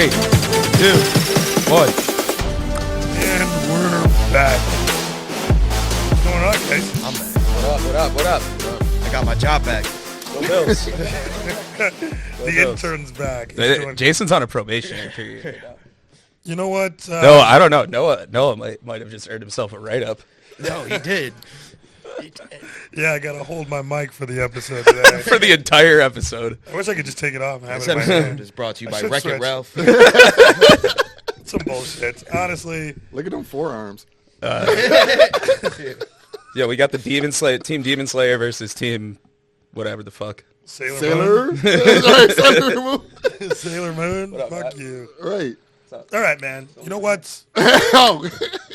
3, 2, 1. And we're back. What's going on, guys? I'm back. What up? I got my job back. Go Bills. The intern's back. Jason's on a probationary period. You know what? No, I don't know. Noah might have just earned himself a write-up. No, he did. Yeah, I gotta hold my mic for the episode today. For the entire episode. I wish I could just take it off and have This it in my episode hand. is brought to you I by should Wreck-It switch. Ralph. Some bullshit. Honestly, Look at them forearms. Yeah, we got the Team Demon Slayer versus Team whatever the fuck. Sailor Moon. Right, Sailor Moon. Sailor Moon. up, Fuck Matt? you. Right. All right, man. You know what? Oh.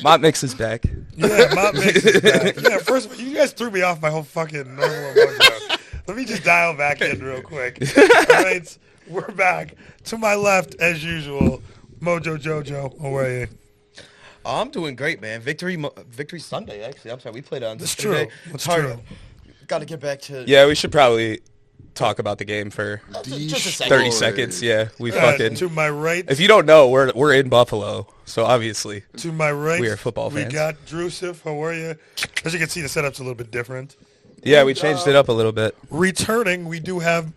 Mont Mix is back. Yeah, Mont Mix is back. Yeah, first of all, you guys threw me off my whole fucking normal mojo. Let me just dial back in real quick. All right, we're back. To my left, as usual, Mojo Jojo. How are you? Oh, I'm doing great, man. Victory Sunday, actually. I'm sorry, we played on That's today. true. That's It's hard. true. Got to get back to Yeah, we should probably talk about the game for just a second. 30 seconds. Yeah, we fucking. To my right, If you don't know, we're in Buffalo, so obviously. to my right, We are football we fans. got Drusif. How are you? As you can see, the setup's a little bit different. Yeah, we changed it up a little bit. Returning, we do have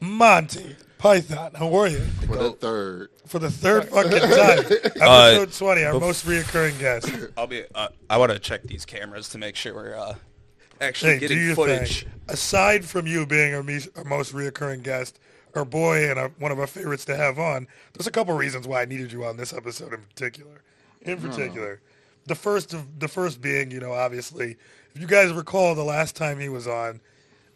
Monty Python. How are you? For the third. For the third fucking time. Episode 20, our most reoccurring guest. I want to check these cameras to make sure we're actually Hey, do getting your footage. thing. Aside from you being our most reoccurring guest, our boy and one of our favorites to have on, there's a couple reasons why I needed you on this episode in particular. The first being, you know, obviously, if you guys recall the last time he was on,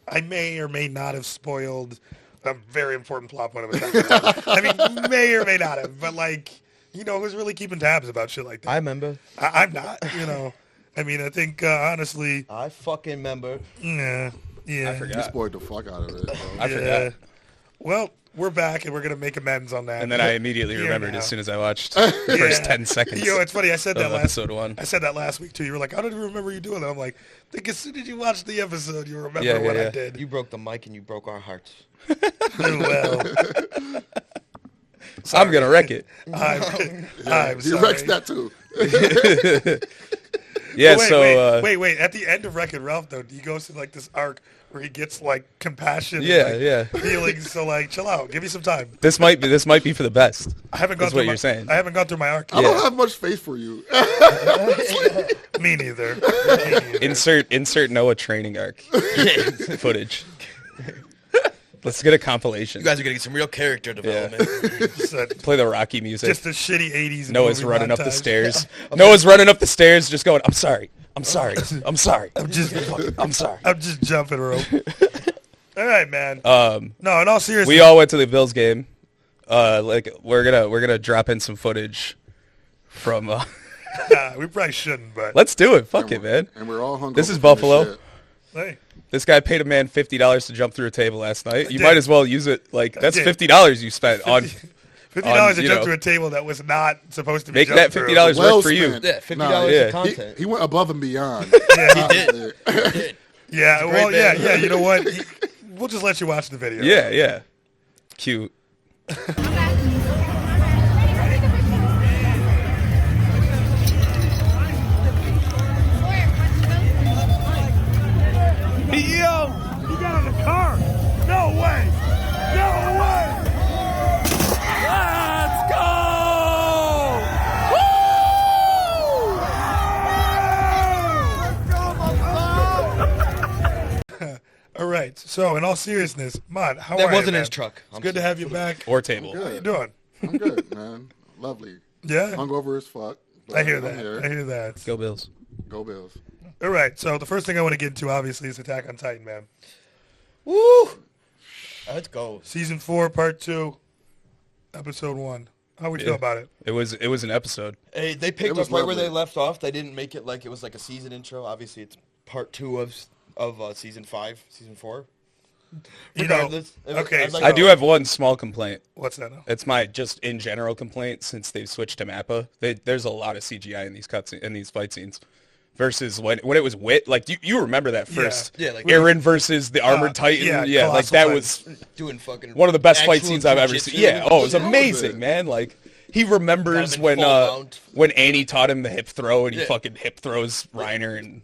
I may or may not have spoiled a very important plot point of his episode. I mean, may or may not have, but like, you know, who's really keeping tabs about shit like that? I remember. I'm not, you know. I mean, I think, honestly, I fucking remember. yeah. I You forgot. spoiled the fuck out of it, bro. I forgot. Well, we're back, and we're going to make amends on that. And then I immediately Here remembered now. as soon as I watched the first 10 seconds You know, it's funny. I said that of last episode 1. I said that last week, too. You were like, I don't even remember you doing that. I'm like, I think as soon as you watch the episode, you'll remember Yeah, what yeah. I did. You broke the mic and you broke our hearts. Well, I'm going to wreck it. I'm He sorry. wrecks that too. Yeah, Wait, so... wait. At the end of Wreck-It Ralph, though, he goes to, like, this arc where he gets, like, compassion Yeah, and, like, yeah. feelings. So, like, chill out. Give me some time. This might be for the best. I haven't gone That's through what you're saying. I haven't gone through my arc. I yet. don't have much faith for you. Me neither. Insert Noah training arc footage. Let's get a compilation. You guys are going to get some real character development. Play the Rocky music. Just a shitty 80s Noah's movie running up the montage. stairs. Noah's running up the stairs just going, I'm sorry. I'm sorry. I'm sorry. I'm just I'm sorry. jumping rope. All right, man. No, in all seriousness, We all went to the Bills game. Like we're gonna drop in some footage from we probably shouldn't, but let's do it. Fuck it, man. And we're all hungry. This is Buffalo. hey, This guy paid a man $50 to jump through a table last night. You did. might as well use it. Like that's did. $50 you spent on $50 to you jump know, to a table that was not supposed to be make jumped that through. $50 Well work for you. spent. Yeah, $50 Nah, yeah. of content. He went above and beyond. Yeah, He did. yeah. great Well, man. yeah. You know what? We'll just let you watch the video. Yeah. Cute. Yo, he got on the car. No way. No way. Let's go. Woo! All right. So, in all seriousness, Mon, how That are you, wasn't man? his truck. It's good to have you back. Or table. How you doing? I'm good, man. Lovely. Yeah. Hungover as fuck. but I hear I'm that. here. I hear that. Go Bills. Go Bills. All right. So the first thing I want to get into, obviously, is Attack on Titan, man. Woo! Let's go. Season 4, Part 2, Episode 1. How we feel about it? It was an episode. Hey, they picked was up right where lovely. they left off. They didn't make it like it was like a season intro. Obviously, it's part 2 of season 5, season 4. You know, Regardless, okay, I'd like I to- do have one small complaint. what's that now? It's my just in general complaint since they've switched to Mappa. There's a lot of CGI in these cuts in these fight scenes. versus when it was Wit. Like you remember that first Yeah, like- Aaron versus the Armored Titan. yeah, Like Colossal that Titan. was Doing fucking one of the best fight actual scenes I've ever seen. jujitsu. Yeah, oh, it was What's wrong with amazing, it? man. Like he remembers Got him in full mount. when Annie taught him the hip throw and he Yeah. fucking hip throws Reiner and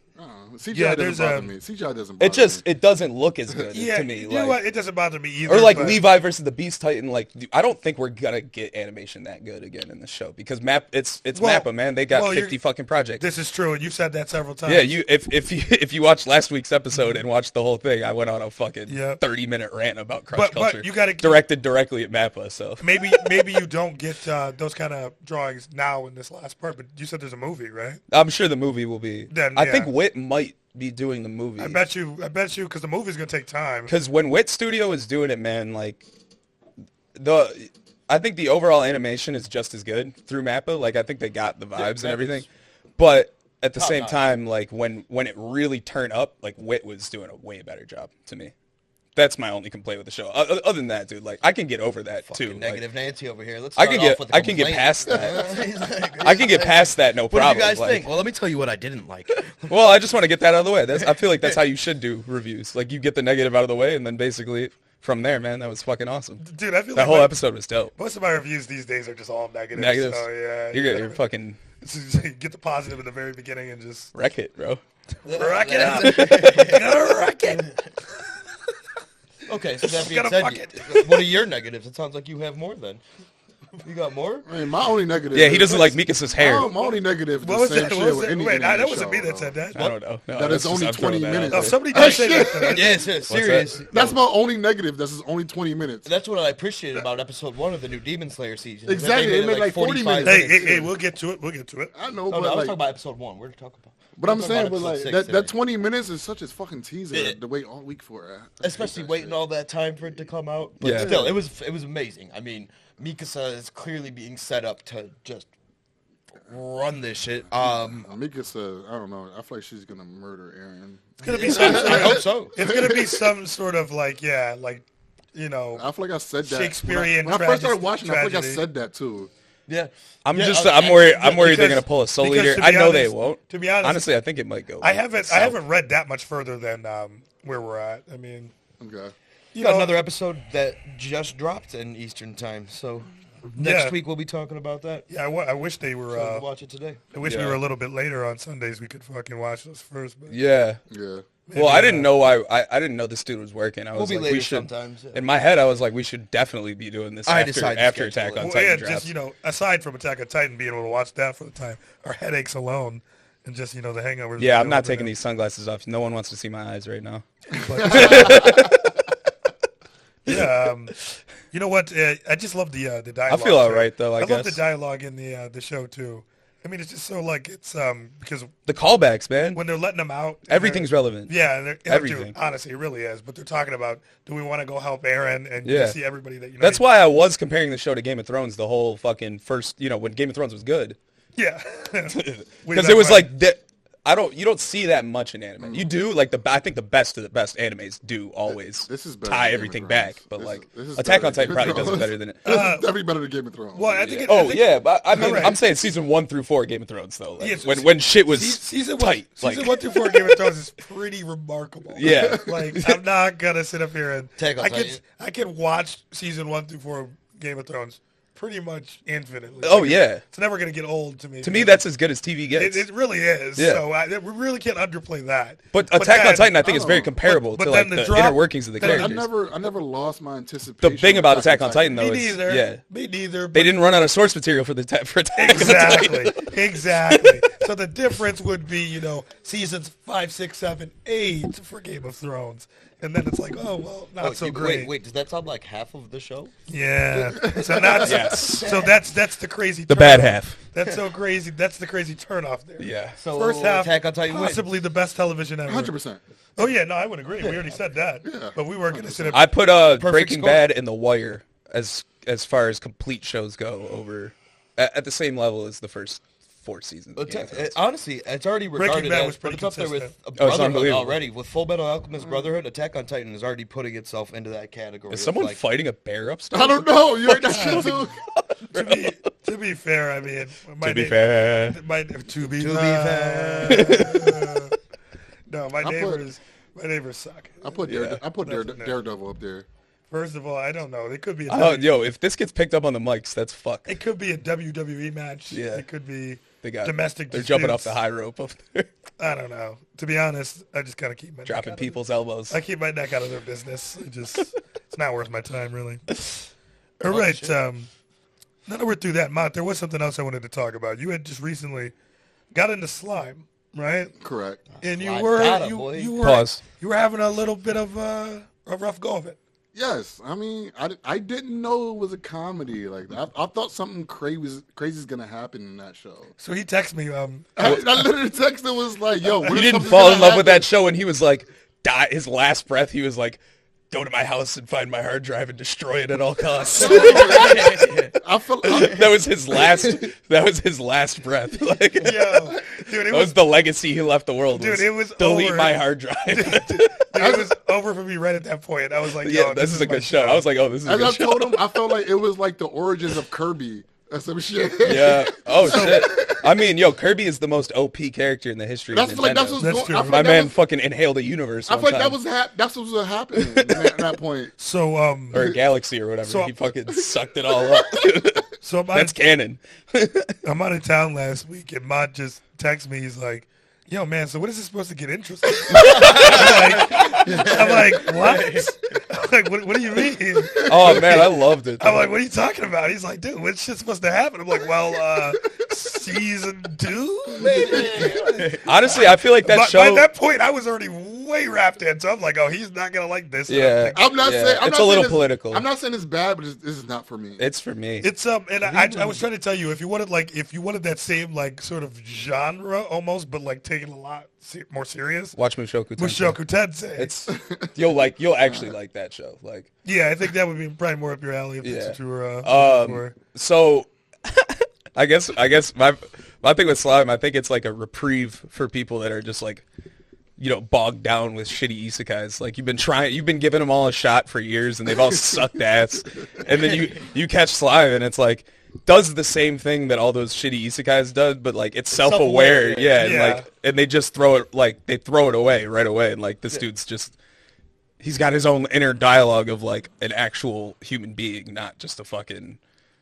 CGI Yeah, doesn't there's, bother me. CGI doesn't bother me. it doesn't look as good Yeah, to me. you like, know what? It doesn't bother me either. or like but Levi versus the Beast Titan. Like I don't think we're gonna get animation that good again in the show because it's Well- Mappa, man. They got well, 50 fucking projects. This is true, and you've said that several times. Yeah, if you watched last week's episode and watched the whole thing, I went on a fucking Yep. 30-minute rant about crush But culture. you gotta- directed directly at Mappa, so Maybe you don't get those kind of drawings now in this last part, but you said there's a movie, right? I'm sure the movie will be. Then, I yeah. think Wit might be doing the movie. I bet you, because the movie's gonna take time. Because when Wit Studio is doing it, man, like I think the overall animation is just as good through Mappa. Like I think they got the vibes and everything, but at the same notch. time, like when it really turned up, like Wit was doing a way better job to me. That's my only complaint with the show. Other than that, dude, like I can get over that too. Fucking Like, negative Nancy over here. Let's I start can off get with a I can get complaint. past that. He's like- I can get past that, no What problem. did you guys Like, think? Well, let me tell you what I didn't like. Well, I just want to get that out of the way. I feel like that's how you should do reviews. Like you get the negative out of the way, and then basically from there, man, that was fucking awesome. Dude, I feel That like whole episode was dope. most of my reviews these days are just all negative. Negatives. So yeah, You're fucking get the positive in the very beginning and just wreck it, bro. rock it up. Gotta rock it. Okay, so that being Gotta said, fuck what are your negatives? It sounds like you have more then. You got more? I mean, my only negative. Yeah, he is- doesn't like Mikasa's hair. My only negative is What the was same that? shit What was with that? any Wait, that anime wasn't me show, that said that. I don't know. No, That that's is only I'm throwing 20 that out minutes. Oh, there. somebody did say that. Yes, serious. That's my only negative. This is only 20 minutes. That's what I appreciated about episode 1 of the new Demon Slayer season. Exactly, They it made like 40 minutes. Hey, we'll get to it. We'll get to it. I know, No, but no, I was like, talking about episode 1. We're talking about. but I'm we're talking saying, about but like episode 6 that 20 minutes is such a fucking teaser Yeah. to wait all week for it. I hate Especially that waiting shit. all that time for it to come out. But Yeah. still, it was amazing. I mean, Mikasa is clearly being set up to just run this shit. Mika says, I don't know. I feel like she's gonna murder Aaron. It's gonna be some. I hope so. It's gonna be some sort of like you know. I feel like I said that Shakespearean when I first started tragedy- watching. I feel like I tragedy. said that too. Yeah. I'm Yeah, I'm worried. I'm yeah, worried they're because- gonna pull a Soul because Eater. to be I know they honest- won't. to be honest- honestly, I think it might go. I haven't south. read that much further than where we're at. I mean, Okay. You got another episode that just dropped in Eastern time, so next Yeah. week we'll be talking about that. Yeah, I wish they were. So watch it today. I wish we Yeah. were a little bit later on Sundays. We could fucking watch those first. But Yeah. Yeah. Well, I didn't know I didn't know this dude was working. I was be like, later we should. sometimes, yeah. In my head, I was like, we should definitely be doing this I after decided to after schedule Attack it. on well, Titan yeah, drops. just aside from Attack on Titan, being able to watch that for the time, our headaches alone, and just the hangovers. Yeah, we I'm deal not with right taking now. these sunglasses off. No one wants to see my eyes right now. Yeah, you know what? I just love the dialogue. I feel all too. right, though, I love the guess. dialogue in the show too. I mean, it's just so like it's because The callbacks, man. when they're letting them out, and Everything's they're- relevant. Yeah, and Everything. Dude, honestly, it really is. But they're talking about, do we want to go help Aaron and Yeah. see everybody that That's why I was comparing the show to Game of Thrones. The whole fucking first, when Game of Thrones was good, Yeah, because it was like that. You don't see that much in anime. You do I think the best of the best animes do always This is better tie than Game everything of back. Thrones. But This like is- this is Attack better on than Titan Game probably of does it Thrones. better than it. This is definitely better than Game of Thrones. well, I think. It, Oh I think yeah, but I mean, Correct. I'm saying season 1 through 4 Game of Thrones though. Like, Yes, when shit was season tight. one, season like, 1 through 4 Game of Thrones is pretty remarkable. Yeah. like I'm not gonna sit up here and Attack on Titan. I can watch season 1 through 4 Game of Thrones pretty much infinitely. Oh, Like, yeah. it's never gonna get old to me. to me, that's as good as TV it, gets. it really is. Yeah. So we really can't underplay that. But Attack on then- Titan, I think, is very oh, comparable but to then like the the drop- inner workings of the then I characters. I never lost my anticipation. The thing of about Attack on Titan, though, Me is neither. Me neither. they didn't run out of source material for for Attack on Titan. Exactly. So the difference would be, seasons 5, 6, 7, 8 for Game of Thrones, and then it's like, oh well, not so great. Wait, does that sound like half of the show? Yeah. So not. Yes. So that's the crazy. The bad turnoff. half. That's so crazy. That's the crazy turnoff there. Yeah. So First half, Attack on Titan wins. possibly the best television ever. 100%. Oh yeah, no, I would agree. We already said that, but we weren't going to sit up. I put Breaking score. Bad and The Wire as far as complete shows go over at the same level as the first 4 seasons. Of Game of Thrones. Honestly, it's already Breaking regarded Bad as, was but pretty it's up there with consistent. a Oh, it's Brotherhood unbelievable. already. With Full Metal Alchemist Brotherhood, Attack on Titan is already putting itself into that category. Is of, someone like, fighting a bear upstairs? I don't know. You heard that shit too. to To be fair, I mean, To be fair. To be fair. No, my neighbors suck. I put Daredevil up there. First of all, I don't know. It could be. If this gets picked up on the mics, that's fucked. It could be a WWE match. Yeah. It could be They got domestic. They're jumping off disputes. the high rope up there, I don't know. To be honest, I just gotta keep my neck dropping out people's elbows. I keep my neck out of their business. It's not worth my time, really. All right. Now that we're through that, Mont, there was something else I wanted to talk about. You had just recently got into slime, right? Correct. And you Slime were data, you, boy. you were Pause. you were having a little bit of a rough go of it. Yes, I mean, I didn't know it was a comedy. Like I thought something crazy is gonna happen in that show. So he texted me. I literally texted was like, "Yo, what He if didn't something's fall gonna in love with happen?" that show, and he was like, his last breath, he was like, go to my house and find my hard drive and destroy it at all costs. I felt That was his last breath. Like, Yo, dude, that was the legacy he left the world. Dude, it was delete over. my hard drive. it was over for me right at that point. I was like, Yeah, yo, this is a my good show. I was like, oh, this is a as good I show. told him, I felt like it was like the origins of Kirby or some shit. Yeah. Oh shit. I mean, Kirby is the most OP character in the history of Nintendo. That's what's That's going. true. I feel My like man that was, fucking inhaled a universe. I One feel like time. that's what was happening at that point. So Or a galaxy or whatever. So- He fucking sucked it all up. so That's canon. I'm out of town last week, and Mont just texted me. He's like, yo, man, so when is this supposed to get interesting? I'm like, what? I'm like, what do you mean? Oh man, I loved it. I'm like, what are you talking about? He's like, dude, when's shit supposed to happen? I'm like, well, season 2, maybe? Honestly, I feel like that But show. by that point, I was already way wrapped in, so I'm like, oh, he's not going to like this. Yeah. I'm not Yeah, saying I'm it's not a little saying political. I'm not saying it's bad, but this is not for me. It's for me. It's and I was trying to tell you if you wanted that same like sort of genre almost, but like taking a lot more serious. Watch Mushoku Tensei. Mushoku Tensei. It's you'll actually like that show. Like, Yeah, I think that would be probably more up your alley if that's Yeah. what you were looking for. so I guess my thing with slime, I think it's like a reprieve for people that are just like, bogged down with shitty isekais. Like you've been giving them all a shot for years and they've all sucked ass. And then you catch slime and it's like does the same thing that all those shitty isekais does, but like it's self-aware. Self-aware, Yeah. yeah. And they just throw it away right away. And like this dude's just, he's got his own inner dialogue of like an actual human being, not just a fucking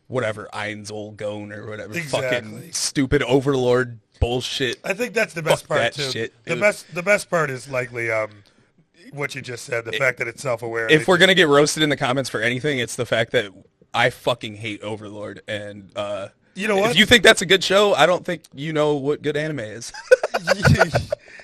whatever Einzel Gone or whatever Exactly. fucking stupid overlord bullshit. I think that's the best Fuck part that too. shit, the dude. the best part is likely what you just said, the fact that it's self-aware. If we're gonna get roasted in the comments for anything, it's the fact that I fucking hate Overlord, and You know what? if you think that's a good show, I don't think you know what good anime is.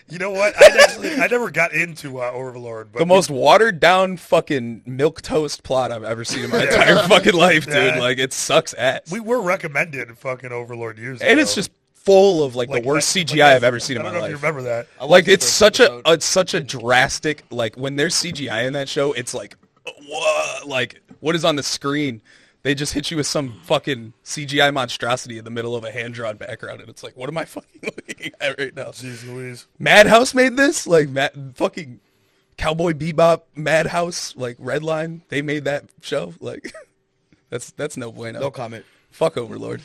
You know what? I never got into Overlord, but The most watered down fucking milquetoast plot I've ever seen in my entire fucking life, dude. Yeah. Like it sucks ass. we were recommended fucking Overlord years And ago. it's just full of like the worst CGI I've ever seen in I my don't know if you life. remember that. I watched Like the it's first episode. such a drastic, like when there's CGI in that show, it's like what, like what is on the screen? They just hit you with some fucking CGI monstrosity in the middle of a hand-drawn background, and it's like, what am I fucking looking at right now? Jeez Louise. Madhouse made this? Like, fucking Cowboy Bebop, Madhouse, like, Redline, they made that show? Like, that's no bueno. No comment. Fuck Overlord.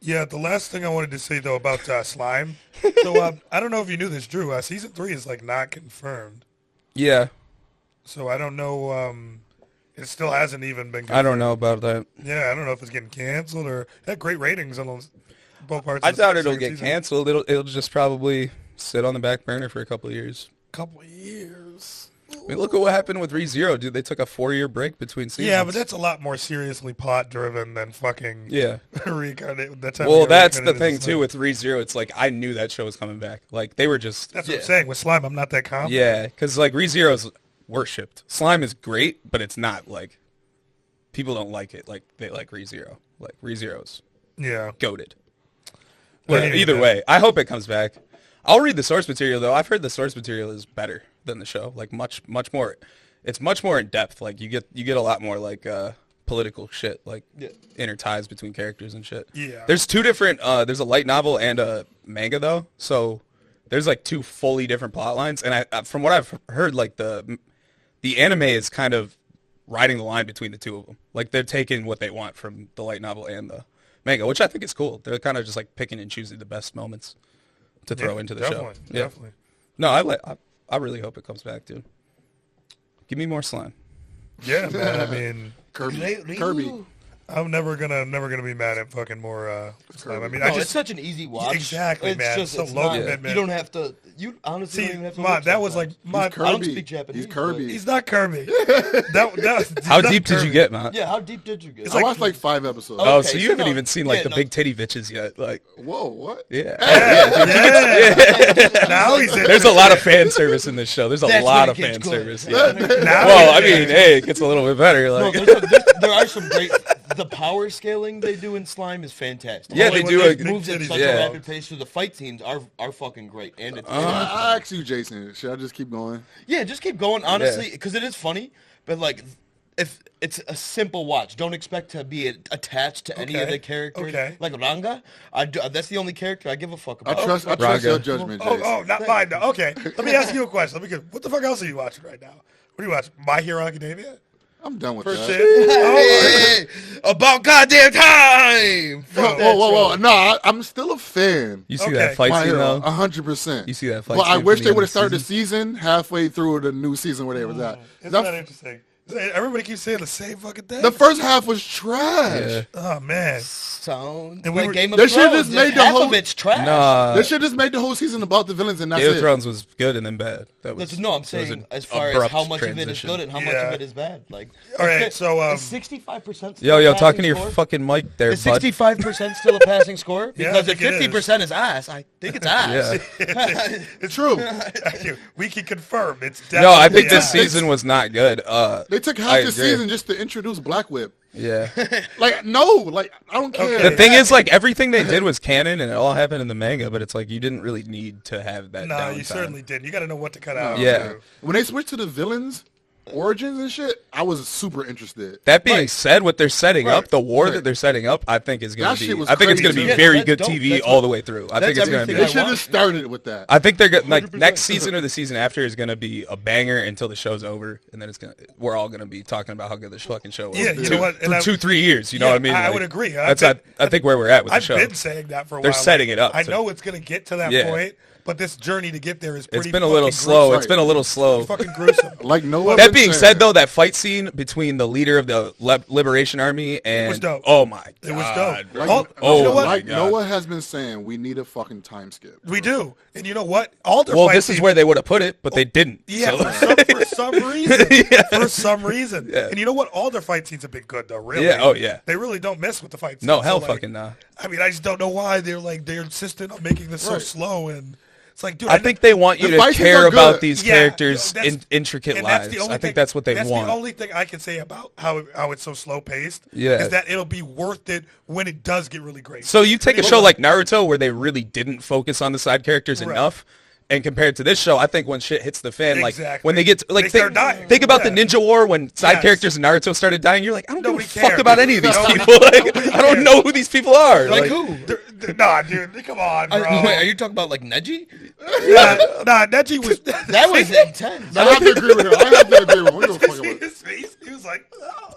Yeah, the last thing I wanted to say though about slime. So I don't know if you knew this, Drew. Season 3 is like not confirmed, Yeah, so I don't know. It still hasn't even been. I don't know about that. Yeah, I don't know if it's getting canceled or it had great ratings on both parts. I of the doubt it'll second get season. canceled. It'll just probably sit on the back burner for a couple of years. Couple of years. I mean, look at what happened with ReZero, dude. They took a 4-year break between seasons. Yeah, but that's a lot more seriously plot driven than fucking Yeah. reincarnate. Well, that's the thing, too, with ReZero. It's like, I knew that show was coming back. Like, they were just... That's what I'm saying. With slime, I'm not that confident. Yeah, because, like, ReZero's worshipped. Slime is great, but it's not, like... People don't like it like they like ReZero. Like, ReZero's Yeah. goated. Well, But yeah, either yeah. way, I hope it comes back. I'll read the source material, though. I've heard the source material is better than the show. Like, much more... It's much more in depth. Like, you get a lot more, like, political shit, like, inner ties between characters and shit. Yeah. There's two different... there's a light novel and a manga, though. So, there's, like, two fully different plot lines. And I from what I've heard, like, the anime is kind of riding the line between the two of them. Like, they're taking what they want from the light novel and the manga, which I think is cool. They're kind of just like picking and choosing the best moments to throw into the show. Yeah. Definitely. No, I really hope it comes back, dude. Give me more slime. Yeah, man. I mean, Kirby. I'm never gonna be mad at fucking more slime. I mean, No, it's such an easy watch. Exactly, It's man. Just, So it's low not- commitment. You don't have to. You honestly See, don't even have to. Ma, look that was like sometimes. my. Kirby. I don't speak Japanese. He's Kirby. He's not Kirby. He's How not deep did you Kirby. get, man? Yeah, how deep did you get? It's I like- watched like 5 episodes. Oh, Okay, so you so haven't no, even seen like yeah, the no. big titty bitches yet? Like, Whoa, what? yeah. Yeah. Now he's in. There's a lot of fan service in this show. There's a That's lot when of it gets fan good. service. Yeah. Now Well, I he's in. mean, hey, it gets a little bit better. No, Like, there are some great. The power scaling they do in slime is fantastic. Yeah, Only they when do they a- moves at big such titties. a Yeah. rapid pace. So the fight scenes are fucking great, and it's I asked you, Jason. Should I just keep going? yeah, just keep going. Honestly, because it is funny, but like. If it's a simple watch, don't expect to be attached to any of Okay, the characters. okay. Like Ranga, that's the only character I give a fuck I about. trust Raga. your judgment, Jason. Oh, not mine. No. Okay, let me ask you a question. What the fuck else are you watching right now? What are you watching? My Hero Academia? I'm done with First that. shit? Hey, about goddamn time. Whoa. No, I'm still a fan. you see Okay. that fight My scene hero, though? 100%. You see that fight But I scene wish from they the would end have of started the the season halfway through the new season where they was at. Isn't That- that interesting? Everybody keeps saying the same fucking thing. the first half was trash. Yeah. Oh man. Sounds And we like were- Game of They Thrones. should've just made the half whole- of it's trash. Nah, They should just made the whole season about the villains and that's Game of it. Thrones was good and then bad. That was No, I'm that was saying an as far as abrupt how much of it is transition. good and how much Yeah. of it is bad. Like, All right, so, 65%. Yo, talking to your fucking mic there, Is bud. 65% still a passing score? Yeah, I Because if think it is. 50% is ass, I think it's ass. Yeah. It's true. We can confirm it's definitely. No, I think this ass. season was not good. They took I half the agree. season just to introduce Black Whip. Yeah. Like, no, like, I don't care. Okay. The thing is, like, everything they did was canon and it all happened in the manga, but it's like you didn't really need to have that. No, downtime. you certainly didn't. You got to know what to cut out. Yeah. too. When they switched to the villains, origins and shit, I was super interested. That being Right. said, what they're setting Right. up, the war Right. that they're setting up, I think is going That to shit be. was I think it's going to crazy. be Yeah, very that's good dope. TV That's all what- the way through. I that's think it's going to everything be. They I should have want. started with that. I think they're good. Like next season or the season after is going to be a banger until the show's over, and then it's gonna. We're all going to be talking about how good this fucking show was. Yeah, you know what? And For 2-3 years, you know Yeah, what I mean? I Like, would agree. That's I think where we're at with the I've show. been saying that for a while. They're setting it up I to- know it's going to get to that Yeah. point, but this journey to get there is pretty It's been a little fucking slow. gruesome. It's been a little slow. Fucking gruesome. Like Noah. That been being saying. said, though, that fight scene between the leader of the Liberation Army and was dope. oh my god, It was dope. Like, All- oh you know what? my like God. Noah has been saying, we need a fucking time skip. We do. And you know what? All their Well, fight this is scenes- where they would have put it, but they didn't. Yeah, So- for some reason. Yeah. For some reason. Yeah. And you know what? All their fight scenes have been good, though, really. Yeah, oh, yeah. They really don't mess with the fight scenes. No, hell So, fucking nah. I mean, I just don't know why they're insistent on making this so Right. slow. And it's like, dude, I think they want you The to fight scenes care are about good. these Yeah, characters' no, that's- intricate and that's lives. the only I thing, think that's what they that's want. the only thing I can say about how it's so slow paced. Yeah. Is that it'll be worth it when it does get really great. So you take a Maybe show we'll- like Naruto where they really didn't focus on the side characters Right. enough. And compared to this show, I think when shit hits the fan, like Exactly. when they get to, like They start dying. think about the Yeah. Ninja War when side Yes. characters in Naruto started dying. You're like, I don't Nobody give a fuck cared. about any of these Nobody- people. Like, nobody I don't cared. know who these people are. Like who? Nah, dude, come on, bro. Wait, are you talking about like Neji? Nah, Neji was. That was intense. I have to agree with her. I have to agree with her. We don't fuck See about it. his face? He was like, oh.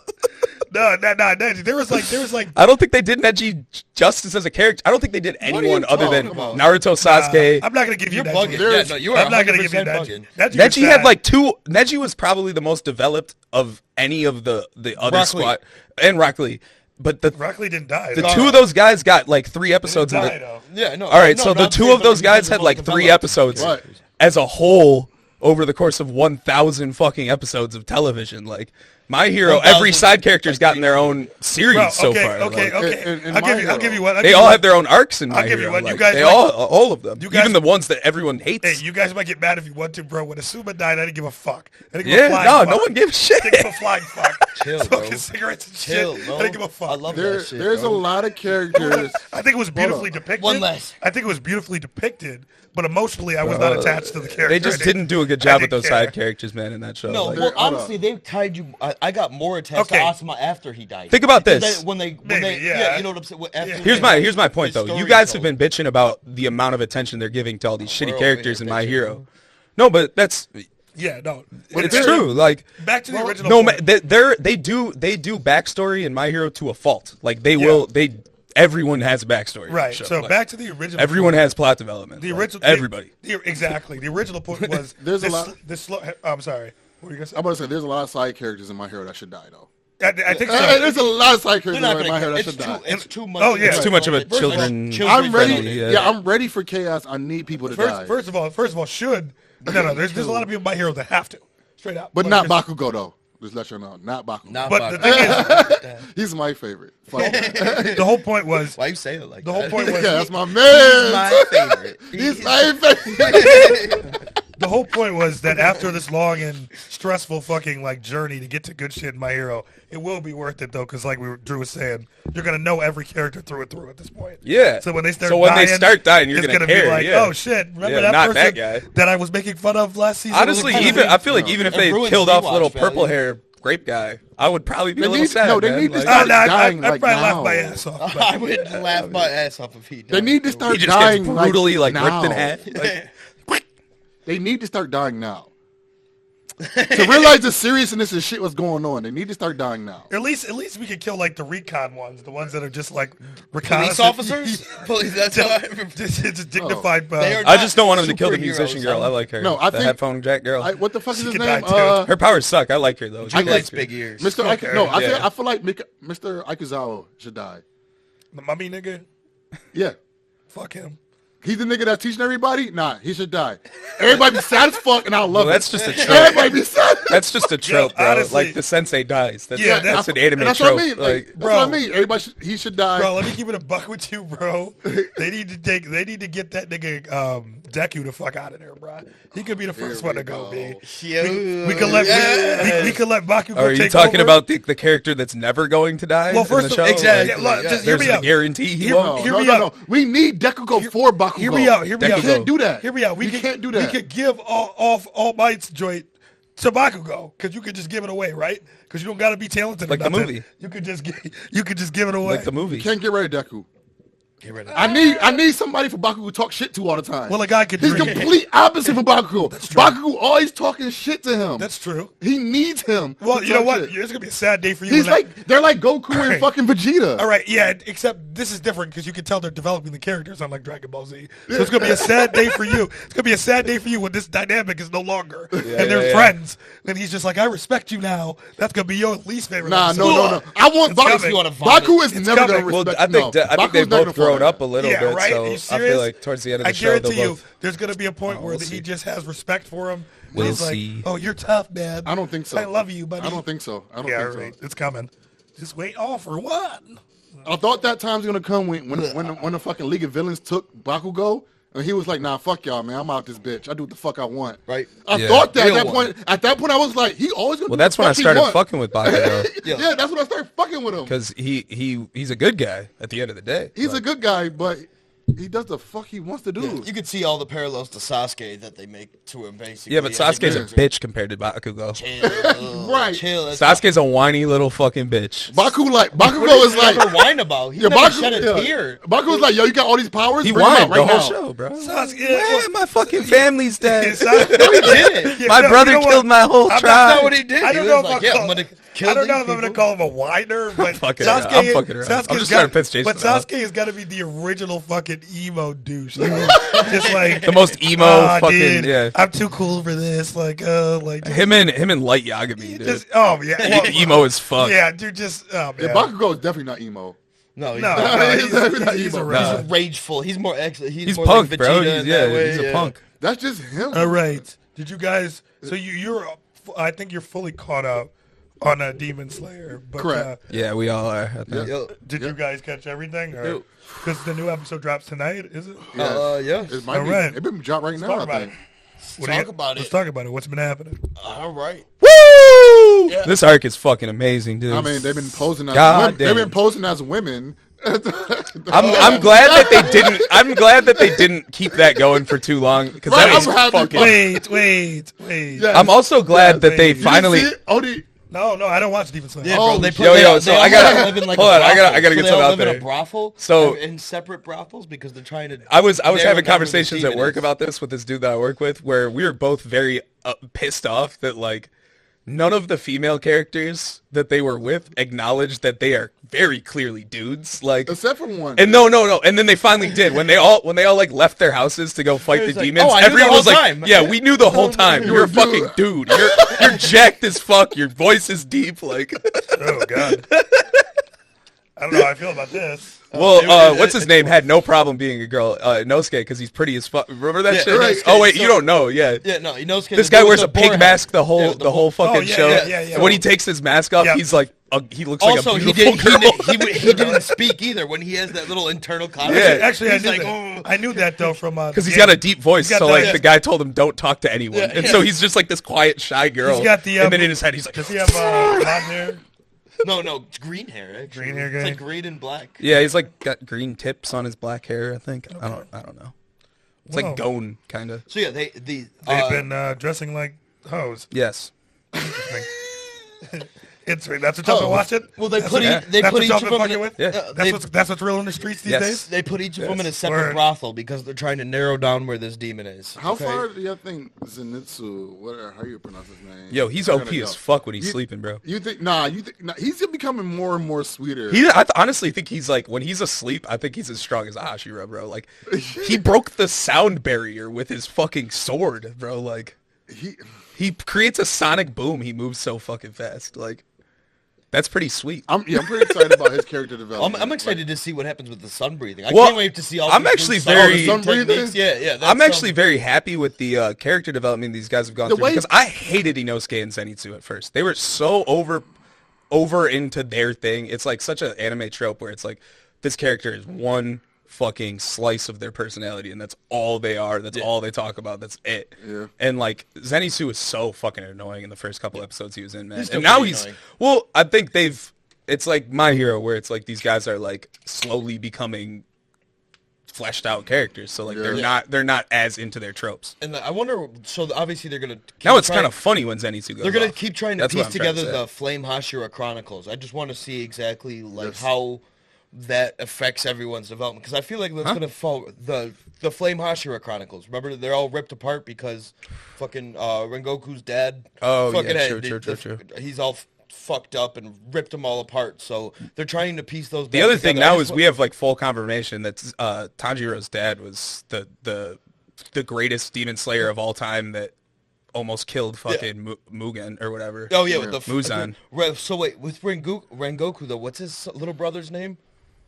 No, Neji. There was like. I don't think they did Neji justice as a character. I don't think they did are you anyone other than talking about? Naruto, Sasuke. I'm not gonna give you You're Neji. bugging. Yeah, no, you are I'm not gonna give you 100% Neji. bugging. Neji was had bad. like two. Neji was probably the most developed of any of the other Rock squad, and Rock Lee. But the Rock Lee didn't die. the though. two of those guys got like 3 episodes in die, the. though. Yeah, no. All right, no, so the not two three, of those but guys because had they're like most 3 developed. episodes Right. as a whole over the course of 1,000 fucking episodes of television. Like My Hero, 1,000 every side character's gotten their own series Bro, so okay, far. okay, Like, okay. in I'll My give you. I'll Hero, give you one. they all have their own arcs in My I'll give you Hero. one. You Like, guys they like- all of them, you guys- even the ones that everyone hates. Hey, you guys might get mad if you want to, bro. When Asuma died, I didn't give a fuck. I didn't give Yeah, a flying no, fuck. no one gives a shit. I didn't give a flying fuck. Chill, Smoking bro. cigarettes and Chill, shit. bro. I didn't give a fuck. I love There, that shit, there's bro. a lot of characters. I think it was beautifully on. depicted. One less. I think it was beautifully depicted, but emotionally, I was not attached to the character. They just I didn't do a good I job with didn't those care. side characters, man, in that show. No, Like, well, hold honestly, they tied you. I got more attached Okay. to Asuma after he died. Think about Because this. when they, Maybe, yeah. yeah. You know what I'm saying. After Here's my point though. the You story guys have told. been bitching about the amount of attention they're giving to all these shitty over characters here in My bitching, Hero. bro. No, but that's Yeah, no. it's true. Like Back to the original. no, point. they do backstory in My Hero to a fault. Like they will everyone has a backstory. in the Right. show. So Like, back to the original. everyone point. has plot development. The Like, original. everybody. Exactly. The original point was There's a this, lot- This slow. I'm sorry. What were you gonna say? I'm about to say there's a lot of side characters in My Hero that should die though. I think There's so. a lot of side They're characters not in My Hero gonna. that It's should die. it's too much. Oh, yeah. It's too much of a First of all, children- I'm ready. friendly. Yeah. I'm ready for chaos. I need people to die. First of all, should no. There's a lot of people in My Hero that have to straight up, But Like, not there's- Bakugo though. Just let you know, not Bakugo. Not But the Bakugo. thing is, He's my favorite. Fuck yeah, the whole point was Why you say it like the that? whole point was that's my man. My favorite. He's my favorite. the whole point was that after this long and stressful fucking like journey to get to good shit in My Hero, it will be worth it though, because like Drew was saying, you're gonna know every character through and through at this point. Yeah. So when they start, So when dying, they start dying, you're it's gonna be care, like, yeah. oh shit, remember Yeah, that not person that guy. I was making fun of last season? Honestly, Was a even I kind feel like even if It they ruins killed off rewatch little value. purple hair grape guy, I would probably be They a little need- sad. no, they man. need to Like, start I'd dying probably like laugh now. my ass off. I would laugh my ass off if he died. They need to start he just dying gets brutally like now. ripped in half. Like, They need to start dying now. To realize the seriousness of shit what's going on, they need to start dying now. At least we could kill like the recon ones, the ones that are just like Police reconnaissance officers? Police, that's how I just dignified. They are I just don't want him to kill the Superheroes, musician girl. huh? I like her. No, I the think- headphone jack girl. What the fuck is his could name? die, too. Her powers suck. I like her though. He She likes big ears. Mr. Okay. Yeah. I feel like Mr. Ikuzawa should die. The mummy nigga, Yeah. fuck him. He's the nigga that's teaching everybody? Nah, he should die. Everybody be sad as fuck, and I love Well, it. that's just a trope. Everybody be sad. That's just a trope, bro. honestly- Like the sensei dies. That's, Yeah, that's an anime that's trope. what I mean. Like, That's what I mean. Everybody, he should die. Bro, let me keep it a buck with you, bro. They need to get that nigga Deku the fuck out of there, bro. He could be the first Here one we to go, go. B. Yeah. We could let Bakugo are you take talking over. about the character that's never going to die? Well, in first the of- show? exactly. Yeah, look, Yeah. just hear There's me a out. guarantee he Hear- won't. hear no, me no, out. no. We need Dekugo for Bakugo. Hear me out. We can't do that. Hear me out. We can't do that. We could give All Might's joint to Bakugo, because you could just give it away, right? Because you don't got to be talented. Like or the nothing. movie. You could just give it away. Like the movie. Can't get rid of Deku. Get rid of I need somebody for Bakugo to talk shit to all the time. Well, a guy could He's drink. complete opposite from Bakugo. Bakugo always talking shit to him. That's true. He needs him. Well, to you know talk what? shit. It's gonna be a sad day for you. He's when that- like they're like Goku and Right. fucking Vegeta. All right, yeah, except this is different because you can tell they're developing the characters, unlike Dragon Ball Z. So it's gonna be a sad day for you. It's gonna be a sad day for you when this dynamic is no longer and they're yeah. friends. And he's just like, I respect you now. That's gonna be your least favorite. Nah, episode. no. I want It's Baku. coming. You wanna vomit. Baku is It's never coming. gonna Well, respect. I think no, I think Baku's they've never both gonna grown follow up a little Yeah, bit, right? Are so you I serious? feel like towards the end of the I show they'll guarantee you, both. there's gonna be a point where we'll he see. just has respect for him. We'll He's like, see. oh, you're tough, man. I don't think so. I love you, buddy. I don't think so. I don't Yeah, think right. so. It's coming. Just wait all for what? I thought that time's gonna come when the fucking League of Villains took Bakugo. And he was like, nah, fuck y'all, man. I'm out this bitch. I do what the fuck I want. Right. I Yeah. thought that Real at that one. point. At that point, I was like, he always gonna Well, do that's the when I fuck he started want. fucking with Bakugo Yeah, that's when I started fucking with him. because he's a good guy at the end of the day. He's Like, a good guy, but he does the fuck he wants to do. You could see all the parallels to Sasuke that they make to him, basically. yeah, but Sasuke's a Chill, bitch compared to Bakugo. Right. Chill. That's Sasuke's a whiny little fucking bitch. Bakugo What is did he ever like, whine about? He yeah, never Bakugo, shed a yeah. tear. Bakugo's like, yo, you got all these powers. He Bring 'em out whined right the whole now. show, bro. Sasuke, Man, my fucking family's dead. Sasuke- No, he didn't. My no, brother you know what? killed my whole I'm not- tribe. That's not what he did. I don't He know was if like, I'll yeah, call- I'm gonna kill I don't know these if I'm gonna people. call him a whiner, but Fucking around. I'm fucking around. I'm just trying to piss Jason But off. Sasuke has got to be the original fucking emo douche. Just like The most emo fucking dude, yeah. I'm too cool for this. Like Him and Light Yagami, dude. just oh yeah, well, Emo as fuck. yeah, dude. Just oh man. Yeah, Bakugo is definitely not emo. No, he's no, not. no, He's not he's a emo. rebel. He's rageful. He's more He's more punk, like bro. Vegeta He's, in that way, he's a punk. That's just him. All right. Did you guys? So you're. I think you're fully caught up on Demon Slayer. But, Correct. Yeah, we all are. I think. Yo, did you guys catch everything? Yo. Because the new episode drops tonight, is it? yeah. It might All be. right. It been dropped right Talk now, I about think. it. Talk about Let's it. talk about it. What's been happening? All right. Woo! Yeah. This arc is fucking amazing, dude. I mean, they've been posing as God women. They've damn. been posing as women. I'm glad that they didn't. I'm glad that they didn't keep that going for too long because Right, that was I'm happy. fucking. Wait. Yeah. I'm also glad that they You didn't finally. You see it? Oh, No, I don't watch Demon Slayer. Yeah, Oh, bro. They shit. put, Yo, they, yo, they so all I gotta- live in like hold a on, I brothel. gotta get So they something all out live in there. a brothel. So- in separate brothels because they're trying to. I was narrow having down conversations who at the work demon is. about this with this dude that I work with, where we were both very pissed off that like none of the female characters that they were with acknowledged that they are very clearly dudes. Like, Except for one. and no. And then they finally did when they all like left their houses to go fight the was like, demons. "Oh, I knew the Everyone whole was like, time." "Yeah, we knew the whole time. You're a fucking dude. You're jacked as fuck. Your voice is deep." Like, Oh God. I don't know how I feel about this. well, what's his name had no problem being a girl, Inosuke, because he's pretty as fuck. Remember that Yeah, shit? right. Oh wait, you don't know? Yeah. Yeah, no, he knows. This guy wears a pig mask the whole fucking Oh, yeah, show. yeah. And when he takes his mask off, Yeah. he's like, he looks Also, like a he beautiful didn't girl. he didn't speak either when he has that little internal comment. Yeah. Actually, He's I knew like, that. "Oh." I knew that though from Because he's got a deep voice, got so the- like yeah. the guy told him don't talk to anyone, Yeah, and yeah. so he's just like this quiet, shy girl. He's got the, and then in his head he's like, Does he have blonde hair? No, it's green hair. Actually. Green hair It's guy? like green and black. yeah, he's like got green tips on his black hair. I think I don't know. It's Whoa. like Gone kind of. So yeah, They've been dressing like hoes. Yes. That's what y'all been watching. Well, they That's put what- each, they that's put what each y'all of been them fucking in with. Yeah. That's what's real in the streets these Yes. days. they put each of them in a Yes. separate Word. brothel because they're trying to narrow down where this demon is. How okay? far do you think Zenitsu, how you pronounce his name? Yo, he's I'm OP gonna as go. fuck when he's You- sleeping, bro. You think he's becoming more and more sweeter. I honestly think he's like, when he's asleep, I think he's as strong as Hashira, bro. Like, he broke the sound barrier with his fucking sword, bro. Like, he creates a sonic boom. He moves so fucking fast. Like, that's pretty sweet. I'm pretty excited about his character development. I'm excited to see what happens with the sun breathing. I Well, can't wait to see all. I'm these actually new sun very- breathing sun breathing? techniques. Yeah. I'm actually very happy with the character development these guys have gone The through way- because I hated Inosuke and Zenitsu at first. They were so over into their thing. It's like such an anime trope where it's like this character is one fucking slice of their personality and that's all they are. That's all they talk about. That's it. Yeah. And like Zenitsu was so fucking annoying in the first couple episodes he was in, man. He's still And now pretty he's annoying. well, I think it's like My Hero where it's like these guys are like slowly becoming fleshed out characters. So like they're not as into their tropes. And I wonder. So obviously they're gonna. Keep Now it's trying- kind of funny when Zenitsu goes They're gonna off. keep trying to That's what piece I'm trying to together say. the Flame Hashira Chronicles. I just want to see exactly like how that affects everyone's development because I feel like that's gonna fall the Flame Hashira Chronicles. Remember, they're all ripped apart because fucking Rengoku's dad. Oh, yeah, fucking true. He's all fucked up and ripped them all apart. So they're trying to piece those. The back other thing together. I now just is we have like full confirmation that Tanjiro's dad was the greatest demon slayer of all time that almost killed fucking Mugen or whatever. Oh yeah, with the Muzan. So wait, with Rengoku though, what's his little brother's name?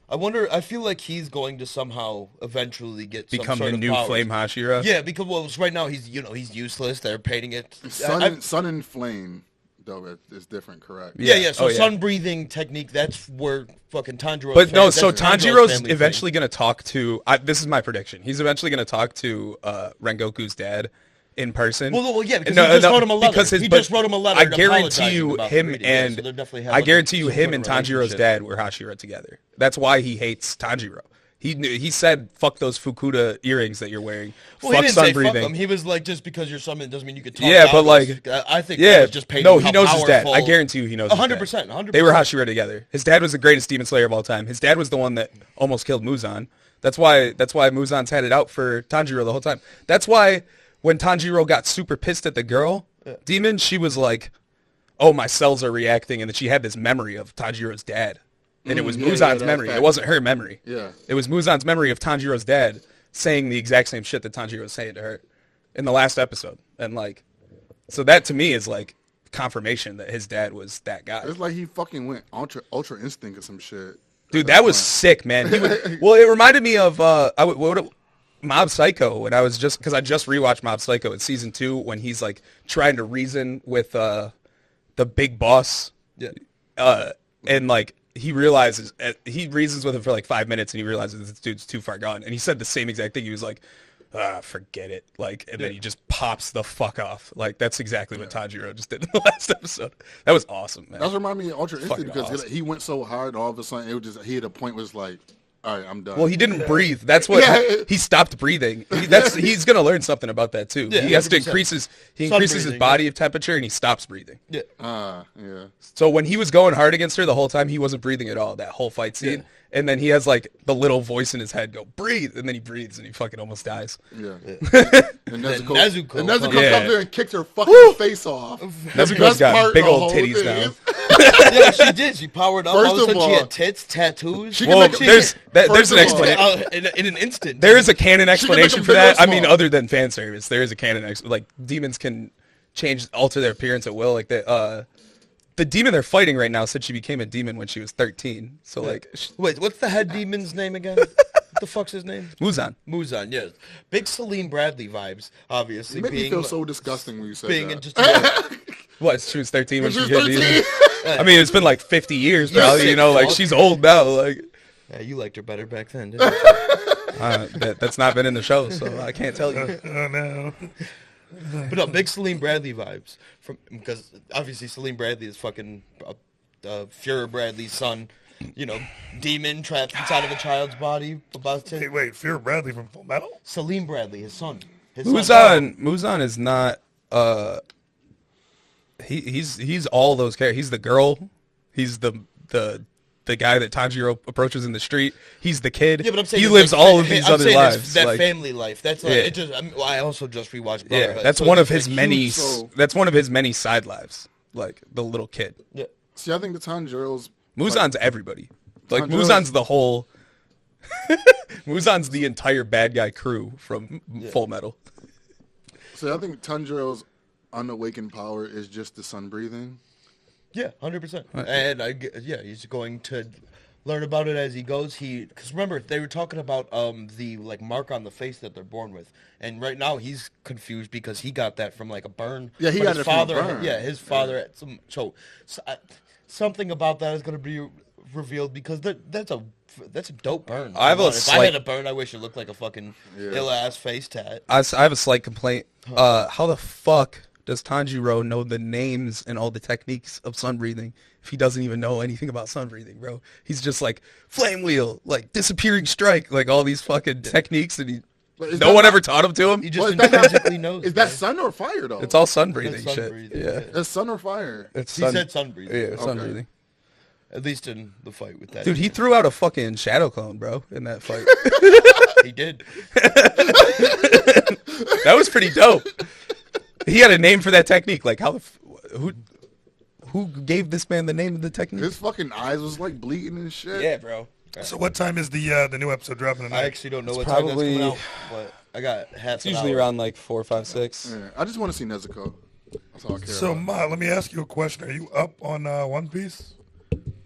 I wonder. I feel like he's going to somehow eventually get some Become sort the of new powers. Flame Hashira. Yeah, because right now he's useless. They're painting it. Sun and Flame, though, is different, correct? Yeah. So Oh, yeah. sun breathing technique. That's where fucking Tanjiro. But no, so Tanjiro's eventually going to talk to. This is my prediction. He's eventually going to talk to Rengoku's dad in person. Well, yeah, because he just wrote him a letter. He just wrote him a letter I apologizing guarantee you, about him reading. Yeah, and so they're definitely I having guarantee you, some him sort and of Tanjiro's relationship. dad were Hashira together. That's why he hates Tanjiro. He said, "Fuck those Fukuda earrings that you're wearing. Well, he fuck didn't sun say breathing." fuck him. He was like, just because you're summoned doesn't mean you could talk. Yeah, down but to like, us. I think yeah, that was just painting no, he how knows his dad. I powerful- guarantee you, he knows. his dad. 100%, 100%. They were Hashira together. His dad was the greatest demon slayer of all time. His dad was the one that almost killed Muzan. That's why Muzan's had it out for Tanjiro the whole time. That's why when Tanjiro got super pissed at the girl demon, she was like, "Oh, my cells are reacting," and then she had this memory of Tanjiro's dad. And it was yeah, Muzan's that's memory. fact. It wasn't her memory. Yeah. It was Muzan's memory of Tanjiro's dad saying the exact same shit that Tanjiro was saying to her in the last episode. And like, so that to me is like confirmation that his dad was that guy. It's like he fucking went ultra instinct or some shit. Dude, that was sick, man. Well, it reminded me of Mob Psycho when I was because I just rewatched Mob Psycho in season 2 when he's like trying to reason with the big boss. Yeah. And like he realizes he reasons with him for like 5 minutes and he realizes this dude's too far gone. And he said the same exact thing. He was like, forget it. Like, and then he just pops the fuck off. Like that's exactly what Tanjiro just did in the last episode. That was awesome, man. That's reminded me of Ultra Instinct Fucking because awesome. he went so hard, all of a sudden it was just he hit a point was like, All right, I'm done. Well, he didn't breathe. That's what he stopped breathing. He's gonna learn something about that too. Yeah, he has to 100%. increases his Sun-breathing, body temperature and he stops breathing. Yeah. Yeah. So when he was going hard against her the whole time, he wasn't breathing at all. That whole fight scene, and then he has like the little voice in his head go breathe, and then he breathes and he fucking almost dies. Yeah. Nezuko And Nezuko comes up Yeah. there and kicks her fucking face off. Nezuko's Best got part big of the old whole titties thing now. Yeah, she did. She powered up. First All of a sudden, of she all- had tits, tattoos. She can Well, make a- there's an First of all- explanation. in an instant. There is a canon make explanation them for big or that. I mean, small. other than fan service, there is a canon like demons can alter their appearance at will. Like the demon they're fighting right now said she became a demon when she was 13. So like Wait, what's the head demon's name again? What the fuck's his name? Muzan. Muzan, yes. Big Celine Bradley vibes, obviously. You make me being feel so disgusting when you said being that. just What? She was 13 when She she was became a 13. demon. I mean, it's been like 50 years probably. You know, like she's old now. Like Yeah, you liked her better back then, didn't you? that's not been in the show, so I can't tell you. Oh no. But no, big Celine Bradley vibes because obviously Celine Bradley is fucking Fuhrer Bradley's son. You know, demon trapped inside of a child's body. About to Wait, Fear Bradley from Full Metal? Celine Bradley, his son. His son. Muzan is not. He's all those characters. He's the girl. He's the guy that Tanjiro approaches in the street. He's the kid. Yeah, but I'm saying he it's lives like, all of these I'm other saying it's lives. That like, family life. That's like, Yeah. it just. I also just rewatched. yeah, Brotherhood, that's so one of it's his like many. huge soul. That's one of his many side lives. Like the little kid. Yeah. See, I think the Tanjiro's Muzan's everybody. Like Tanjiro's- Muzan's the whole. Muzan's the entire bad guy crew from Full Metal. See, I think Tanjiro's unawakened power is just the sun breathing. Yeah, 100%. And he's going to learn about it as he goes. Because remember, they were talking about the like mark on the face that they're born with, and right now he's confused because he got that from like a burn. Yeah, he But got his it from a father. burn. Yeah, his father had some. Something about that is going to be revealed because that's a dope burn. I have a if I slight- had a burn, I wish it looked like a fucking ill ass face tat. I have a slight complaint. How the fuck does Tanjiro know the names and all the techniques of sun breathing if he doesn't even know anything about sun breathing, bro? He's just like flame wheel, like disappearing strike, like all these fucking techniques, and But is no that one not- ever taught him to him. He Well, just is that not- intrinsically knows. Is that man. sun or fire though? It's all sun breathing That's sun shit. breathing, Yeah, That's sun or fire. it's He sun. said sun breathing. Yeah, sun Okay. breathing. At least in the fight with that. Dude, he threw out a fucking shadow clone, bro, in that fight. He did. That was pretty dope. He had a name for that technique. Like who gave this man the name of the technique? His fucking eyes was like bleeding and shit. Yeah, bro. So what time is the new episode dropping tonight? I actually don't know It's what time that's probably- coming out, but I got half. It's usually around like 4, 5, 6. Yeah, I just want to see Nezuko. That's all I care So, about. Ma, let me ask you a question. Are you up on One Piece?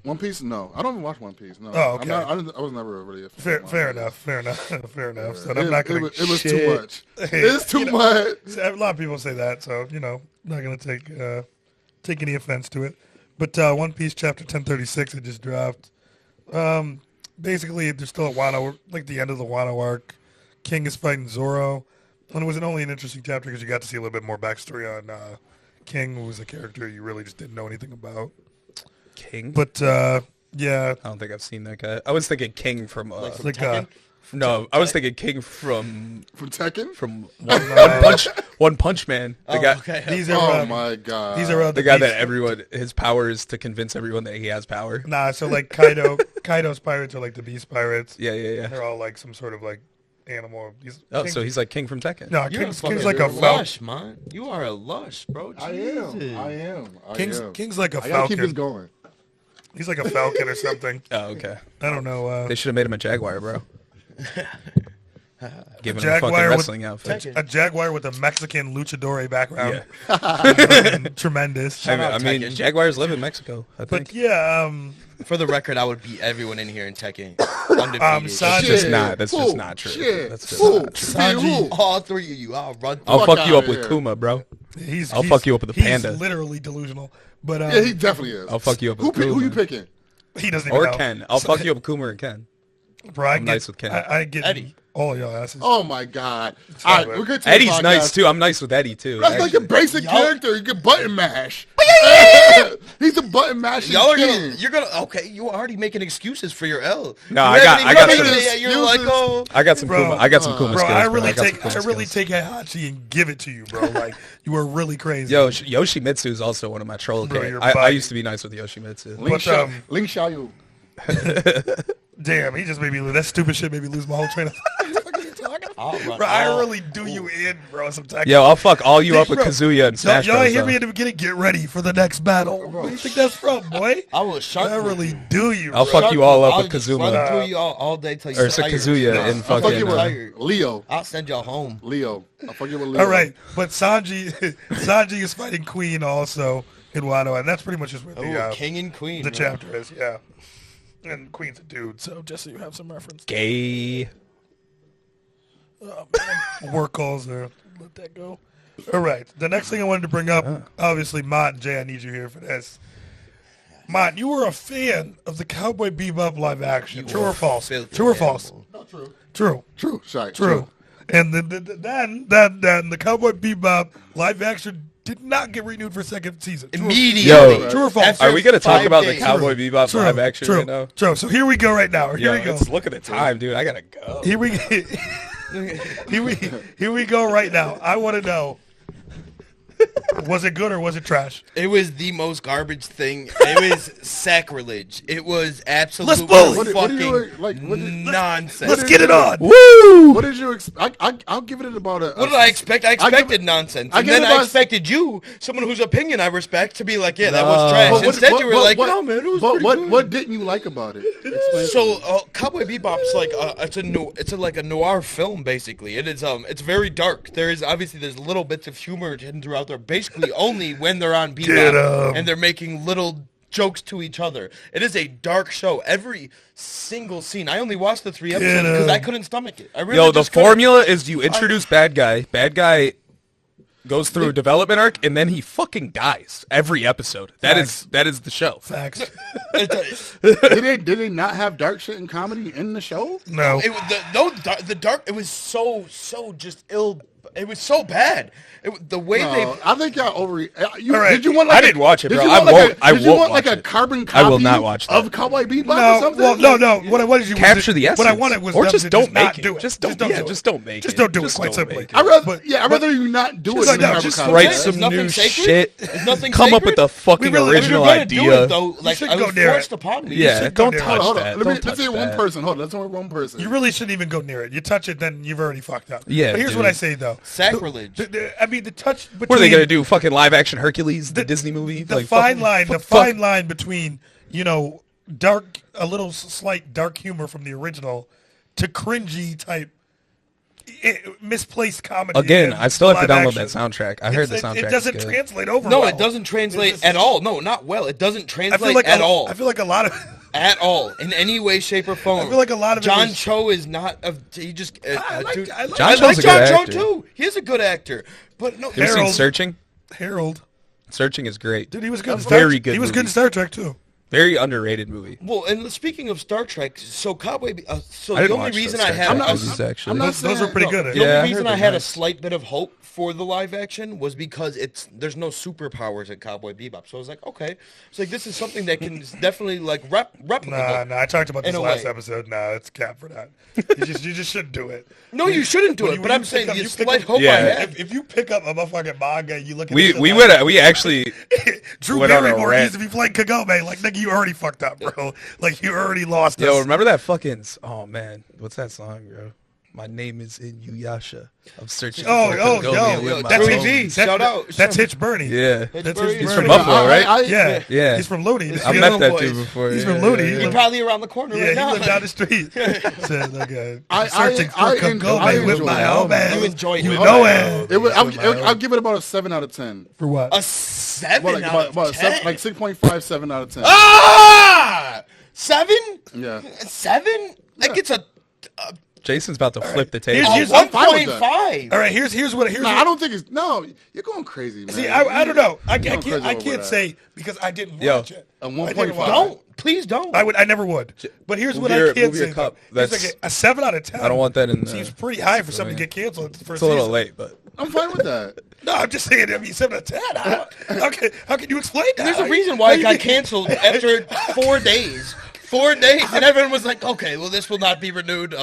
One Piece? No, I don't even watch One Piece. No. Oh, okay. I was never really a fan. Fair of One enough. Fair enough. Fair enough. So Piece. I'm not gonna. It was too shit. much. It's too much. A lot of people say that, so not gonna take any offense to it. But One Piece chapter 1036 it just dropped. Basically, they're still at Wano, like the end of the Wano arc. King is fighting Zoro, and it was only an interesting chapter because you got to see a little bit more backstory on King, who was a character you really just didn't know anything about. King? But yeah, I don't think I've seen that guy. I was thinking King from Like from like Tekken? no, I was thinking King from From Tekken? One Punch Man. The Oh, guy okay. these Oh are my god. these are the guy that everyone his power is to convince everyone that he has power. Nah, so like Kaido's pirates are like the Beast Pirates. Yeah. They're all like some sort of like animal. Oh, so he's like King from Tekken. no, You're King's like a falcon. lush, man. You are a lush, bro. I Jesus. am. King's like a I gotta keep this falcon. going. He's like a falcon or something. Oh, okay. I don't know. They should have made him a jaguar, bro. Give him a Jaguar fucking with- wrestling outfit. Tekken. A jaguar with a Mexican luchador background. Yeah. Tremendous. I out mean, Tekken. jaguars live in Mexico, I think. But yeah, For the record, I would beat everyone in here in Tekken. Undefeated. That's Sanji- just Shit. not. That's just Who? not true. Shit. That's just Who? not true. Sanji- Who? All three of you, I'll run. I'll Fuck fuck you up outta with here. Kuma, bro. he's I'll fuck you up with a panda. He's literally delusional. But Yeah, he definitely is. I'll fuck you up Who, with who Kuma. you picking? he doesn't even Or know. Ken. I'll fuck you up with Kuma or Ken. Bro, I'm nice with Ken. I get Eddie. All y'all asses. Oh my god! All right, we're good. Eddie's nice too. I'm nice with Eddie too. That's like a basic character. You can button mash. He's a button mashing Y'all are king. you're gonna okay. You already making excuses for your L. No, You I got haven't some. even made it yet. You're like, oh, I got some Bro, Kuma. I got some Kuma Bro, skills. I bro. really got some take Kuma skills. Heihachi and give it to you, bro. Like you are really crazy. Yo, Yoshimitsu is also one of my troll Bro, characters. you're I biased. used to be nice with Yoshimitsu. Link Xiaoyu. Damn, he just made me. That stupid shit made me lose my whole train of thought. I'll run Bro, I all- really do you in, bro. Sometimes. Yo, I'll fuck all you up with Bro, Kazuya and Smash y'all Bros. ain't hear me though. in the beginning. Get ready for the next battle. Where do you think that's from, boy? I will shark. I really do you. I'll bro. fuck you all up I'll with just Kazuma. run through you all day till Or you're so tired. Kazuya No, in I'll fucking, Fuck you fucking with tired. Leo. I'll send y'all home. Leo. I'll fuck you with Leo. All right, but Sanji is fighting Queen also in Wano, and that's pretty much just where Oh, king and queen. the bro. chapter is. Yeah, and Queen's a dude, so just so you have some reference. Gay. Work calls there. Let that go. All right. The next thing I wanted to bring up, obviously, Mont and Jay, I need you here for this. Mont, you were a fan of the Cowboy Bebop live action. True or false? filthy True or false? animal. Not true. True. True. Sorry. True. And then the Cowboy Bebop live action did not get renewed for second season. True. Immediately. Yo, True or false? After Are we gonna talk 5 about the days. Cowboy Bebop True. live action True. right now? True. So here we go right now. Here Yo, we go. let's look at the time, dude. I gotta go. Here we here we go right now. I want to know, was it good or was it trash? It was the most garbage thing. It was sacrilege. It was absolutely bully. What fucking do you like? nonsense. Let's get it on. Woo! What did you expect? I'll give it about a. What did I expect? I expected nonsense. I And give then it I about- expected you, someone whose opinion I respect, to be like, yeah, that No. was trash. But Instead, you were like, no, man, it was But pretty what good. what didn't you like about it? Explain to me. So Cowboy Bebop's like it's like a noir film basically. It is it's very dark. There's little bits of humor hidden throughout there, basically only when they're on Get Bebop 'em. and they're making little jokes to each other. It is a dark show. Every single scene. I only watched the 3 episodes because I couldn't stomach it. I really Yo, the just couldn't. formula is you introduce bad guy. Bad guy goes through a development arc, and then he fucking dies every episode. That is the show. Facts. did they not have dark shit in comedy in the show? No. The dark. It was so just ill. It was so bad. The way No, they. I think y'all over. All right. Did you want? I Like didn't watch it, did bro. you I want like won't- a- I Did you won't want like watch a it. carbon I copy? will not watch that. Of Cowboy Bebop or No, something. well, no. What did you Capture the What I essence. wanted was Or them just to don't not make it. do it. Just don't do make it. it. Just don't do it. Just Quite don't simply. make it. I'd rather you not do it Just than like, have no, a just carbon Write Okay. some There's nothing new sacred. shit. There's nothing Come up sacred. with a fucking really- original If you're gonna do idea. it, though, like should I go was near forced it. upon me. Yeah, should go don't near it. touch Hold that. on. Don't Let's say touch one that. person. Hold on. Let's only one person. You really shouldn't even go near it. You touch it, then you've already fucked up. Yeah, But here's dude. what I say though. Sacrilege. I mean, the touch between. What are they gonna do? Fucking live action Hercules, the Disney movie? The Like, fine fuck- line. The fuck- fine line between a little slight dark humor from the original, to cringy type, misplaced comedy. Again, and I still have to live download action. that soundtrack. I heard the soundtrack. It is doesn't good. translate over. No, well. it doesn't translate It's- at all. No, not well. It doesn't I translate feel like at all. I feel like a lot of. At all, in any way, shape, or form. I feel like a lot of it John was- Cho is not a. He just. I like John Cho's like a good John Cho actor. too. He is a good actor, but no. Have you seen Harold. Searching? Harold. Searching is great. Dude, he was good. In Very Star- good He was movie. good in Star Trek too. Very underrated movie. Well, and speaking of Star Trek, so Cowboy. So I the didn't only watch reason those I Star had. Trek not- movies, actually. I'm not Those saying- are pretty no, good. The Yeah, I only reason heard I they're had a nice. slight bit of hope for the live action was because there's no superpowers in Cowboy Bebop. So I was like, okay, it's like this is something that can definitely like replicable. Nah. I talked about this In a last way. episode. Nah, it's cap for that. You just shouldn't do it. No, you shouldn't do When it. you- But when I'm you saying pick up- the you pick slight up- hope I Yeah. had. If you pick up a motherfucking manga, you look at We this and we like, went. We actually Drew went on a Barrymore rant. needs to be playing Kagome. Like, nigga, you already fucked up, bro. Like, you already lost Yo, us. remember that fucking? Oh man, what's that song, bro? My name is Inuyasha. I'm searching. for Kagome with my that's bones. Hitch. Shout out. That's Hitch Bernie. Yeah, That's Bernie. Hitch he's Bernie. from Buffalo, right? Yeah, Yeah. He's from Lodi. I Yeah, met that boys. dude before. He's yeah, from Lodi. yeah, He He's yeah. probably around the corner Yeah, right he now. lived down the street. Said, like, I- searching for I Kagome with enjoy my it. homies. You enjoy it. You Oh, know yeah. it. I'll give it about a 7 out of 10. For what? A 7 Well, like, out of about 10. like 6.5, 7 out of 10. Ah! 7? Yeah. 7? Like it's a Jason's about to flip the Here's- table. here's- I'm fine with that. 1.5. All right, here's what. No, I don't think it's. No, you're going crazy, man. See, I don't know. I You're going crazy can't over that. say because I didn't Yo, watch it. A I 1.5. didn't watch it. Please don't. I never would. But here's Move what your- I can move your say. cup. Though. It's That's- like a 7 out of 10. I don't want that in. Seems pretty high for something to get canceled at the first It's a little season. late, but I'm fine with that. No, I'm just saying. I mean, 7 out of 10. How can you explain that? There's a reason why it got canceled after 4 days. 4 days, and everyone was like, "Okay, well, this will not be renewed.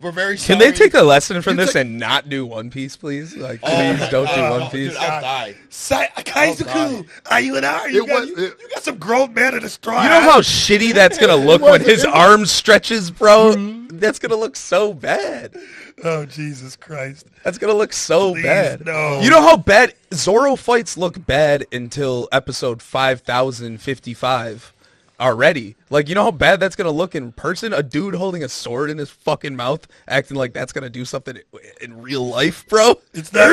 We're very sorry." can they take a lesson from this and not do One Piece, please? Like, please don't do One Piece. Dude, I'll die. Kaizoku, are you an R? You got some grown man in a straw. You know how shitty that's gonna look when his arm stretches, bro? That's gonna look so bad. Oh, Jesus Christ. That's gonna look so Please, bad. no. You know how bad Zoro fights look bad until episode 5055 already. Like, you know how bad that's gonna look in person? A dude holding a sword in his fucking mouth, acting like that's gonna do something in real life, bro. It's not.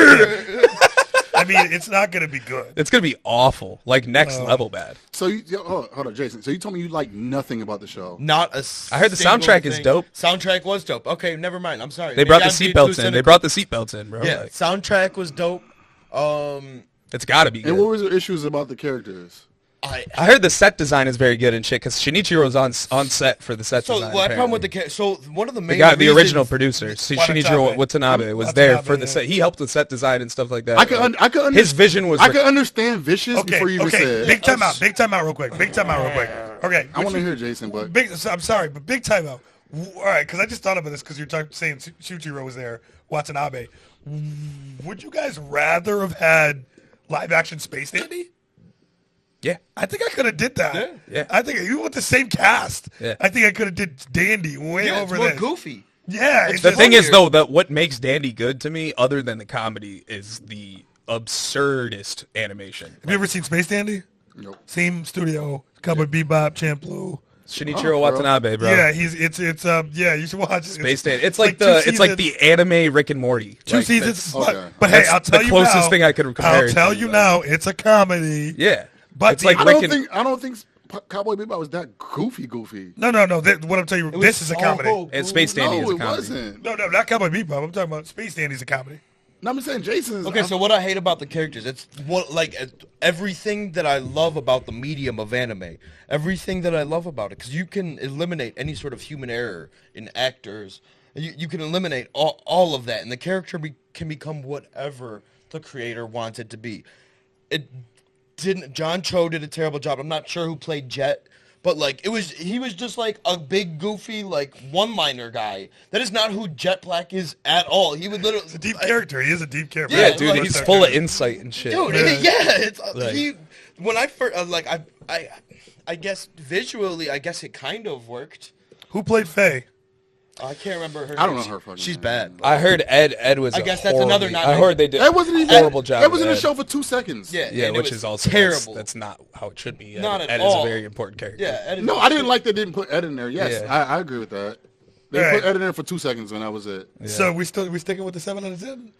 I mean, it's not going to be good. It's gonna be awful, like next level bad. So hold on, Jason. So you told me you like nothing about the show. Not a. I heard the single soundtrack is thing. dope. Soundtrack was dope. Okay, never mind. I'm sorry. They brought the seatbelts in. They brought the seatbelts in, bro. Yeah, Like, soundtrack was dope. it's gotta be And what good. was the issues about the characters? I heard the set design is very good and shit, because Shinichiro's on set for the set So design. what I problem with apparently. the so one of the main The reasons, original producer, Shinichiro Watanabe, was there for the yeah. set. He helped with set design and stuff like that. I could His vision was. I could understand vicious Okay, before you even said. Big time out. Big time out real quick. Big time out real quick. Okay. I want to hear Jason, but I'm sorry, but big time out. All right, because I just thought about this because you're saying Shuichiro was there, Watanabe. Would you guys rather have had live action Space Dandy? Yeah. I think I could have did that. Yeah. I think you with the same cast. Yeah. I think I could have did Dandy way yeah, over it's more this. goofy. Yeah. It's The just thing is, funnier. though, that what makes Dandy good to me, other than the comedy, is the absurdest animation. Have you ever seen Space Dandy? nope. Same studio, Cowboy Bebop, Champloo. Shinichiro bro. Watanabe, bro. Yeah, yeah, you should watch it. Space Dandy. It's like two it's like seasons. the anime Rick and Morty. Two Like, seasons. that's- Okay. But hey, That's I'll tell the you closest now. thing I could compare I'll it tell to, you though. now, it's a comedy. Yeah. But it's like I Rick don't and... think Cowboy Bebop was that goofy. No. What I'm telling you, this is a comedy. And Space Dandy No, is a it comedy. wasn't. No, not Cowboy Bebop. I'm talking about Space Dandy's a comedy. No, I'm saying Jason's. Okay, so what I hate about the characters, it's what everything that I love about the medium of anime, everything that I love about it, because you can eliminate any sort of human error in actors. You can eliminate all of that, and the character can become whatever the creator wants it to be. It didn't. John Cho did a terrible job. I'm not sure who played Jet. But he was just like a big goofy one-liner guy. That is not who Jet Black is at all. He would literally It's a deep character. He is a deep character. Yeah, Yeah, dude, like- he's full of insight and shit. dude. Yeah. It's Like- when I first I guess visually, I guess it kind of worked. Who played Faye? I can't remember her. I don't name. know her fucking She's name. bad. I heard Ed was. I guess that's another not- I heard they did That wasn't even horrible job. That was in with the Ed. show for 2 seconds. Yeah, Yeah, and it which was is also terrible. That's not how it should be. Not at Ed all. is a very important character. Yeah, Ed is No, I didn't like they didn't put Ed in there. Yes, Yeah. I agree with that. They Right. put Ed in there for 2 seconds, and that was it. So we sticking with the 7 out of 10.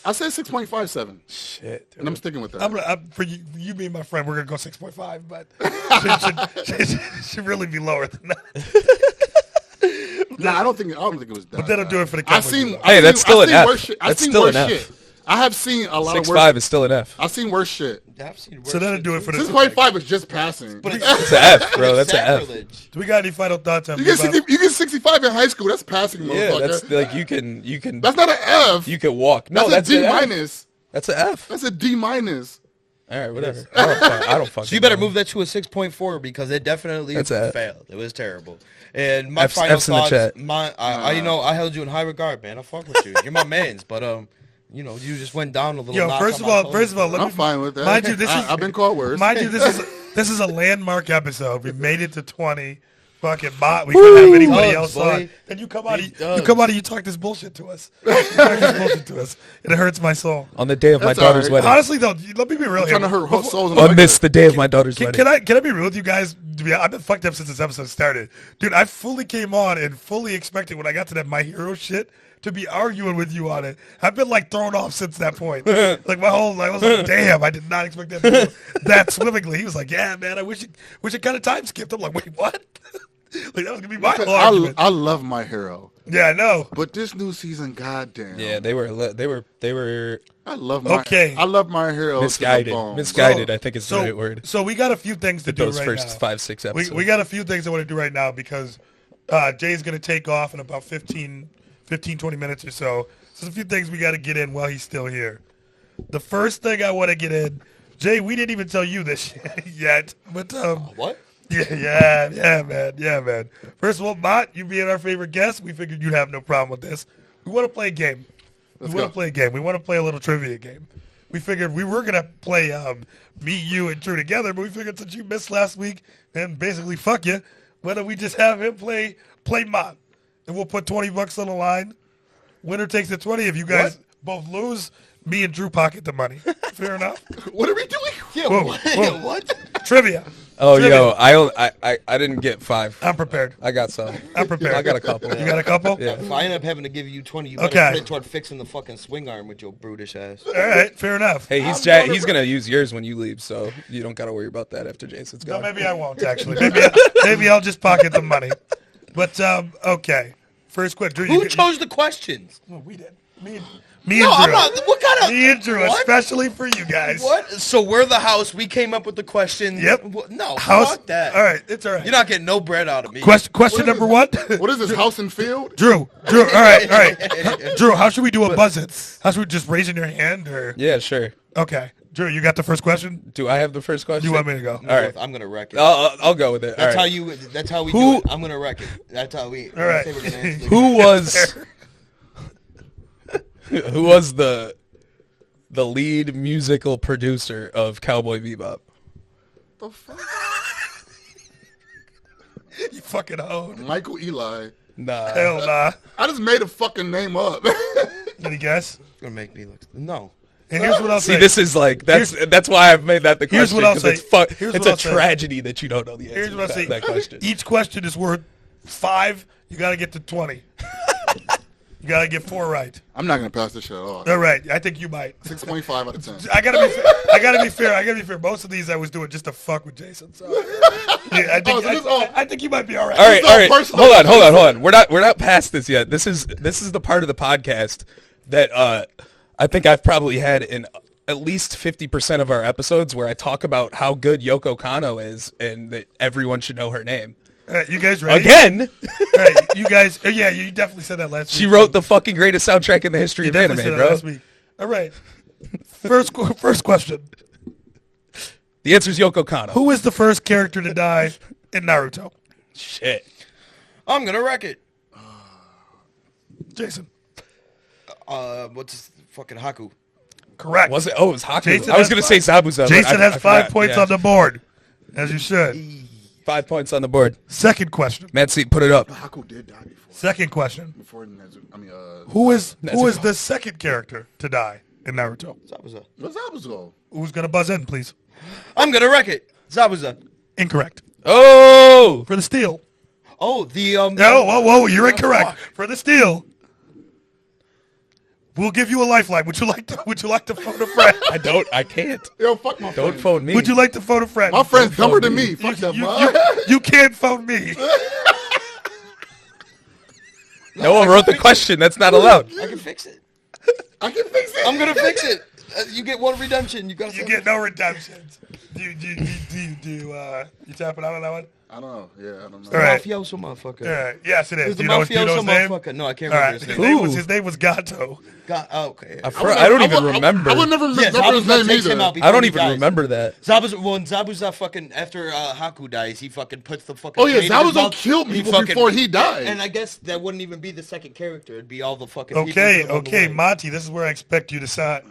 I said 6.57, Shit. and I'm sticking with that. For you being my friend, we're gonna go 6.5, but should really be lower than that. Nah, I don't think it was that. But that'll do it for the I Cowboy seen. Bebop. Hey, that's still an F. Worse shit. I've That's seen still worse an F. shit. I have seen a lot of worse. 6.5 is still an F. I've seen worse shit. I've seen worse So that'll shit, do it too. for the. 6.5 is just passing. But You That's an F, bro. That's an F. sacrilege. Do we got any final thoughts on get Bebop? 60, you get 65 in high school. That's passing, Yeah, motherfucker. that's like you can. That's not an F. You can walk. No, that's that's a D an F. minus. That's an F. That's a D minus. All right, whatever. I don't fucking. So you better know. move that to a 6.4 because it definitely That's a- failed. It was terrible. And my F's- final F's in the thoughts, chat. I held you in high regard, man. I fuck with you. You're my man's, but you just went down a little. Yo, notch first on of my all, toes. let I'm me, fine with that. mind you, this is I've been called worse. Mind you, this is a landmark episode. We made it to 20. Fucking bot. We couldn't have anybody else Dubs, boy. on. And you come out, Big and you talk this bullshit to us. You talk this bullshit to us. It hurts my soul. On the day of my That's daughter's all right. wedding. Honestly, though, let me be real here. trying to hurt Before- souls. On this, the day of my daughter's wedding. Can I be real with you guys? I've been fucked up since this episode started. Dude, I fully came on and fully expected when I got to that My Hero shit to be arguing with you on it. I've been thrown off since that point. My whole life, I was like, damn, I did not expect that to go that swimmingly. He was like, yeah, man, I wish it kind of time skipped. I'm like, wait, what? Like that was gonna be my whole argument. I love My Hero, Yeah, I know. but this new season, goddamn. Yeah, they were. I love My. Okay. I love My Hero. Misguided. Misguided, I think is the right word. So we got a few things to do Those right first now. 5-6 episodes. We got a few things I want to do right now because Jay's going to take off in about 15, 20 minutes or so. So there's a few things we got to get in while he's still here. The first thing I want to get in, Jay, we didn't even tell you this yet. But What? Yeah, man. First of all, Mont, you being our favorite guest, we figured you'd have no problem with this. We want to play a game. We want to play a little trivia game. We figured we were gonna play me, you, and Drew together, but we figured since you missed last week and basically fuck you, why don't we just have him play Mont, and we'll put $20 on the line. Winner takes the 20. If you guys both lose, me and Drew pocket the money. Fair enough. What are we doing? Yeah, Whoa. what? Trivia. Oh, Trivia. yo, I didn't get 5. I'm prepared. I got some. I'm prepared. I got a couple. You got a couple? Yeah. If I end up having to give you 20, you better Okay. put it toward fixing the fucking swing arm with your brutish ass. All right, fair enough. Hey, he's gonna use yours when you leave, so you don't gotta worry about that after Jason's No, gone. maybe I won't actually. Maybe I'll just pocket the money. But okay. First question. Drew, Who chose the questions? Well, we did. No, Me and Drew. I'm not. What kind of? Me and Drew, What? especially for you guys. What? So we're the house. We came up with the questions. Yep. No, House. fuck that. All right, it's all right. You're not getting no bread out of me. Question number one. What is this, house and field? Drew. All right. Drew, how should we do a buzz it? How should we just raise in your hand or? Yeah, sure. Okay. Drew, you got the first question? Do I have the first question? You want me to go? All right. I'm gonna wreck it. I'll go with it. That's All how right. you. That's how we Who- do it. I'm gonna wreck it. That's how we. All right. Say we're gonna answer the- Who was the lead musical producer of Cowboy Bebop? The fuck? You fucking hoe. Michael Eli. Nah. Hell nah. I just made a fucking name up. Any guess? It's gonna make me look. No. And here's what I'll See, say. this is like that's why I've made that the Here's question. what I'll 'cause say. It's Here's a what I'll say. tragedy that you don't know the answer Here's what to I say. that question. Each question is worth 5. You got to get to 20. You got to get 4 right. I'm not gonna pass this shit off. All right. I think you might. 6.5 out of 10. I gotta be fair. Most of these I was doing just to fuck with Jason. So yeah, I think you might be all right. All right, all all right. personal. Hold on. We're not past this yet. This is the part of the podcast that I think I've probably had in at least 50% of our episodes where I talk about how good Yoko Kanno is and that everyone should know her name. All right, you guys ready? Again, All right, you guys. Yeah, you definitely said that last week. she wrote the fucking greatest soundtrack in the history You of anime, definitely said that bro. last week. All right. First question. The answer is Yoko Kanno. Who is the first character to die in Naruto? Shit. I'm gonna wreck it. Jason. What's fucking Haku? Correct. Was it? Oh, it was Haku. Jason I was has going to say Zabuza. but Jason I has 5 forgot. points Yeah. on the board, as you should. 5 points on the board. Second question. Matt Seat, put it up. Haku did die before. Second question. Before Nezu. Who is the second character to die in Naruto? Zabuza. What's Zabuza? Who's gonna buzz in, please? I'm gonna wreck it. Zabuza. Incorrect. Oh! For the steal. Oh, the No, whoa, you're incorrect. For the steal. We'll give you a lifeline. Would you like to phone a friend? I can't. Yo, fuck my Don't friend. phone me. Would you like to phone a friend? My friend's phone dumber than me. me. Fuck that, you, bro. you can't phone me. No one wrote the question. That's not allowed. I can fix it. I can fix it. I'm gonna fix it. You get one redemption. You got. You get no redemptions. Do you tapping out on that one? I don't know. Yeah, I don't know. All right. Mafioso motherfucker. All right. Yes, it is. It's Do the you know his mafioso name? motherfucker. No, I can't All remember right. his name. His name was Gato. Okay. I don't even remember. I would never Yeah, remember his Zabuza name takes him either. out before I don't he even dies. remember that. Zabuza, when Zabuza fucking, after Haku dies, he fucking puts the fucking... Oh, yeah, chain in his Zabuza mouth. killed He people fucking- before he died. And I guess that wouldn't even be the second character. It'd be all the fucking people Okay, who killed okay, along the way. Monty, this is where I expect you to shine.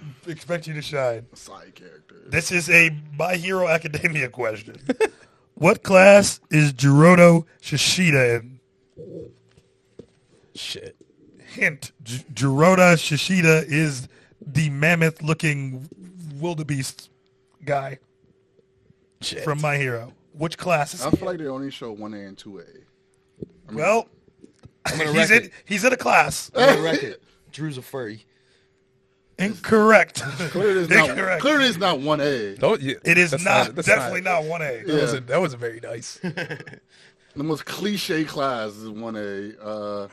Side character. This is a My Hero Academia question. What class is Jirodo Shishida in? Shit. Hint, Jiroda Shishida is the mammoth-looking wildebeest guy Shit. from My Hero. Which class is I he? feel like they only show 1A and 2A. Well, I'm gonna wreck it. he's in a class. I'm gonna wreck it. Drew's a furry. Incorrect. Clearly Incorrect. it's not 1A. Don't you? It is that's not. that's definitely not 1A. That wasn't very nice. The most cliche class is 1A.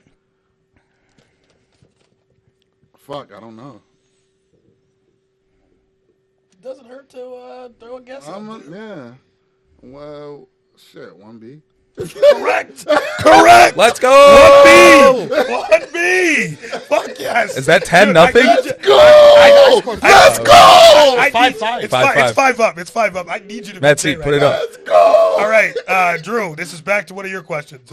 Fuck, I don't know. Doesn't hurt to throw a guess. Yeah. Well, shit, 1B. Correct. Correct. Let's go. 1B. Fuck yes. Is that 10-0? Go! Let's go! 5-5. It's 5-5. 5 up. It's 5 up. I need you to Metsy, put it up. Let's go! All right, Drew. This is back to one of your questions.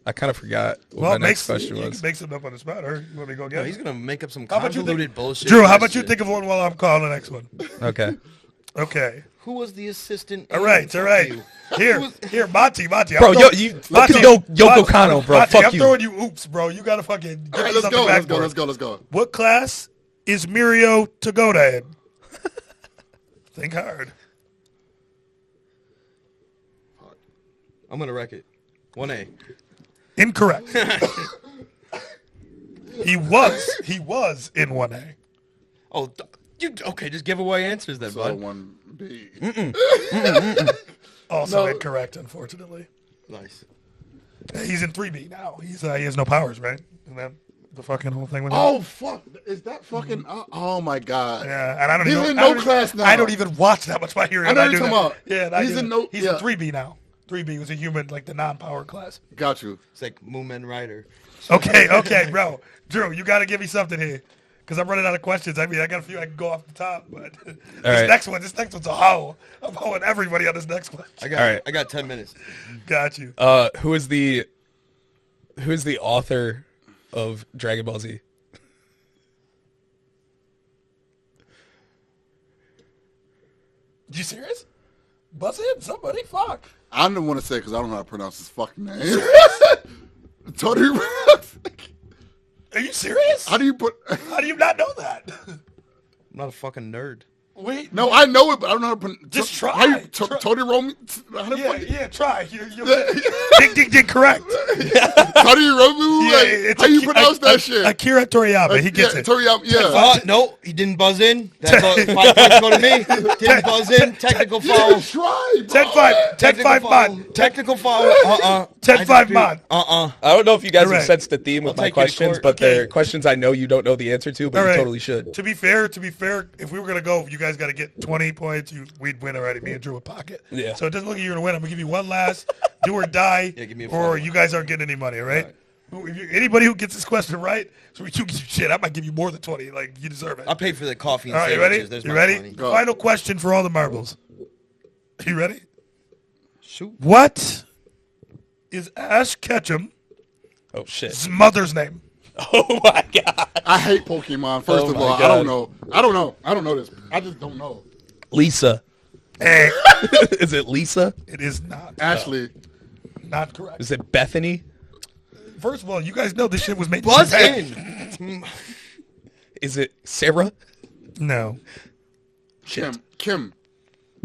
I kind of forgot what Well, my next question you was. can make something up on the spot, or you want me to go get No, it? he's gonna make up some How about you convoluted bullshit. Drew, how about you question. think of one while I'm calling the next one? Okay. Okay. Who was the assistant? All right. All right. Here, Monty. Bro, look at Yoko Kano, bro. Monty, Fuck I'm you. throwing you oops, bro. You gotta fucking All right, give me something back. let's go. What class is Mirio Togoda in? Think hard. I'm gonna wreck it. 1A. Incorrect. He was in 1A. Oh, okay. Just give away answers then, So bud. 1B. Also incorrect, unfortunately. Nice. He's in 3B now. He has no powers, right? And then the fucking whole thing with him. Oh, fuck. Is that fucking... Oh, my God. Yeah, and I don't He's even in I no don't even- class now. I don't even watch that much My Hero. I know and you're do talking that. about. Yeah, and I He's do in that. no- He's yeah. in 3B now. 3B was a human, like the non-power class. Got you. It's like Moomin Rider. Okay, bro. Drew, you got to give me something here. Because I'm running out of questions. I mean, I got a few I can go off the top, but right. This next one's a hoe. I'm hoeing everybody on this next one. I got 10 minutes. Got you. Who is the author of Dragon Ball Z? You serious? Buzz in, somebody. Fuck. I don't want to say because I don't know how to pronounce his fucking name. Tony. Are you serious? How do you put... How do you not know that? I'm not a fucking nerd. Wait. No, I know it, but I don't know how to pronounce... Just try. How you... Try. Tony Romy... How do you Yeah, try. Ding, correct. Tony Romy? Like, how you pronounce that shit? Akira Toriyama. He gets it. Toriyama, yeah. No, he didn't buzz in. That's all, 5 points go to me. Didn't buzz in. Technical foul. Try, bro. 10-5 mod. Technical foul. 10-5 mod. I don't know if you guys Correct. have sensed the theme with I'll my take you to questions, court. but Okay. they're questions I know you don't know the answer to, but All you right. totally should. To be fair, if we were gonna go, you guys got to get 20 points. We'd win already. Me and Drew would pocket. Yeah. So it doesn't look like you're gonna win. I'm gonna give you one last do or die, Yeah, give me a or fun you guys aren't getting any money. All right. Anybody who gets this question right, so we give you shit. I might give you more than 20. Like you deserve it. I'll pay for the coffee and All right, you sandwiches. ready? There's You my ready? money. Go. Final question for all the marbles. You ready? Shoot. What is Ash Ketchum's Oh shit! mother's name? Oh my god! I hate Pokemon, first Oh of my all. God. I don't know this. I just don't know. Lisa. Hey, Is it Lisa? it is not. Ashley. Not correct. Is it Bethany? First of all, you guys know this shit was made in Buzz Japan. in. Is it Sarah? No. Shit. Kim.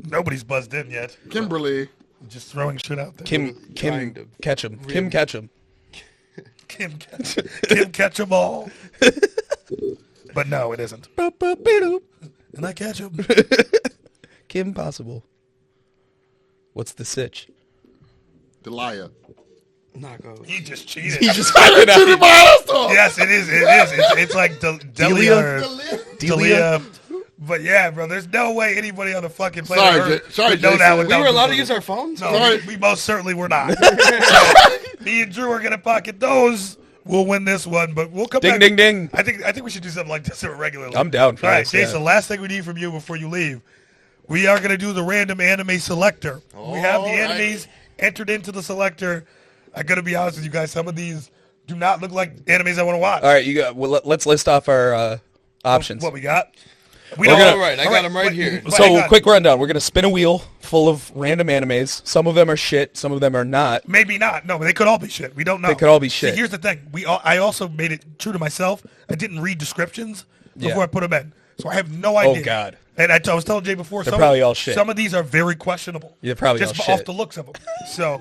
Nobody's buzzed in yet. Kimberly. Just throwing shit out there. Kim trying to Ketchum. Kim Ketchum. Kim catch 'em all. But no, it isn't. And I catch 'em. Kim Possible. What's the sitch? Delia. Not go. He just cheated. He just fucking Cheated my ass off. Yes, it is. It is. It's like Delia. Delia? But yeah, bro, there's no way anybody on the fucking Sorry, planet Earth sorry, would know Jason. that We without were allowed to Google. use our phones? No, Sorry. we most certainly were not. Me and Drew are gonna pocket those. We'll win this one, but we'll come Ding back. ding ding. I think we should do something like this regularly. I'm down for All right, this, Jason. yeah. Last thing we need from you before you leave, we are gonna do the random anime selector. We have the All right. animes entered into the selector. I gotta be honest with you guys. Some of these do not look like animes I want to watch. All right, you got. Well, let's list off our options. What we got? We We're don't- gonna- All right, I got them right but- here. but hang So on. quick rundown. We're gonna spin a wheel full of random animes. Some of them are shit. Some of them are not. Maybe not. No, they could all be shit. We don't know. They could all be See, shit. here's the thing. I also made it true to myself. I didn't read descriptions before Yeah. I put them in, so I have no idea. Oh, God. And I was telling Jay before. They're probably all shit. Some of these are very questionable. They're probably just all off shit. the looks of them. So,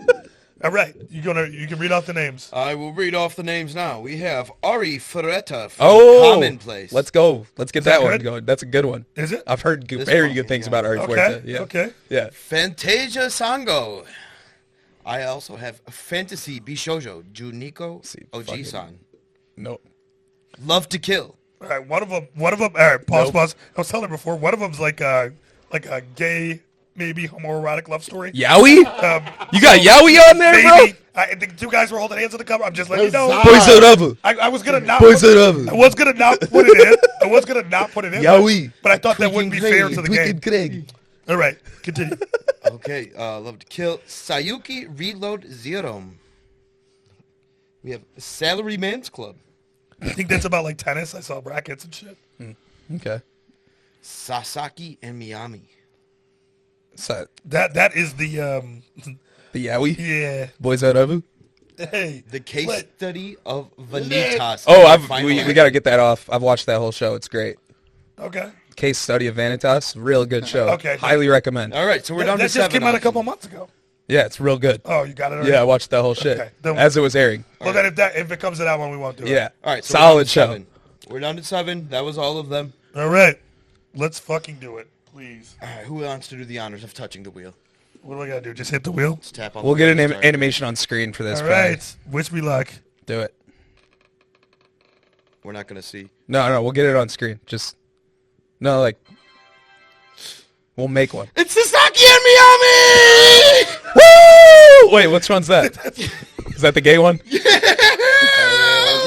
all right, you can read off the names. I will read off the names now. We have Ari Ferretta from Oh, Commonplace. let's go. Let's get that that one good? going. That's a good one. Is it? I've heard This very one, good things yeah. about Ari Okay. Fuerte. Yeah. Okay. Yeah. Fantasia Sango. I also have Fantasy Bishoujo Juniko fucking- Oji-san. Nope. Love to Kill. All right, one of them. All right, pause. I was telling her before. One of them's like a gay, maybe homoerotic love story. Yaoi? You got Yaoi on there, Maybe. The two guys were holding hands on the cover. I'm just letting you know. Huzzah. bro? Boys Love. I was gonna not. Boys put, Love. I was gonna not put it in. I was gonna not put it in. Yaoi. But I thought that wouldn't be fair to the game. Craig. All right, continue. Okay, Love to Kill. Sayuki Reload Zerom. We have Salary Man's Club. I think that's about like tennis. I saw brackets and shit. Okay. Sasaki and Miami. So, That is the the Yaoi? yeah. Boys Love. Hey, The case What? study of Vanitas. Oh, Finally. we got to get that off. I've watched that whole show. It's great. Okay. Case study of Vanitas. Real good show. Okay. Highly recommend. All right, so we're down That to just 7 came out a options. couple months ago. Yeah, it's real good. Oh, you got it already? Yeah, I watched that whole shit Okay, then- as it was airing. Well, then if it comes to that one, we won't do it. Yeah. All right, so we're down Solid to show. 7. We're down to 7. That was all of them. All right. Let's fucking do it, please. All right, who wants to do the honors of touching the wheel? What do I gotta do? Just hit the wheel? Let's tap on We'll the get an wheel to start. animation on screen for this. All probably. right. Wish me luck. Do it. We're not going to see. No, we'll get it on screen. Just no, like we'll make one. It's Sasaki and Miami! Woo! Wait, which one's that? Is that the gay one?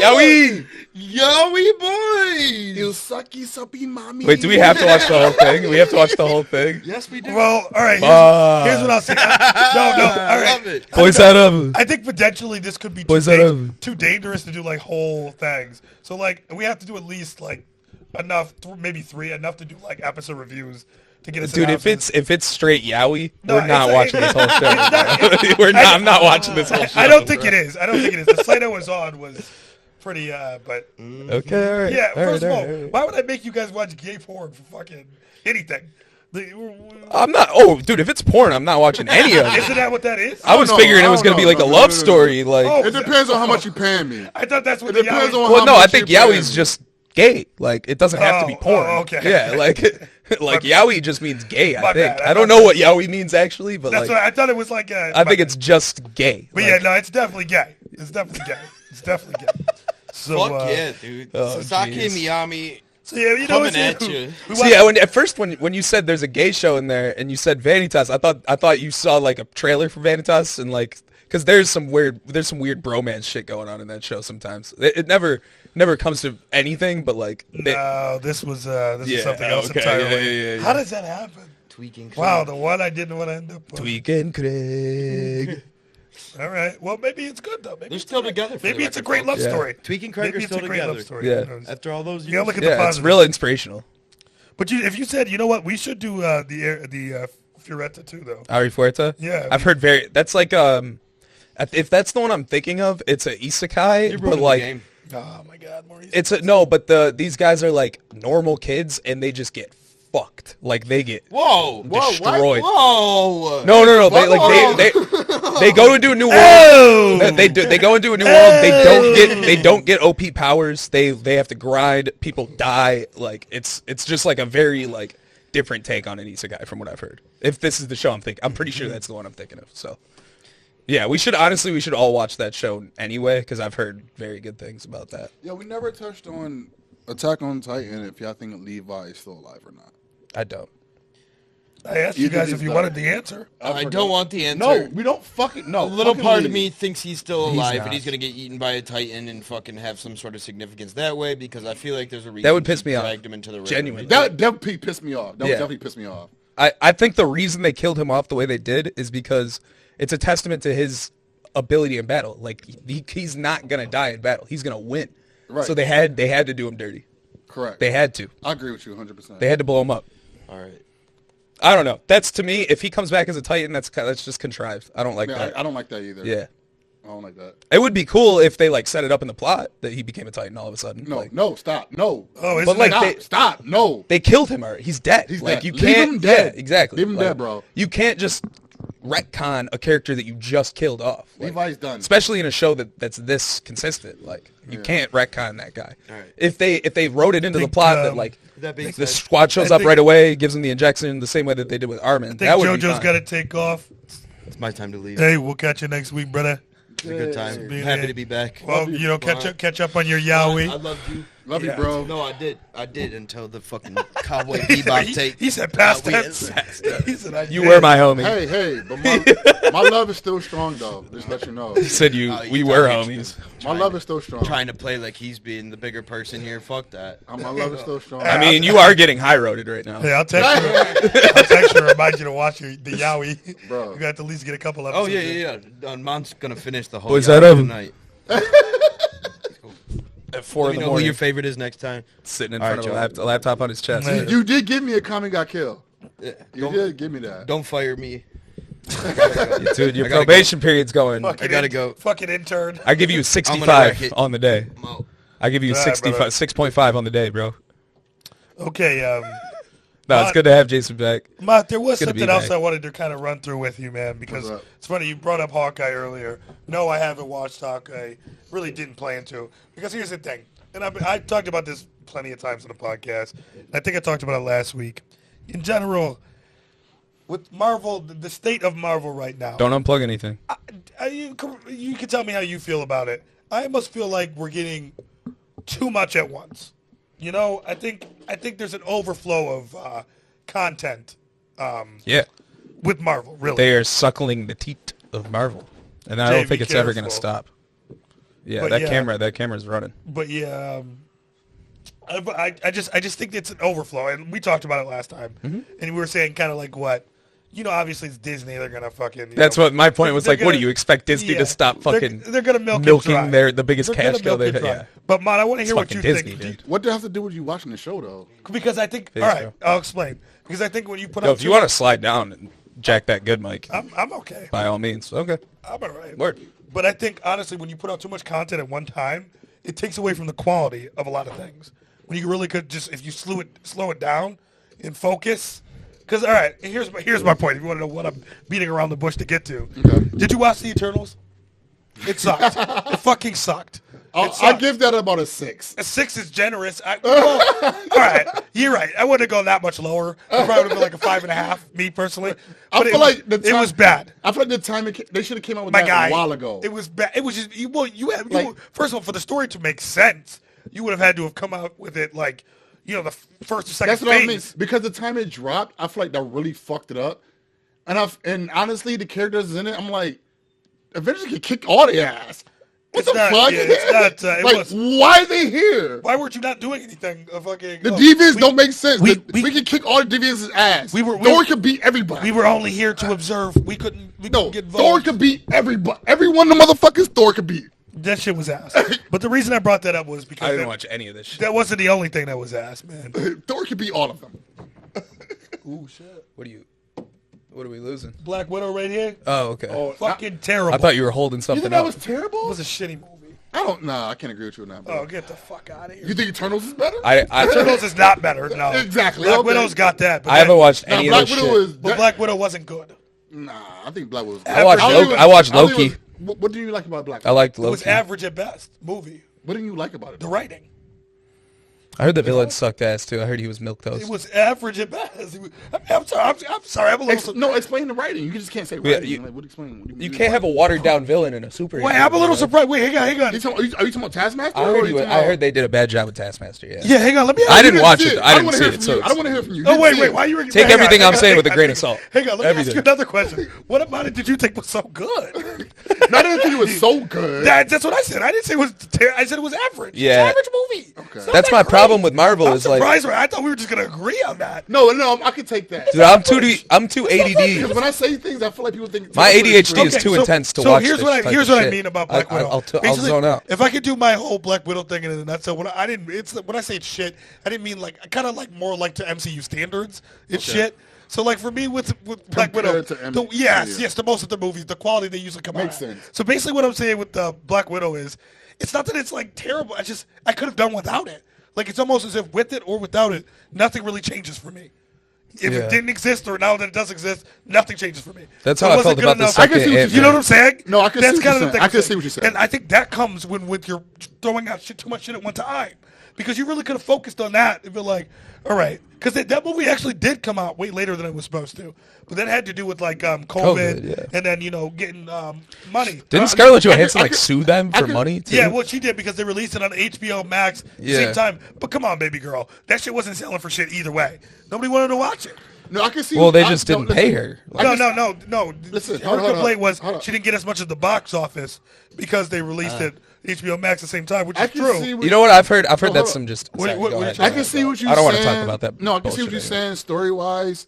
Yowie! Yowie boys! Yosaki Sabi Mami. Wait, do we have to watch the whole thing? We have to watch the whole thing. Yes, we do. Well, all right. Here's what I'll say. No. All I right. love it. Boys that up. I think potentially this could be Boys that up. too dangerous to do like whole things. So like we have to do at least like enough, maybe 3, enough to do like episode reviews to get us. Dude, if it's straight Yowie, No, we're not it's- watching this whole show. not- I'm not watching this whole show. I don't think it is. The site I was on was pretty. But Okay, all right. yeah. All right, First of all, all right. why would I make you guys watch gay porn for fucking anything? I'm not. Oh, dude, if it's porn, I'm not watching any of it. Isn't that what that is? I was don't know. figuring it was I gonna don't be like a know. love No. story. Like, Oh, It depends on how much you paying me. I thought that's what It depends on well, how no, I much think you paying Yowie's me. just gay. Like, it doesn't have to be Oh, porn. oh, okay. Yeah, like Yowie just means gay. I My think. bad. I don't know what Yowie means actually, but That's like, what I thought it was like. I think it's just gay. But Like, yeah, no, it's definitely gay. It's definitely gay. It's definitely gay. So, Fuck yeah, dude. Oh, Sasaki jeez. and Miami. So yeah, you know, Coming at you. So yeah, at first when you said there's a gay show in there and you said Vanitas, I thought you saw like a trailer for Vanitas and like because there's some weird bromance shit going on in that show sometimes. It never comes to anything, but like no, this was Yeah, something else okay, entirely. yeah. How does that happen? Tweaking. Wow, the one I didn't want to end up with. Tweaking Craig. All right, well maybe it's good though. Maybe They're it's still a great- together for Maybe the it's a record, great love folks. Yeah. story. Tweaking Craig Maybe are it's still a great love together. story. Yeah. Who knows? After all those You gotta years. look at the Yeah, it's positive. real inspirational. But if you said, you know what, we should do the Fioretta too though. Ari Fuerta. Yeah, I've heard that's like if that's the one I'm thinking of, it's a isekai, You're but ruining the like game. Oh my God, Maurice. it's but these guys are like normal kids and they just get fucked. Like they get Whoa. destroyed. Whoa. No. They go into a new world. Oh! They go into a new world. They don't get OP powers. They have to grind. People die. Like it's just like a very like different take on an isekai from what I've heard. If this is the show I'm pretty sure that's the one I'm thinking of. So yeah, we should all watch that show anyway because I've heard very good things about that. Yeah, we never touched on Attack on Titan. If y'all think Levi is still alive or not. I don't. I asked you Either guys he's if you done. wanted the answer. I don't want the answer. No, we don't fucking A no. little fucking part of leave. me thinks he's still He's alive not. and he's gonna get eaten by a titan and fucking have some sort of significance that way because I feel like there's a reason That would piss he me off. dragged him into the river. Genuinely. That definitely pissed me off. That would Yeah. definitely pissed me off. I think the reason they killed him off the way they did is because it's a testament to his ability in battle. Like he's not gonna die in battle. He's gonna win. Right. So they had to do him dirty. Correct. They had to. I agree with you 100%. They had to blow him up. All right. I don't know. That's to me. If he comes back as a Titan, that's just contrived. I don't like Yeah, that. I don't like that either. Yeah. I don't like that. It would be cool if they like set it up in the plot that he became a Titan all of a sudden. No, Like, no, stop, no. Oh, isn't But, like, that- Stop, no. they killed him already. He's dead. He's like dead. you Leave can't. him dead. Yeah, exactly. Leave him Like, dead, bro. You can't just retcon a character that you just killed off. Like, Levi's done. especially in a show that's this consistent. Like you can't retcon that guy. All right. If they wrote it into the Think, plot that like That being the said, squad shows I up think- right away, gives him the injection the same way that they did with Armin. I think That would be JoJo's fine. got to take off. It's my time to leave. Hey, we'll catch you next week, brother. It's a good time. Yeah. I'm happy to be back. Well, catch up on your Yowie. I loved you. Love you, bro. No, I did until the fucking Cowboy Bebop tape. He said past tense. He said, I You did. were my homie. Hey, but my love is still strong, though. Just let you know. He said we were homies. My love is still strong. Trying to play like he's being the bigger person here. Fuck that. My love is still strong. I mean, you are getting high-roaded right now. Hey, I'll text you. Remind you to watch the Yowie. Bro. You got to at least get a couple Oh episodes. yeah. Mont's gonna finish the whole. What's Yaoi that of? tonight. At 4 Let in me the know who morning, your favorite is next time. sitting in All front right, of a laptop on his chest. Man. You did give me a comment got killed. Yeah, You did give me that. Don't fire me. Dude, your I gotta probation period's going. Fucking I gotta go. Fucking intern. I give you wreck 65 it. on the day. I'm out. I give you All right, 65, brother. 6.5 on the day, bro. Okay, No, it's good to have Jason back. Mott, there was Good to be something else back. I wanted to kind of run through with you, man, because What's up? it's funny, you brought up Hawkeye earlier. No, I haven't watched Hawkeye. Really didn't plan to. Because here's the thing, and I talked about this plenty of times on the podcast. I think I talked about it last week. In general, with Marvel, the state of Marvel right now, Don't unplug anything. you can tell me how you feel about it. I almost feel like we're getting too much at once. You know, I think there's an overflow of content Yeah. with Marvel, really. They are suckling the teat of Marvel. And I Jay, don't think be it's ever going to careful. stop. Yeah, But that camera's running. But yeah, I just think it's an overflow, and we talked about it last time, Mm-hmm. and we were saying kind of like what, obviously it's Disney, they're gonna fucking. That's what my point was. they're Like, what do gonna- you expect Disney yeah, to stop fucking They're gonna milking the biggest cash cow they've had? Yeah. But Mont, I want to hear what fucking you Disney, think. dude. What does it have to do with you watching the show, though? Because I think, all Think right, so. I'll explain. Because I think when you put Yo, out, if you want to slide down and jack that good mic, I'm okay. by all means. Okay. I'm all right. Word. But I think honestly, when you put out too much content at one time, it takes away from the quality of a lot of things. When you really could just, if you slow it down and focus. Because all right, here's my point. If you want to know what I'm beating around the bush to get to, did you watch the Eternals? It sucked. It fucking sucked. I give that about a 6. A 6 is generous. All right, you're right. I wouldn't have gone that much lower. I probably would have been like a 5.5, me personally. But I feel like it was bad. I feel like the time they should have came out with My that guy, a while ago. It was bad. It was just Like- first of all, for the story to make sense, you would have had to have come out with it like, the first or second That's what I mean. phase. Because the time it dropped, I feel like that really fucked it up. And honestly, the characters in it, I'm like, Avengers can kick all their ass. What It's the not- fuck? yeah, it's not, it like, was- why are they here? Why weren't you not doing anything? Fucking, The deviants don't make sense. we- We can kick all the deviants' ass. We Thor can beat everybody. We were only here to observe. We couldn't no, get Thor involved. can beat everybody. Every one of the motherfuckers Thor can beat. That shit was ass. But the reason I brought that up was because I didn't watch any of this shit. that wasn't the only thing that was ass, man. Thor can beat all of them. Ooh, shit. What are we losing? Black Widow right here. Oh, okay. Fucking terrible. I thought you were holding You something think that up. was terrible? it was a shitty movie. I can't agree with you on that, bro. Oh, get the fuck out of here. You think Eternals is better? Eternals is not better. No, Exactly, Black okay. Widow's got that. But I haven't watched Now, any Black of this Widow shit. is. But Black Widow wasn't good. Nah, I think Black Widow was. I watched I Loki. I watched I think Loki. it was- What do you like about Black I Widow? liked It was Loki. average at best. Movie. What do you like about it? The writing. I heard the villain sucked ass too. I heard he was milquetoast. It was average at best. I'm sorry. I'm a little. No, explain the writing. You just can't say Yeah, writing. you- Like, what explain? What do You can't have a watered down villain in a superhero. Wait, I'm a little movie, right? surprised. Wait, hang on. Are you talking about Taskmaster? I or are heard, you talking I about- heard they did a bad job with Taskmaster. Yeah. Yeah, hang on. Let me. I didn't You watch see it. I don't didn't wanna see hear it. from So you. I don't want to hear from you. Oh You wait. see it. Why you? Take hang on, everything hang I'm on, saying hang with a on, grain of salt. Hang on. Let me ask Everything. you another question. What about it? Did you think was so good? No, I didn't think it was so good. That's what I said. I didn't say it was. I said it was average. Yeah. It's an average movie. Okay. It's not That's that my great. problem with Marvel I'm is like, surprised. I thought we were just gonna agree on that. No, I could take that. dude, I'm too Because ADD. when I say things, I feel like people think My ADHD is Okay, too so- intense to so watch. here's this what I type here's of what I shit. mean about Black Widow. I'll Basically, zone out. If I could do my whole Black Widow thing in a nutshell, when I say it's shit, I didn't mean like kind of like more like to MCU standards. It's shit. So like for me with Black Widow, Compared to MCU. yes, the most of the movies, the quality they usually come out. Makes sense. So basically, what I'm saying with the Black Widow is, it's not that it's like terrible. I could have done without it. Like it's almost as if with it or without it, nothing really changes for me. If Yeah. it didn't exist or now that it does exist, nothing changes for me. That's So how it I wasn't felt good about the enough. second I can see what Ant-Man. You know what I'm saying? No, I can see That's what kind you're of the saying. thing. I can see what you're saying. And I think that comes when you're throwing out too much shit at one time. because you really could have focused on that and been like, all right, because that movie actually did come out way later than it was supposed to, but that had to do with like COVID and then getting money. Didn't Scarlett Johansson sue them for money too? Yeah, well, she did because they released it on HBO Max at the same time. But come on, baby girl, that shit wasn't selling for shit either way. Nobody wanted to watch it. No, I can see. Well, they just didn't pay her. No. Listen, her complaint was she didn't get as much at the box office because they released it HBO Max at the same time, which is true. You know what I've heard? I've heard that's some just. What- I can see what you're saying. I don't want to talk about that. No, I can see what you're saying. Story wise,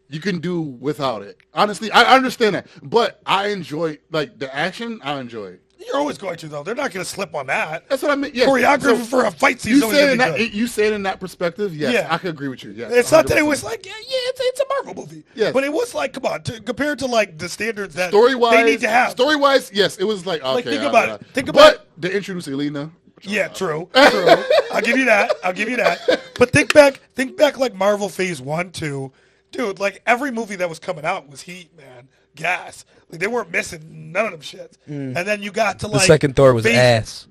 you can do without it. Honestly, I understand that, but I enjoy like the action. I enjoy it. You're always going to though. They're not going to slip on that. That's what I mean. Yes. Choreography for a fight scene. You say it in that perspective. Yes, Yeah. I can agree with you. Yes, It's not that it 100%. was like, it's a Marvel movie. Yes. But it was like, come on, compared to like the standards that Story-wise, they need to have. Story-wise, yes, it was like, okay. think about it. Think about But they introduced Elena. Yeah, true. I'll give you that. But think back like Marvel Phase 1, 2. Dude, like every movie that was coming out was heat, man. Gas. Like they weren't missing none of them shits. And then you got to like The second Thor was ass.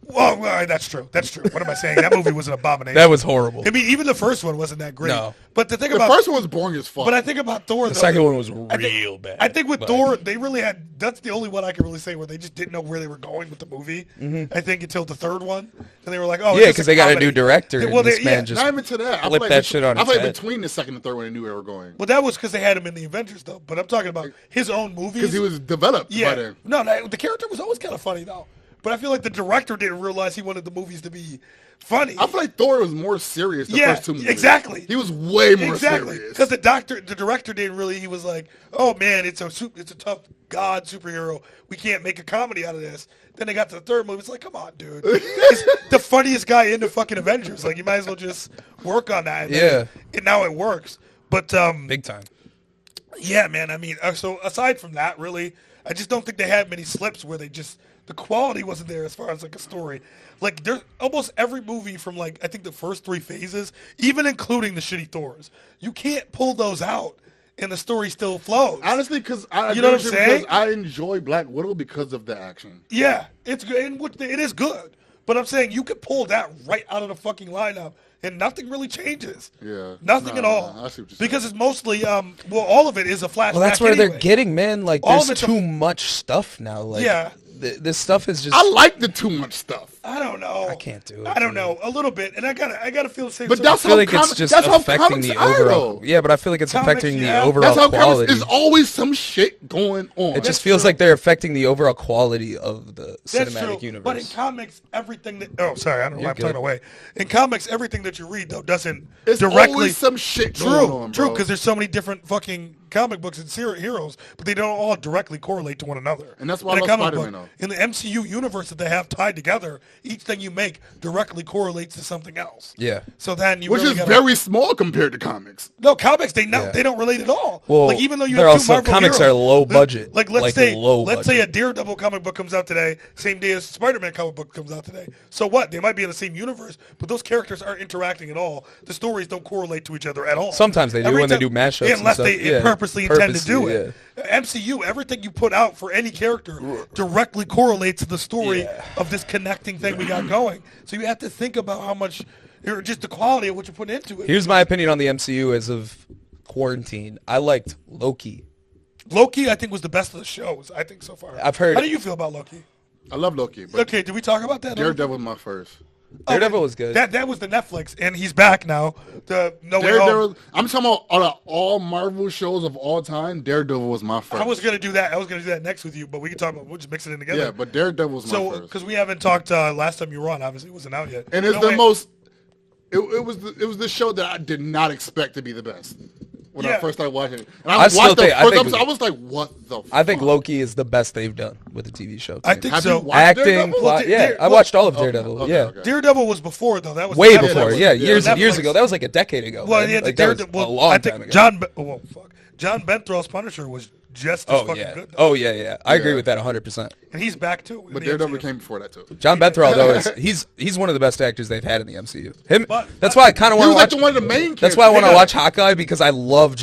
Well, that's true. What am I saying? That movie was an abomination. That was horrible. I mean, even the first one wasn't that great. No. But the first one was boring as fuck. But I think about Thor. The second one was real bad. I think with Thor, they really had. That's the only one I can really say where they just didn't know where they were going with the movie. I think until the third one, and they were like, "Oh, yeah," because they got a new director. Well, and this man just not even to that. flipped that shit on I its feel like head. between the second and third one, they knew where they were going. Well, that was because they had him in the Avengers, though. But I'm talking about his own movies. Because he was developed by then. No, the character was always kind of funny though. But I feel like the director didn't realize he wanted the movies to be funny. I feel like Thor was more serious the first two movies. Exactly. He was way more serious. Because the director didn't really. He was like, "Oh man, it's a tough god superhero. We can't make a comedy out of this." Then they got to the third movie. It's like, come on, dude. He's the funniest guy in the fucking Avengers. Like, you might as well just work on that. And now it works. But big time. Yeah, man. I mean, so aside from that, really, I just don't think they had many slips where the quality wasn't there as far as like a story. Like there's almost every movie from like I think the first 3 phases, even including the shitty Thors, you can't pull those out and the story still flows. Honestly, because you know what I'm saying? I enjoy Black Widow because of the action. Yeah, it's good. And it is good. But I'm saying you could pull that right out of the fucking lineup and nothing really changes. Yeah. Nothing at all. I see what you're because it's mostly, all of it is a flashback. Well, that's where anyway. they're getting, man. Like, All there's too much stuff now. Like, Yeah. This stuff is just. I like the too much stuff. I don't know. I can't do it. I don't know. A little bit. And I gotta feel the same. But sort of- that's I feel how like it's just that's how affecting comics the are, overall. though. Yeah, but I feel like it's Comics, affecting the yeah. overall That's how quality. comics. There's always some shit going on. It just feels like they're affecting the overall quality of the That's cinematic true. universe. But in comics, everything that I'm talking good. away. In comics, everything that you read though doesn't There's directly always some shit going on, True, bro. because there's so many different fucking comic books and heroes, but they don't all directly correlate to one another. And that's why I In a love comic Spider-Man, book, though. in the MCU universe that they have tied together, each thing you make directly correlates to something else. Yeah. So then you Which really is gotta, very small compared to comics. no comics. They Yeah. don't relate at all. Well, like even though you they're have two also- Marvel comics heroes, are low budget, Like let's like say low let's say a budget. Daredevil comic book comes out today, same day as Spider-Man comic book comes out today. So what? They might be in the same universe, but those characters aren't interacting at all. The stories don't correlate to each other at all. Sometimes they do Every when they time- do mashups and unless stuff. they Yeah, purposely intend to do purposely, it. MCU, everything you put out for any character directly correlates to the story of this connecting thing we got going. So you have to think about how much, or just the quality of what you're putting into it. Here's my opinion on the MCU as of quarantine. I liked Loki. Loki, I think, was the best of the shows. I think so far. I've heard- How do you feel about Loki? I love Loki, but Okay, did we talk about that? Daredevil was my first. Daredevil was good. That was the Netflix, and he's back now. The No Way Home. Daredevil. I'm talking about out of all Marvel shows of all time. Daredevil was my first. I was gonna do that. I was gonna do that next with you, but we can talk about. We'll just mix it in together. Yeah, but Daredevil was my so first. because we haven't talked last time you were on, obviously it wasn't out yet. And it's No the Way- most. It was the show that I did not expect to be the best when I Yeah. first started watching it. And I watched still the think- I first think- episode, I was like, "What the?" I think fuck? Loki is the best they've done with the TV show. I to me. think Have so. you watched Acting, Daredevil? plot, Well, yeah. Dare- I watched all of Okay, Daredevil. okay, yeah. okay. Daredevil was before though. That was Way Netflix. before, yeah, years Netflix. ago. That was like a decade ago. Well, man. yeah, like, that was a long I think time ago. John. Oh, fuck. John Benthral's Punisher was just as Oh fucking yeah. good. Though. Oh yeah. I agree with that 100%. And he's back too. in But the Daredevil MCU. came before that too. John Bernthal though he's one of the best actors they've had in the MCU. That's why I kind of He want was to like watch. one of the main. That's why I want to Yeah. watch Hawkeye because I love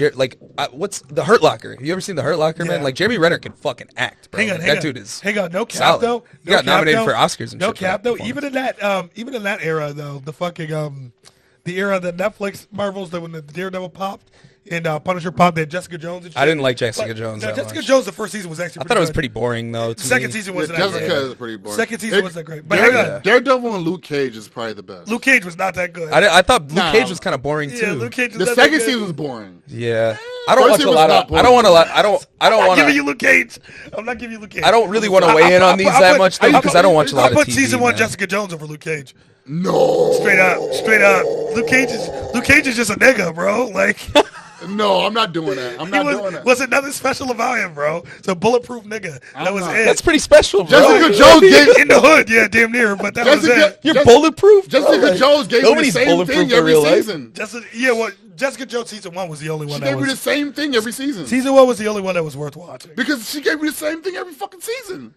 what's the Hurt Locker? You ever seen the Hurt Locker, man? Yeah. Like Jeremy Renner can fucking act, bro. Hang on, Like, hang that on. dude is Hang on, no cap solid. though. He got nominated though. for Oscars and no shit. for cap that though. performance. Even in that era though, the fucking the era that Netflix Marvels that when the Daredevil popped and Punisher popped, they had Jessica Jones. And shit. I didn't like Jessica But, Jones no, that Jessica much. Jones, the first season was actually. I thought it was good. pretty boring though. To Second me. season Yeah, wasn't that Jessica good. is pretty boring. Second season wasn't that great. But hang on, Daredevil and Luke Cage is probably the best. Luke Cage was not that good. I thought Luke Nah. Cage was kind of boring too. yeah, Luke Cage was The not second that good. season was boring. Yeah. I don't First watch a season was lot not of. I don't want to. I don't I'm not want giving you to. Luke Cage. I'm not giving you Luke Cage. I don't really want to weigh in on these that much though because I don't watch a lot I'll of put TV. season one man. Jessica Jones over Luke Cage. No. Straight up. Luke Cage is just a nigga, bro. Like No, I'm not doing that. I'm he not doing that. was nothing special about him, bro. It's a bulletproof nigga. That was not. it. That's pretty special, bro. Jessica Jones gave in the hood, yeah, damn near, but that was Jessica. it. You're Jess- bulletproof. bro. Jessica Like, Jones gave me the nobody's same bulletproof thing in every real life. season. Jessica Jones season one was the only one She that gave me the was. same thing every season. Season one was the only one that was worth watching. Because she gave me the same thing every fucking season.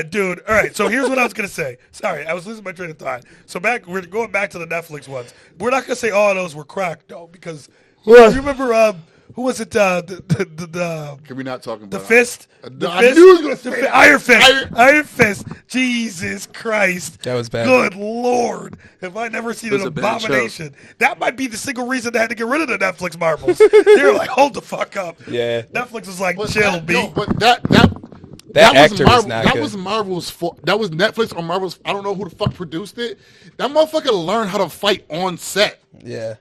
Dude, all right, so here's what I was going to say. Sorry, I was losing my train of thought. So we're going back to the Netflix ones. We're not going to say all of those were crack, though, because you remember, who was it, the Can we not talk about the it? fist? I The knew fist? you was gonna say that. Iron Fist. Iron Fist. Jesus Christ. That was bad. Good Lord. Have I never seen It was an a bad show. abomination? That might be the single reason they had to get rid of the Netflix Marvels. They were like, hold the fuck up. Yeah. Netflix was like, But chill, that, B. no, but That was actor Marvel, was not that good. was Marvel's fault. That was Netflix or Marvel's. I don't know who the fuck produced it. That motherfucker learned how to fight on set, Yeah.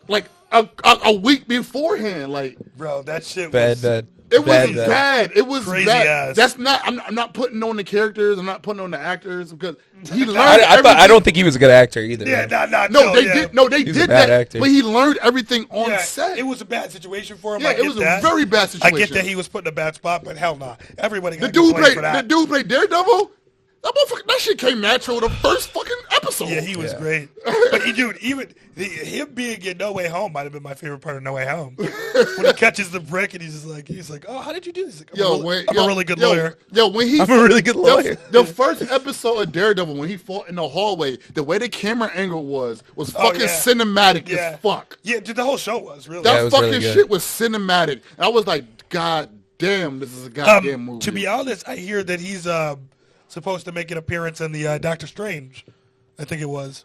like a week beforehand. Like Bro, that shit Bad. was... Bad. it was bad. bad. It was Crazy bad. ass. That's not. I'm not putting on the characters. I'm not putting on the actors because he learned. I don't think he was a good actor either. Yeah, man. no, They yeah. did. No, they He's a did bad that. actor. But he learned everything on Yeah, set. it was a bad situation for him. Yeah, I it get was a that. very bad I get situation. that he was put in a bad spot, but hell nah. Everybody got the dude complaints for that. Daredevil. That shit came natural the first fucking episode. Yeah, he was Yeah. great. But dude, him being in No Way Home might have been my favorite part of No Way Home. When he catches the brick and he's like, oh, how did you do this? Like, I'm a really good lawyer. When he, I'm a really good lawyer. The first episode of Daredevil, when he fought in the hallway, the way the camera angle was fucking yeah. cinematic Yeah. as fuck. Yeah, dude, the whole show was really. That it was fucking really good. shit was cinematic. And I was like, God damn, this is a goddamn movie. To be honest, I hear that he's supposed to make an appearance in the Doctor Strange. I think it was.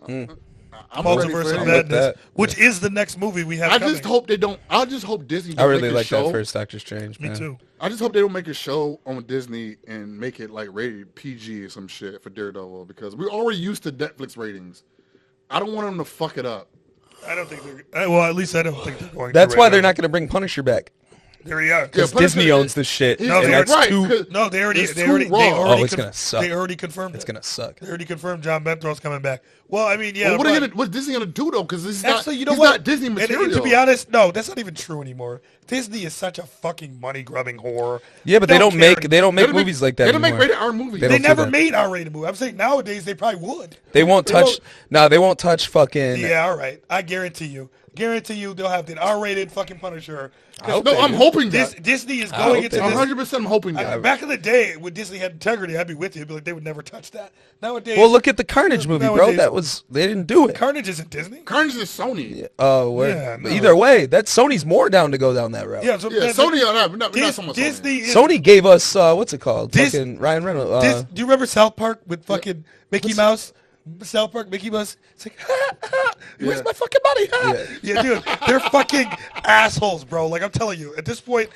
I'm Multiverse ready for of it. I'll make Madness, that. which is the next movie we have I coming. just hope they don't. I just hope Disney. I don't really make a like show. that first Doctor Strange. Me Man. too. I just hope they don't make a show on Disney and make it like rated PG or some shit for Daredevil because we're already used to Netflix ratings. I don't want them to fuck it up. I don't think they're. Well, at least I don't think they're going. That's to why right they're now. not going to bring Punisher back. They already are. Because Punisher Disney is- owns this shit. No, and they're that's right. too. No, they already. It's They too already. raw. They already. Oh, it's gonna suck. They already confirmed It's it. going to suck. They already confirmed John Benthral's coming back. Well, I mean, yeah. Well, but- what's Disney gonna do though? Because this is Actually, not. you know he's what? not Disney material. And to be honest, no, that's not even true anymore. Disney is such a fucking money grubbing whore. Yeah, but they don't care. make don't movies like that They don't make anymore. rated R movies. They They don't do never that. made R-rated movies. I'm saying nowadays they probably would. They won't They touch. won't- No, they won't touch fucking. Yeah, all right. I guarantee you. They'll have the R-rated fucking Punisher. I hope No, they I'm do. hoping that. Disney is I going hope into they this. do. 100%. I'm hoping that. Back in the day, when Disney had integrity, I'd be with you. I'd be like, they would never touch that. Nowadays, Well, look at the Carnage movie, bro. Nowadays- They didn't do it. Carnage isn't Disney. Carnage is Sony. Oh, where? Yeah, But no. either way, that Sony's more down to go down that route. Yeah, so Yeah, Sony on that. We're not so much Disney Sony. is. Sony gave us what's it called? Dis- fucking Ryan Reynolds. Do you remember South Park with fucking Mickey Mouse? South Park, Mickey Mouse. It's like, where's Yeah. my fucking money? Yeah, dude, they're fucking assholes, bro. Like I'm telling you, at this point,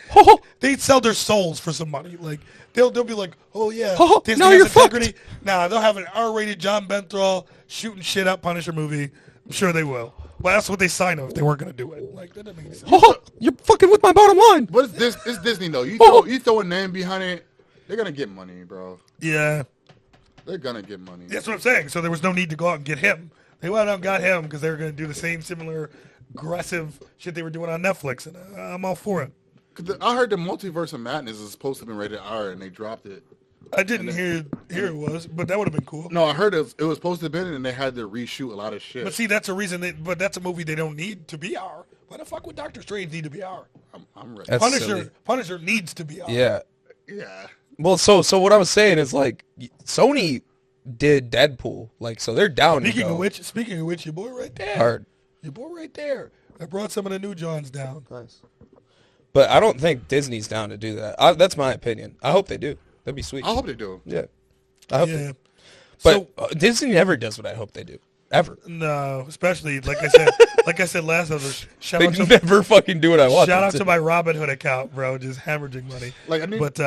they'd sell their souls for some money. Like they'll be like, oh yeah, Disney now has you're fucked. integrity. Nah, they'll have an R-rated John Bernthal shooting shit up Punisher movie. I'm sure they will. Well, that's what they signed up if they weren't gonna do it. Like that doesn't make sense. You're fucking with my bottom line. But it's Disney though. You throw a name behind it, they're gonna get money, bro. Yeah, They're gonna get money. that's what I'm saying. So there was no need to go out and get him. They went out and got him because they were gonna do the same similar aggressive shit they were doing on Netflix, and I'm all for it. I heard the Multiverse of Madness is supposed to have been rated R, and they dropped it. I didn't hear it was, but that would have been cool. No, I heard it was supposed to have been, and they had to reshoot a lot of shit. But see, that's a reason. But that's a movie they don't need to be R. Why the fuck would Doctor Strange need to be R? I'm ready. That's silly. Punisher needs to be out. Yeah. Yeah. Well, so what I was saying is like Sony did Deadpool, like so they're down. Speaking to of go which, your boy right there. hard. Your boy right there. I brought some of the new Johns down. Nice. But I don't think Disney's down to do that. That's my opinion. I hope they do. That'd be sweet. I hope they do. Yeah. I hope. Yeah. But Disney never does what I hope they do. Ever. No, especially like I said last episode. They never fucking do what I want. Shout out to my Robin Hood account, bro. Just hemorrhaging money. Like I need, But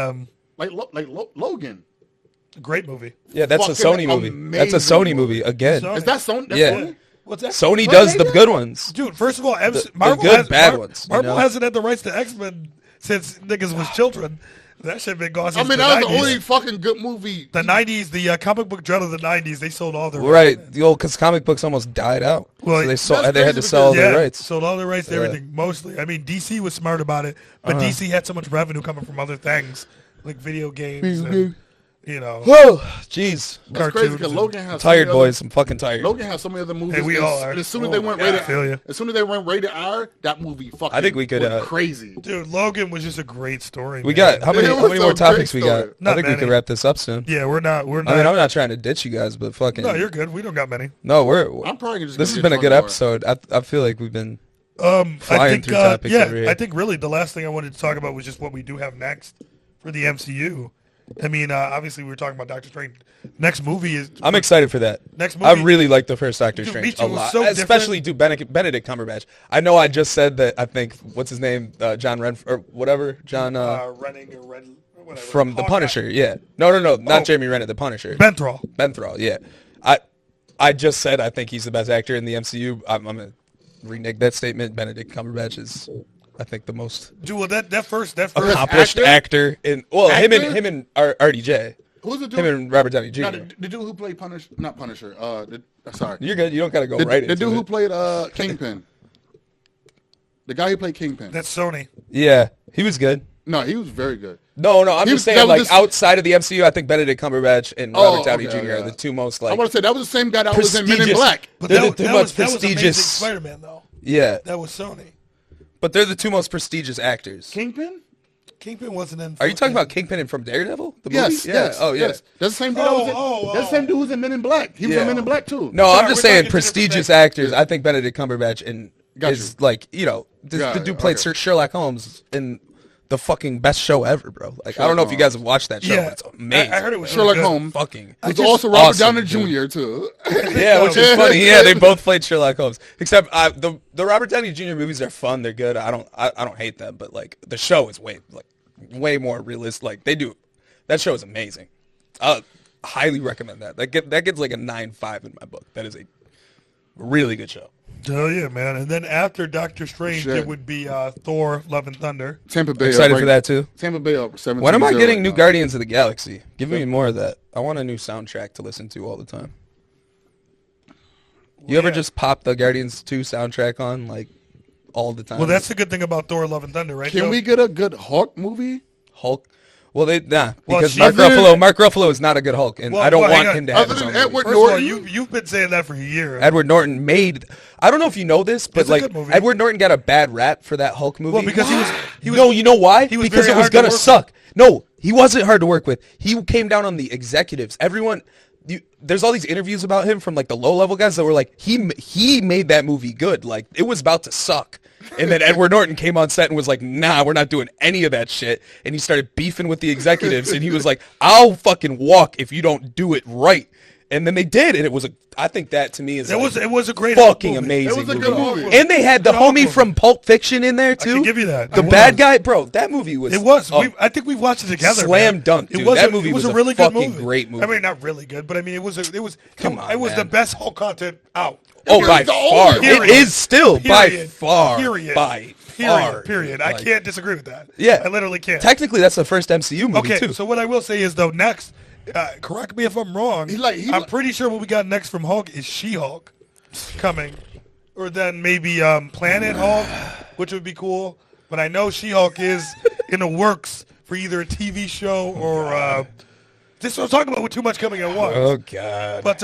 Logan. great movie. Yeah, that's a fucking Sony movie. amazing That's a Sony movie. movie again. Sony. Is that Sony? That's Yeah. Sony? What's that? Sony What does they the got? good ones. Dude, first of all, the good, bad ones, you Marvel know? hasn't had the rights to X-Men since niggas was children. That shit been gone I since mean, the that was 90s. the only fucking good movie. The 90s, the comic book dread of the 90s, they sold all their Right. rights. The old because comic books almost died out. Well, so they that's they had to crazy sell all because- their Yeah, rights. sold all their rights to everything, mostly. I mean, DC was smart about it, but DC had so much revenue coming from other things, like video games and, you know, Whoa, jeez. That's crazy cartoons. because and- Logan has Tired so many boys. I'm fucking tired. Logan has so many other movies. Hey, we all are. And as soon as Oh they my went God, rated, I feel you. as soon as they went rated R, that movie fucking. I think we could, went crazy. Dude, Logan was just a great story. We man. got how many It how was many a more great topics we got? story. I Not think we many. can wrap this up soon. Yeah, we're not. I mean, I'm not trying to ditch you guys, but fucking No, you're good. We don't got many. no, we're I'm probably just. this has gonna been a get good one more. episode. I feel like we've been I Flying think, through topics over here. I think really the last thing I wanted to talk about was just what we do have next for the MCU. I mean, obviously we were talking about Doctor Strange. Next movie is I'm excited for that. Next I movie- really like the first Doctor Dude, me Strange too. a It was lot, so especially dude Benedict Cumberbatch. I know I just said that. I think what's his name, John or whatever, John Renning or Red, whatever. from The Hawkeye. Punisher. Yeah, no, not Oh. Jeremy Renner, The Punisher. Benthral. Benthrall. Yeah, I just said I think he's the best actor in the MCU. I'm gonna renege that statement. Benedict Cumberbatch is, I think, the most Dude, well, that first accomplished actor in. Well, him and RDJ. Who's the dude? Him and Robert Downey Jr. No, the dude who played Punisher, not Punisher. Sorry, You're good. You don't gotta go the, right the into dude it. who played Kingpin. The guy who played Kingpin. that's Sony. Yeah, he was good. No, he was very good. No, I'm He just was- saying, that was like, just- outside of the MCU, I think Benedict Cumberbatch and Oh, Robert Downey okay, Jr. yeah. are the two most, I like, want to say that was the same guy that was in Men in prestigious. Black. But They're that, the two that most was prestigious. Amazing Spider-Man though. Yeah, That was Sony. but they're the two most prestigious actors. Kingpin? Kingpin wasn't in. Are you talking about Kingpin and from Daredevil? The movie? Yes, Yeah. yes. Oh, yeah. yes. That's the same dude. That was in, that's the same dude who was in Men in Black. He was Yeah. in Men in Black too. No, Sorry, I'm just we're saying talking prestigious different actors. I think Benedict Cumberbatch Got is you. like, the Got dude it, played okay. Sherlock Holmes in the fucking best show ever, bro. Like, I don't know if you guys have watched that show, Yeah, but it's amazing. I heard it was Sherlock really good. Holmes. fucking It was just- also Robert awesome, Downey dude. Jr. too. Yeah, which is funny. Yeah, they both played Sherlock Holmes. Except the Robert Downey Jr. movies are fun. They're good. I don't hate them, but like the show is way more realistic. Like they do, that show is amazing. Highly recommend that. That gets like a 9.5 in my book. That is a really good show. Hell yeah, man! And then after Doctor Strange, Shit. it would be Thor: Love and Thunder. Tampa Bay. Excited up for right- that too. Tampa Bay up 17. When am I getting new now. Guardians of the Galaxy? Give me more of that. I want a new soundtrack to listen to all the time. You ever yeah. just pop the Guardians 2 soundtrack on like all the time? Well, that's the good thing about Thor: Love and Thunder, right? Can Joe? we get a good Hulk movie? Hulk. Well, Well, because she- Mark Ruffalo is not a good Hulk, and Well, I don't well, hang want on. him to have Other his than own movie. Edward First of all, Norton? you've been saying that for years. Edward Norton made. I don't know if you know this, but It's a like good movie. Edward Norton got a bad rap for that Hulk movie. Well, because he was No, you know why? he was Because very it was hard to gonna work with. suck. No, he wasn't hard to work with. He came down on the executives. Everyone. There's all these interviews about him from like the low level guys that were like, he made that movie good. Like it was about to suck. And then Edward Norton came on set and was like, nah, we're not doing any of that shit. And he started beefing with the executives. And he was like, I'll fucking walk if you don't do it right. And then they did. And I think that to me is it was a great fucking movie. amazing. It was a movie. good movie. And they had the Good Hulk homie movie. from Pulp Fiction in there too. can give you that. The It bad was. guy, bro. That movie was. It was. oh, I think we've watched it together. Slam man. dunk, It dude. was That a, movie it was was a a really good fucking movie. great movie. I mean, not really good, but I mean, it was. Come on, It was the man. best Hulk content out. Oh, by the far. only It one. is still by Period. far. Period. By far. Period. I Like, can't disagree with that. Yeah. I literally can't. Technically, that's the first MCU movie Okay, too. so what I will say is though, next, correct me if I'm wrong. I'm pretty sure what we got next from Hulk is She-Hulk coming, or then maybe Planet Hulk, which would be cool. But I know She-Hulk is in the works for either a TV show or this is what I'm talking about with too much coming at once. Oh God. But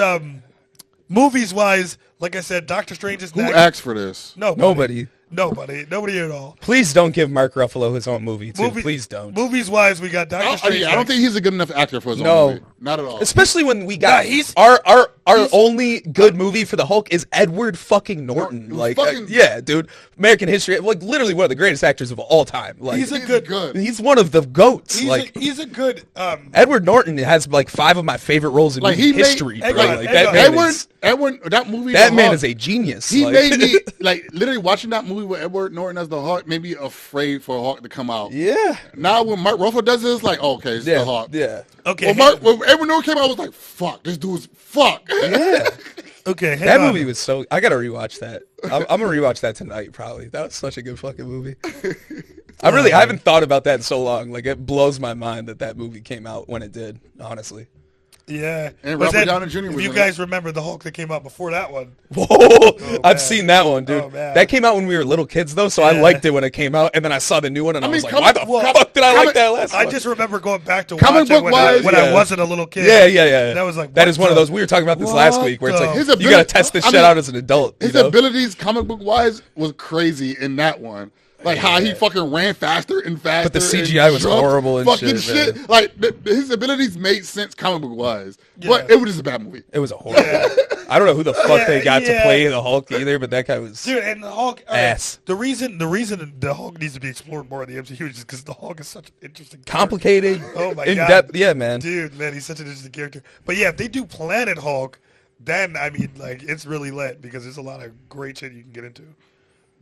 movies wise, like I said, Doctor Strange is Who next. asked for this? Nobody. Nobody at all. Please don't give Mark Ruffalo his own movie, too. Please don't. Movies wise, we got Doctor Strange. I don't think he's a good enough actor for his No. own movie. Not at all. Especially when we got he's- our only good movie for the Hulk is Edward fucking Norton. Like, yeah, dude, American history, like literally one of the greatest actors of all time. Like, He's good. He's one of the goats. He's a good. Edward Norton has like 5 of my favorite roles in history. Bro. Edward, that movie. That man is a genius. He like, made me like literally watching that movie with Edward Norton as the Hawk made me afraid for a Hawk to come out. Yeah. Now when Mark Ruffalo does this, like, oh, okay, it's the Hawk. Yeah. Okay. When Edward Norton came out, I was like, fuck, this dude's fuck. Yeah. Okay. That movie was so. I gotta rewatch that. I'm gonna rewatch that tonight. Probably. That was such a good fucking movie. I haven't thought about that in so long. Like, it blows my mind that movie came out when it did. Honestly. Yeah. And Robert Downey Jr. If was you in guys remember the Hulk that came out before that one. Whoa! I've seen that one, dude. Oh, man. That came out when we were little kids, though, so I liked it when it came out. And then I saw the new one, and I was like, why the fuck did I like that last one? I just remember going back to Comic watch it book wise, when I wasn't a little kid. Yeah. That was like, that is one of those. We were talking about this last week, where it's like, What you gotta test this shit out as an adult. His abilities, comic book wise, was crazy in that one. Like how he fucking ran faster and faster. But the CGI was horrible and fucking shit. Man. Like his abilities made sense comic book wise, but it was just a bad movie. It was a horrible. I don't know who the fuck they got to play the Hulk either, but that guy was and the Hulk ass. The reason the Hulk needs to be explored more in the MCU is just because the Hulk is such an interesting, complicated, oh my in god, depth. Yeah, man. Dude, he's such an interesting character. But yeah, if they do Planet Hulk, then I mean, like, it's really lit because there's a lot of great shit you can get into.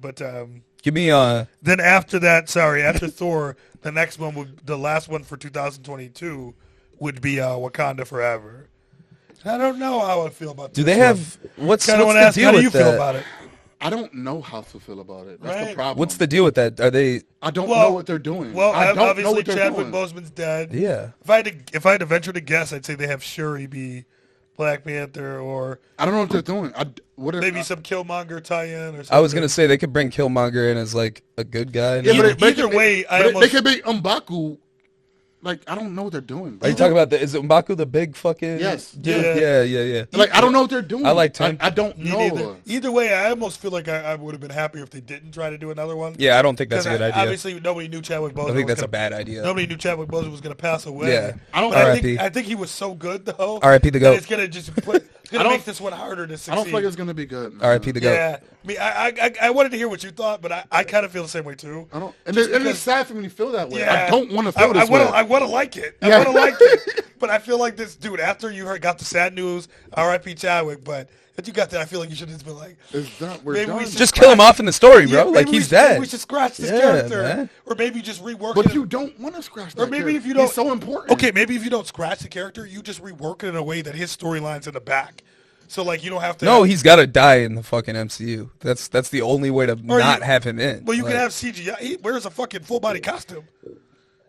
But give me then after that, after Thor, the next one the last one for 2022 would be Wakanda Forever. I don't know how I feel about. Do they have what's the deal how do you with feel that? about it? I don't know how to feel about it. That's the problem. What's the deal with that? Are they? I don't know what they're doing. Well, I don't obviously know what they're Chadwick doing. Boseman's dead. Yeah. If I had to venture to guess, I'd say they have Shuri be Black Panther, or I don't know what they're doing. maybe some Killmonger tie-in or something. I was gonna say they could bring Killmonger in as like a good guy. Yeah, either way, they could be M'Baku. Like, I don't know what they're doing. Are you talking about is M'Baku the big fucking? Yes. Dude? Yeah. Like, I don't know what they're doing. I liked him. I don't know. Either way, I almost feel like I would have been happier if they didn't try to do another one. Yeah, I don't think that's a good idea. Obviously, nobody knew Chadwick Boseman. I think that's a bad idea. Nobody knew Chadwick Boseman was going to pass away. Yeah. I think he was so good though. R.I.P. the GOAT. It's going to just make this one harder to succeed. I don't feel like it's going to be good. R.I.P. the GOAT. Yeah. I mean, I wanted to hear what you thought, but I kind of feel the same way too. I don't. And it's sad for me to feel that way. Yeah, I don't want to feel this way. I want to like it. I want to like it. But I feel like this dude. After you got the sad news, R.I.P. Chadwick. But if you got that, I feel like you should have just been like, it's done. We're maybe done. we should Just kill him off in the story, bro. Yeah, like he's dead. We should scratch this character, man. or maybe just rework it. But you don't want to scratch that. Or maybe character. if you don't, he's so important. Okay, maybe if you don't scratch the character, you just rework it in a way that his storyline's in the back. So like you don't have to. No, he's got to die in the fucking MCU. That's the only way to not have him in. Well, you can have CGI. He wears a fucking full body costume.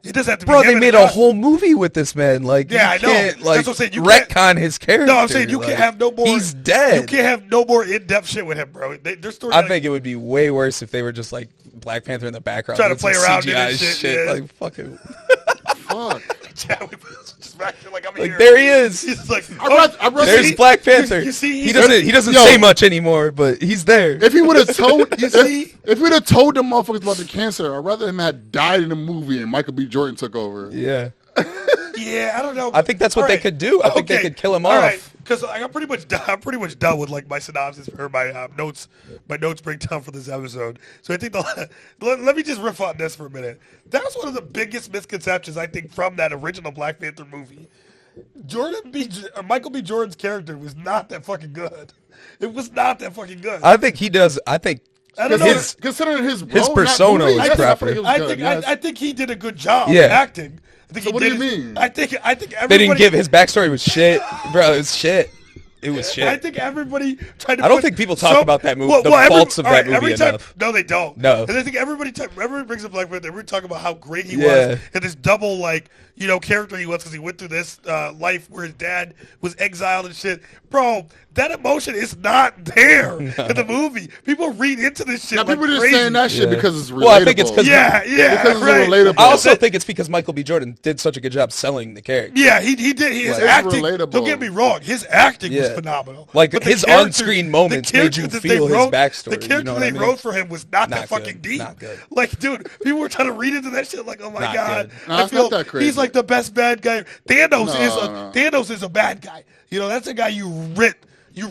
It doesn't have to be. Bro, they made a whole movie with this man. Like, yeah, you can't, I know. Like, that's what I'm saying. You retcon his character. No, I'm saying you can't have no more. He's dead. You can't have no more in-depth shit with him, bro. Their story. I think it would be way worse if they were just like Black Panther in the background, trying to play around CGI and shit. Yeah. Like fucking. Fuck. Chadwick just back there like I'm here. Like there he is. He's like, there's Black Panther. You see, he doesn't say much anymore, but he's there. If he would have told, if we'd have told them motherfuckers about the cancer, I'd rather him had died in the movie and Michael B. Jordan took over. Yeah. Yeah, I don't know. I think that's what they could do. I think they could kill him off. Because I'm pretty much done with like my synopsis or my notes breakdown for this episode. So I think let me just riff on this for a minute. That was one of the biggest misconceptions I think from that original Black Panther movie. Michael B. Jordan's character was not that fucking good. It was not that fucking good. I think he does. I think. Considering his persona was proper. I think he did a good job acting. So what do you mean? I think everybody, they didn't give his backstory was shit, bro. It was shit. It was shit. I think everybody tried to. I don't think people talk about that movie, the faults of that movie enough. No, they don't. No. And I think everybody brings up Black Panther. Everybody talk about how great he was and this double character he was because he went through this life where his dad was exiled and shit. Bro, that emotion is not there in the movie. People read into this shit Now, like people just crazy. saying that shit because it's relatable. Well, I think it's because Yeah, because it's right. relatable. I also think it's because Michael B. Jordan did such a good job selling the character. Yeah, he did. His It's acting. relatable. Don't get me wrong. His acting was Yeah. phenomenal. Like, But the his character- on-screen moments made you character that feel they his wrote- backstory, The you character know what they I mean? wrote for him was not that Not fucking good. deep. Not good. Like, dude, people were trying to read into that shit. Like, oh my Not god, good. No, I it's feel not that crazy. he's like the best bad guy. Thanos No. Thanos is a bad guy. You know, that's a guy you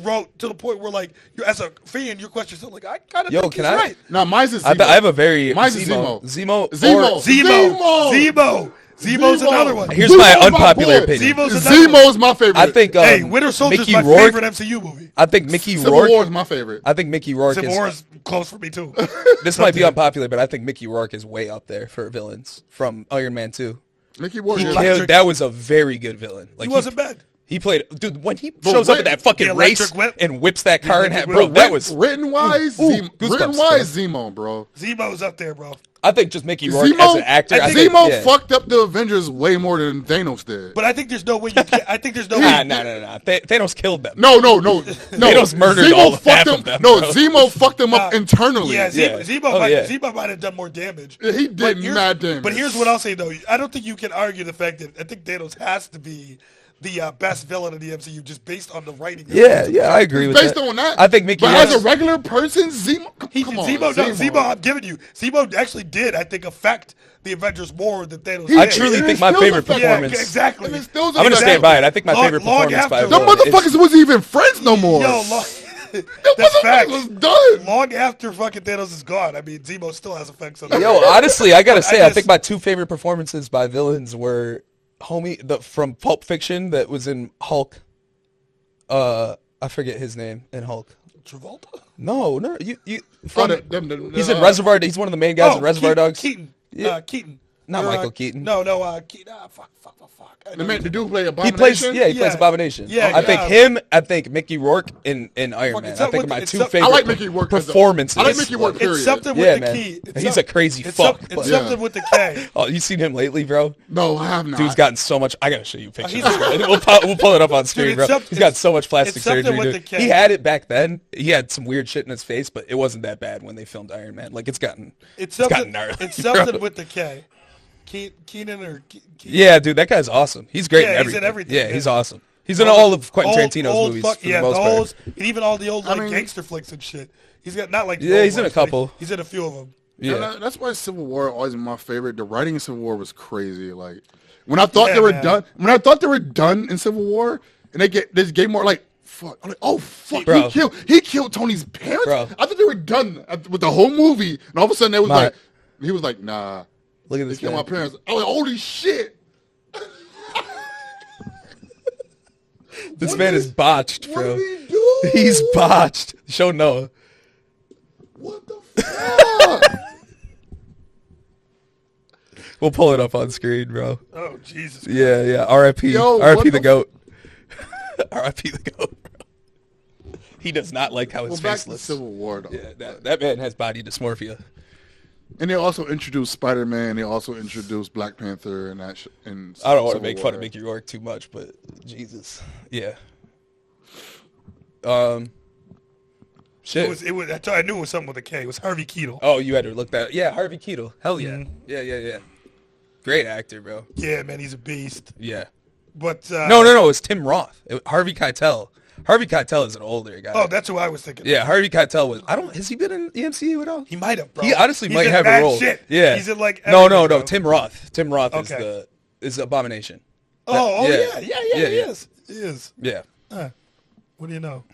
wrote to the point where, like, you as a fan, you question yourself, like, I kind of think can he's I- right. No, mine's is I Zemo. have a very Mine's is Zemo. Zemo. Zemo's another one. Here's my Zemo's unpopular boy. opinion. Zemo's another one. Zemo's my favorite. I think Hey, Winter Soldier's Mickey my Rourke. favorite MCU movie. I think Mickey Civil Rourke. War is my favorite. I think Mickey Rourke Civil is. War is close for me too. This might be unpopular, but I think Mickey Rourke is way up there for villains from Iron Man 2. Mickey Rourke. He is- like- That was a very good villain. Like He wasn't bad. He played, dude. When he shows up in that fucking the race electric whip. and whips that car in half, Bro, bro. That was. written wise. Ooh, Zemo, goosebumps, written wise, Zemo, bro. Zemo's up there, bro. I think just Mickey Rourke as Zemo, an actor. I think, Zemo yeah. fucked up the Avengers way more than Thanos did. But I think there's no way you can. I think there's no Nah, way. no. Thanos killed them. No. Thanos murdered Zemo all of fucked half them. of them, No, bro. Zemo fucked them up internally. Yeah, Yeah. Zemo might have done more damage. Yeah, he did But here's- mad damage. But here's what I'll say though: I don't think you can argue the fact that I think Thanos has to be the best villain in the MCU just based on the writing. Yeah, I agree with Based that. on that, I think Mickey But Rourke. as a regular person, Zemo. Come on, Zemo, I'm giving you. Zemo actually did, I think, affect the Avengers more than Thanos. I did. truly It think my still favorite affects- performance. Yeah, exactly. And it still I'm gonna affects- stand by it. I think my favorite Long performance by a after- Them villain is- motherfuckers wasn't even friends no more. Yo, Them that's fact. motherfuckers was done. Long after fucking Thanos is gone, I mean, Zemo still has effects on. Yo, honestly, I gotta say, I just- think my two favorite performances by villains were from Pulp Fiction that was in Hulk. I forget his name in Hulk. Travolta. No, you. From, them, he's in Reservoir. He's one of the main guys in Reservoir Dogs. Keaton. Yeah. Keaton. Not Michael Keaton. No, Keaton. Fuck. The dude play He Abomination. plays, he plays Yeah. Abomination. Yeah, I think yeah. him. I think Mickey Rourke in Iron Fuck, Man. it's I up think with- my it's two up- favorite I like Mickey Rourke as a- performances. I like Mickey Rourke, period. It's something with Yeah, the man. key. He's a crazy it's fuck, It's but- something with the K. Oh, you seen him lately, bro? No, I have not. Dude's gotten so much. I gotta show you pictures. he's- we'll pull it up on screen, it's bro. some- He's got it's- so much plastic it's something surgery. with Dude. the K. He had it back then. He had some weird shit in his face, but it wasn't that bad when they filmed Iron Man. Like it's gotten Something. gnarly. It's bro. something with the K. Keenan or Yeah, dude, that guy's awesome. He's great Yeah, in he's in everything. everything, Yeah, yeah. he's awesome. He's in all of Quentin Tarantino's old movies fuck, for yeah, the most those, part. and even all the old like mean- gangster flicks and shit. He's got not like the Yeah, old he's in a ones, but couple. He's in a few of them. Yeah. That's why Civil War always been my favorite. The writing in Civil War was crazy. Like when I thought Yeah, they were man. done. When I thought they were done in Civil War, and they gave more like fuck. I'm like, oh fuck, Bro. he killed Tony's parents. Bro. I thought they were done with the whole movie, and all of a sudden he was like, nah, Look at they this killed guy. my parents. I was like, holy shit. This What man did- is botched, What bro. did he do? He's botched. Show Noah. What the fuck? We'll pull it up on screen, bro. Oh Jesus! Yeah. R.I.P. Yo, R.I.P. what the the- goat. R.I.P. the goat, bro. He does not like how his Well, back face to looks. Civil War though. Yeah, that man has body dysmorphia. And they also introduced Spider-Man. They also introduced Black Panther and that. And I don't want to Civil make fun of War. Mickey Rourke too much, but Jesus, yeah. Shit. It was. I knew it was something with a K. It was Harvey Keitel. Oh, you had to look that. Yeah, Harvey Keitel. Hell yeah. Mm-hmm. Yeah. Great actor, bro. Yeah, man, he's a beast. Yeah. But No. It's Tim Roth. Harvey Keitel. Harvey Keitel is an older guy. Oh, that's who I was thinking. Yeah, Harvey Keitel was. Has he been in the MCU at all? He might have, bro. He honestly He's might in have a mad role. Shit. Yeah. He's in like No. everything, bro. Tim Roth. Tim Roth Okay. is Abomination. Yeah. He yeah. is. He is. Yeah. What do you know?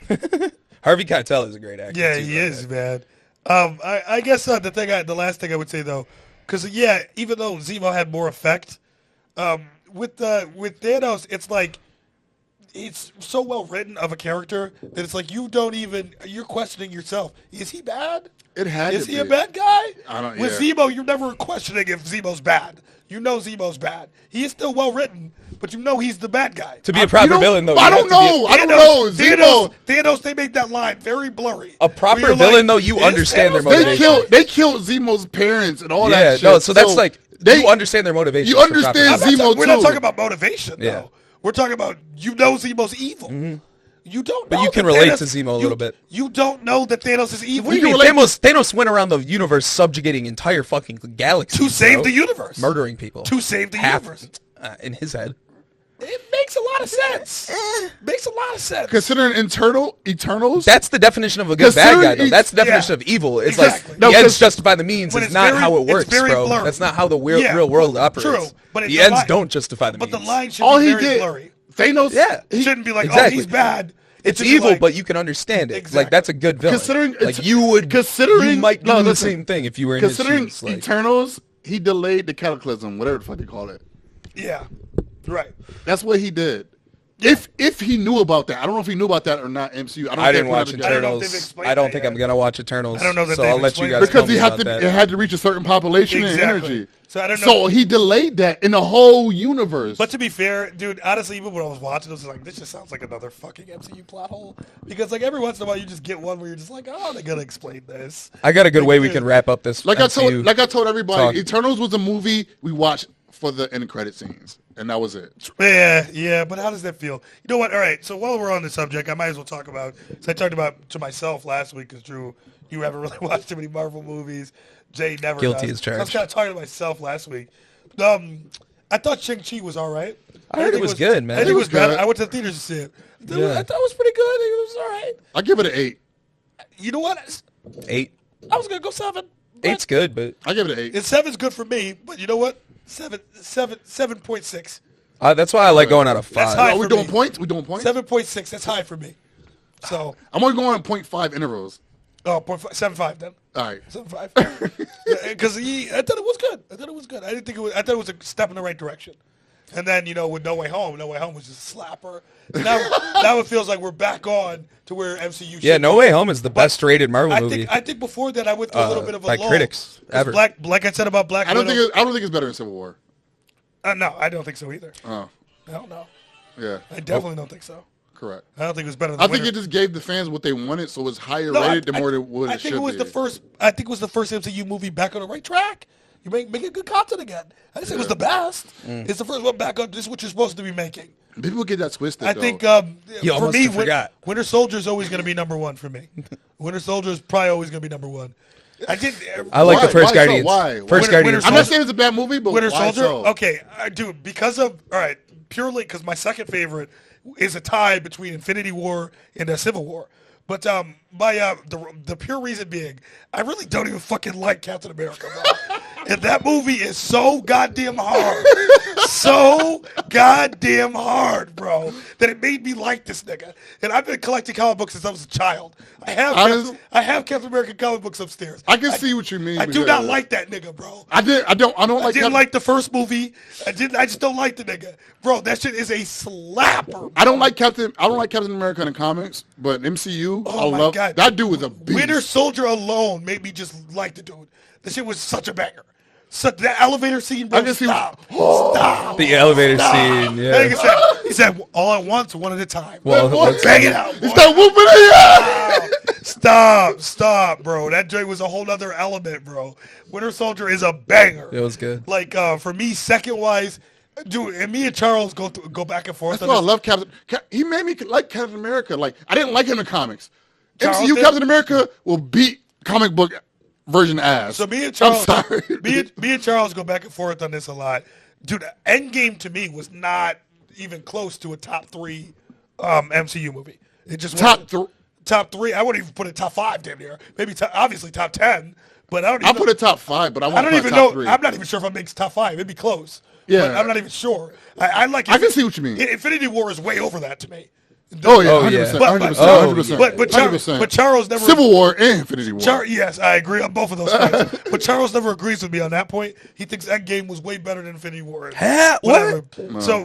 Harvey Keitel is a great actor. Yeah, too, he by the is, way. man. I guess the last thing I would say though, because even though Zemo had more effect, with Thanos, it's like it's so well written of a character that it's like you're questioning yourself. Is he bad? It had Is to he be. a bad guy? I don't- With yeah. Zemo, you're never questioning if Zemo's bad. You know Zemo's bad. He is still well written, but you know he's the bad guy. To be a proper villain, though, I you have don't to be know. I don't know. Zemo. Thanos, they made that line very blurry. A proper Where you're villain, like, though, you is understand their Thanos motivation. bad? They killed Zemo's parents and all Yeah, that shit. no, so that's like, you understand their motivation. you understand I'm not Zemo we're not too. talking about motivation, though. Yeah. We're talking about Zemo's evil. You don't But know you can that relate Thanos- to Zemo a you- little bit. You don't know that Thanos is evil. What do you mean? Thanos went around the universe subjugating entire fucking galaxies to save bro. the universe. Murdering people. To save the Half, universe. in his head. It makes a lot of sense. Makes a lot of sense. Considering Eternals, That's the definition of a good bad guy, though. Considering That's the definition yeah, of evil. It's exactly. like No, the ends 'cause- justify the means. When It's it's not very- how it it's works, very bro. blurry. That's not how the Yeah, real world operates. true, but the the ends line- don't justify the But means. the line should all be he very did, blurry. Thanos. Yeah. It shouldn't be like, Exactly. oh, he's bad. It's should be evil, like- but you can understand it. Exactly. Like that's a good villain. Considering like you would, considering you might do no, the listen, same thing if you were in his considering shoes. Like, Eternals, he delayed the cataclysm, whatever the fuck they call it. Yeah, right. That's what he did. If he knew about that, I don't know if he knew about that or not. MCU, I didn't watch I don't know if they've Eternals. explained I don't that think yet. I'm gonna watch Eternals. I don't know that so they've I'll let you explained guys that. because tell me he had about to. that. It had to reach a certain population and Exactly. energy. So I don't know. So he delayed that in the whole universe. But to be fair, dude, honestly, even when I was watching, I was like, this just sounds like another fucking MCU plot hole. Because like every once in a while, you just get one where you're just like, oh, they're gonna explain this. I got a good way we dude. can wrap up this. like MCU. I told everybody, talk. Eternals was a movie we watched for the end credit scenes, and that was it. Yeah, but how does that feel? You know what? All right, so while we're on the subject, I might as well talk about. So I talked about to myself last week because Drew, you haven't really watched too many Marvel movies. Jay never. Guilty does. as charged. I was kind of talking to myself last week. I thought Shang-Chi was all right. I heard it was good, man. I think it was good. bad. I went to the theaters to see it. Yeah. I thought it was pretty good. It was all right. I give it an 8. You know what? 8. I was gonna go 7. but- 8's good, but I give it an 8. And 7's good for me, but you know what? 7.6. that's why I like going out of 5. That's high. Are we for doing me. points? We doing points? 7.6. That's high for me. So, I'm only going on 0.5 intervals. 7.5 then. All right. 7.5. Because I thought it was good. I didn't think it was. I thought it was a step in the right direction. And then with No Way Home was just a slapper. Now it feels like we're back on to where MCU. Yeah, should No be. Way Home is the best rated Marvel I movie. think before that I went through a little bit of a by lull. critics, 'Cause ever. like I said about Black I don't Widow. think it's better than Civil War. No, I don't think so either. Oh, I don't know. yeah. I definitely don't think so. Correct. I don't think it was better than I think Winter. it just gave the fans what they wanted, so it's higher No, rated than what it I should think it was be. the first. I think it was the first MCU movie back on the right track. You making good content again. I didn't say it was the best. It's the first one back on. This is what you're supposed to be making. People get that twisted. I though. think You for almost me, forgot. Winter Soldier is always going to be number one for me. Winter Soldier is probably always going to be number one. I did. I like the Why? first Why so? Guardians. Why? First Winter- Guardians. Winter I'm not Soldier- saying it's a bad movie, but Winter why Soldier. so? Okay, dude. Because of purely because my second favorite is a tie between Infinity War and Civil War. But the pure reason being, I really don't even fucking like Captain America, bro. And that movie is so goddamn hard. So goddamn hard, bro, that it made me like this nigga. And I've been collecting comic books since I was a child. I have Captain America comic books upstairs. I can see what you mean. I do because not like that nigga, bro. I don't I like. didn't Captain- like the first movie. I just don't like the nigga, bro. That shit is a slapper. Bro. I don't like Captain America in the comics, but MCU, Oh I my love God. that dude was a beast. Winter Soldier alone made me just like the dude. That shit was such a banger. So that elevator scene, bro. I can see Stop. Stop. The elevator Stop. scene, yeah. That nigga he said, all at once, one at a time. Well, Bang it out. He boy. started whooping it. Stop, bro. That joint was a whole other element, bro. Winter Soldier is a banger. It was good. Like for me, second wise, dude, and me and Charles go back and forth. That's why I love Captain. He made me like Captain America. Like I didn't like him in comics. Charles MCU did? Captain America will beat comic book version ass. So me and Charles, I'm sorry. me and Charles go back and forth on this a lot, dude. Endgame to me was not even close to a top 3 MCU movie. It just wasn't. Top 3. I wouldn't even put it top 5 damn near. Maybe obviously top 10, but I don't. Even I'll put it top 5, but I I want don't to even top know. 3. I'm not even sure if it makes top 5. It'd be close. Yeah. but I'm not even sure. I like. I can see what you mean. Infinity War is way over that to me. Oh yeah, Oh, 100%, yeah. 100%, 100%. But 100%. Charles never. Civil War and Infinity War. Yes, I agree on both of those points. But Charles never agrees with me on that point. He thinks Endgame was way better than Infinity War. Huh? Whatever. What? So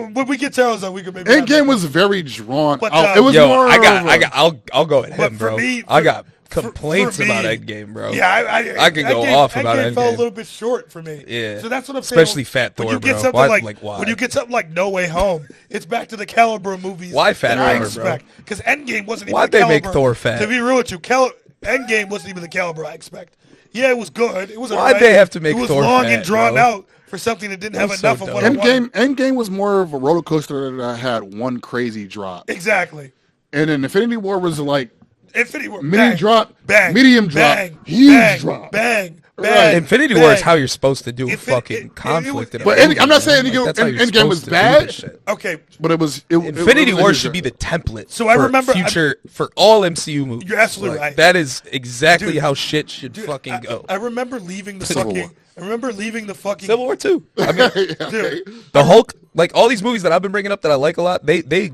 when we get Charles on, we can maybe. have Endgame that. was very drawn But, out. It was Yo, more. I'll go at But him, for bro. me- I got for complaints me- about Endgame, bro. Yeah, I can go Endgame- off about Endgame fell a Endgame. little bit short for me. Yeah. So that's what I'm saying. Especially Fat when Thor, you get bro. something Why- like, like, why? when you get something like No Way Home, it's back to the caliber of movies. Why Fat that I Thor, bro? expect. Because Endgame wasn't even Why'd the they caliber. make Thor fat? To be real with you, Endgame wasn't even the caliber I expect. Yeah, it was good. It was. Why'd alright. they have to make It was Thor long fat, and drawn bro? out for something that didn't have That's so enough of dumb. what I wanted. Endgame was more of a roller coaster that had one crazy drop. Exactly. And then Infinity War was like Infinity War, medium bang, drop, bang, medium drop, bang, huge bang, drop. bang, Right. bang. Infinity bang. War is how you're supposed to do It- fucking it- it conflict. was- in a But movie, I'm not man. saying Like, that's how you're Endgame was supposed to do bad. this shit. Okay, But it was Infinity it was War a should be the template. So I for remember- future for all MCU movies. You're absolutely Like, right. That is exactly Dude, how shit should dude, fucking go. I remember leaving the Civil fucking. War. I remember leaving the fucking. Civil War 2. I mean, Dude, the Hulk, like all these movies that I've been bringing up that I like a lot, they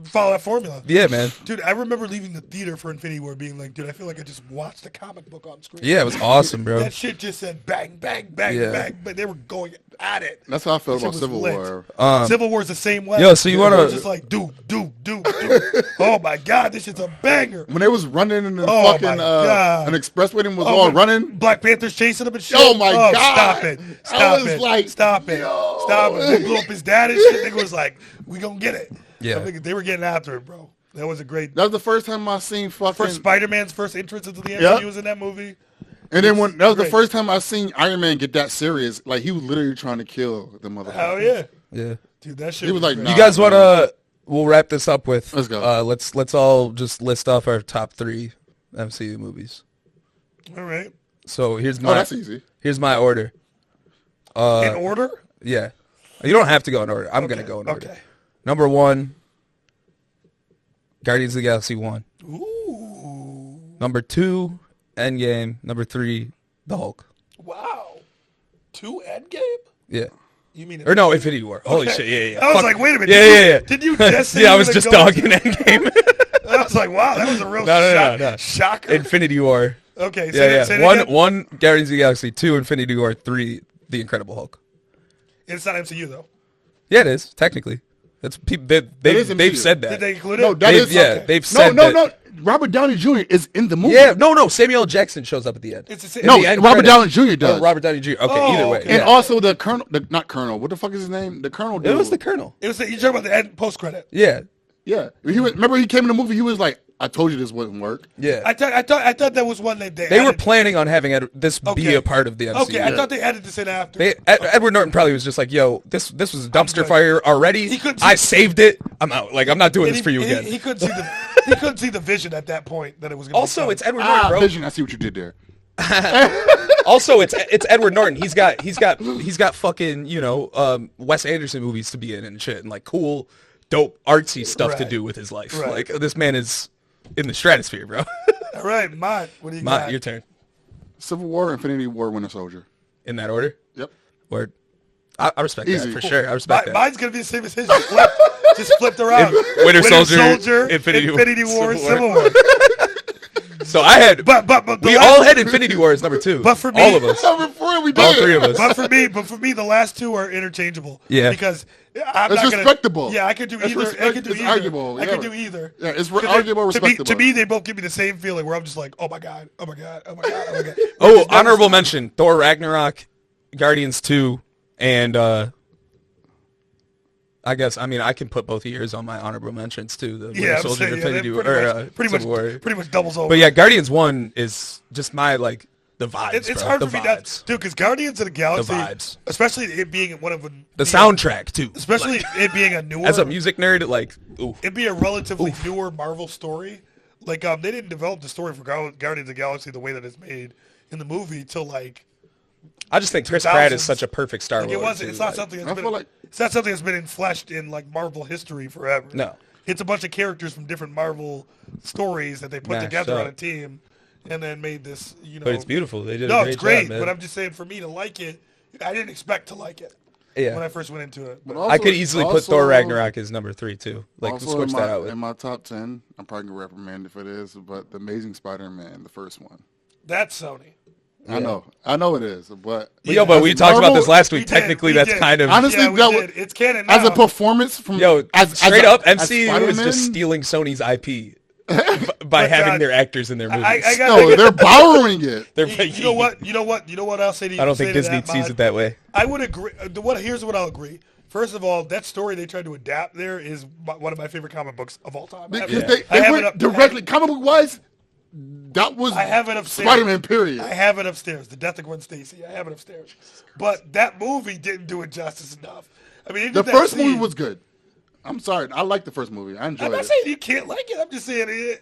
follow that formula. yeah, man. Dude, I remember leaving the theater for Infinity War being like, dude, I feel like I just watched a comic book on screen. Yeah, it was awesome, bro. That shit just said bang, bang, bang, Yeah. bang, but they were going at it. That's how I felt That about shit was Civil lit. War. Civil War's the same way. Yo, so you wanna- It was just like, dude. Oh my God, this shit's a banger. When they was running in the Oh, fucking my God. an expressway and was Oh, all when running. Black Panther's chasing him and shit. Oh, my God. Stop it. I Stop was it. like, Stop it. yo. Stop it. They blew up his dad and shit. Nigga was like, we gonna get it. Yeah. I think they were getting after it, bro. That was a great. That was the first time I seen fucking. First Spider-Man's first entrance into the MCU Yeah. was in that movie. And then when that was the Great. first time I seen Iron Man get that serious, like he was literally trying to kill the motherfucker. Hell yeah. Yeah. Dude, that shit He was like, great. nah. You guys want to? We'll wrap this up with. Let's go. Let's all just list off our top 3 MCU movies. All right. So here's Oh, my that's easy. here's my order. In order? Yeah, you don't have to go in order. I'm gonna go in order. Okay. Number 1, Guardians of the Galaxy 1. Ooh. Number 2, Endgame. Number 3, The Hulk. Wow. 2 Endgame? Yeah. You mean Or no, Infinity War. Holy Okay. shit, yeah. I was Fuck. like, wait a minute. Yeah. Did you just say yeah, I you was were just gonna dogging go- Endgame. I was like, wow, that was a real No. shocker. Infinity War. Okay, Yeah. say that again. 1, Guardians of the Galaxy. 2, Infinity War. 3, The Incredible Hulk. It's not MCU, though. Yeah, it is, technically. That's is they've MCU. said that. Did they include No, it? that is they've said no. that. Robert Downey Jr. is in the movie. Yeah, no. Samuel L. Jackson shows up at the end. It's the same. No, the end Robert credits. Downey Jr. does. Oh, Robert Downey Jr. Okay, Oh, either way. okay. And Yeah. also the Colonel, not Colonel. What the fuck is his name? The Colonel dude. It was the Colonel. It was you talking about the end post credit. Yeah. Yeah. Remember he came in the movie, he was like, I told you this wouldn't work. Yeah. I thought that was one that They were added. planning on having this be Okay. a part of the MCU. Okay, I thought they added this in after. Edward Norton probably was just like, "Yo, this was a dumpster good. fire already. He couldn't I see- saved it. I'm out. Like I'm not doing And this for you again." He couldn't see the he couldn't see the vision at that point that it was going to Also, it's Edward Norton, bro. Vision, I see what you did there. Also, it's Edward Norton. He's got fucking Wes Anderson movies to be in and shit, and like cool, dope, artsy stuff to Right. do with his life. Right. Like this man is in the stratosphere, bro. all right, Mont. What do you Mont, got? your turn. Civil War, Infinity War, Winter Soldier. In that order. Yep. Word. I respect Easy. that for sure. I respect that. Mine's going to be the same as his. Just flipped around. Winter Soldier, Infinity War, Civil Civil War. War. So I had, But we the all last- had Infinity War as number 2. But for me- all of us, Number 4, we did. all 3 of us. But for me, the last 2 are interchangeable. Yeah. Because I'm It's not gonna, respectable. Yeah, I could do It's either. I could do it's either. arguable, I could yeah. do either. Yeah, it's 'Cause arguable, to respectable. me, they both give me the same feeling where I'm just like, oh my god, oh my god, oh my god, oh my god. Oh, It's never- honorable mention: Thor Ragnarok, Guardians 2, and I guess I can put both of yours on my honorable mentions too. The Yeah, Winter I'm Soldier, saying, yeah, Infinity that War, Civil War. pretty much doubles over. But yeah, Guardians 1 is just my the vibes. It's bro. hard the for me vibes. not, dude, because Guardians of the Galaxy, vibes. especially it being one of The soundtrack too. especially Like, it being a newer, as a music nerd, like ooh. it'd be a relatively newer Marvel story. Like they didn't develop the story for Guardians of the Galaxy the way that it's made in the movie till like I just think Chris Pratt 2000s. is such a perfect Star Like Lord. it wasn't. too, It's not like- something. I That's feel been, like- it's not something that's been infleshed in like Marvel history forever. No. It's a bunch of characters from different Marvel stories that they put Mashed together up. on a team, and then made this. But it's beautiful. They did No, a great it's great. job, man. But I'm just saying, for me to like it, I didn't expect to like it Yeah. when I first went into it. But I could easily put Thor Ragnarok as number 3 too. Like Also switch in that out with. in my top 10, I'm probably going to reprimand you for this, but The Amazing Spider-Man, the first one. that's Sony. I know it is, but Yo, but we as talked about Marvel- this last We week. did, Technically, we that's did. kind of Honestly, Yeah, we that did. was- It's canon as a now. performance from yo. as Straight a- up, as MCU is Spider-Man, just stealing Sony's IP by But, having their actors in their movies. I got. No, they're borrowing it. They're You know what? You know what? I'll say to you. I don't say think to Disney that, sees Mod. it that way. I would agree. Here's what I'll agree. First of all, that story they tried to adapt there is one of my favorite comic books of all time. Because Yeah. they I have it went up- directly, comic book wise, that was I have it upstairs. Spider-Man, period. I have it upstairs. The Death of Gwen Stacy. I have it upstairs. But that movie didn't do it justice enough. I mean, it The did that first movie scene. was good. I'm sorry. I like the first movie. I enjoyed I'm not it. saying you can't like it. I'm just saying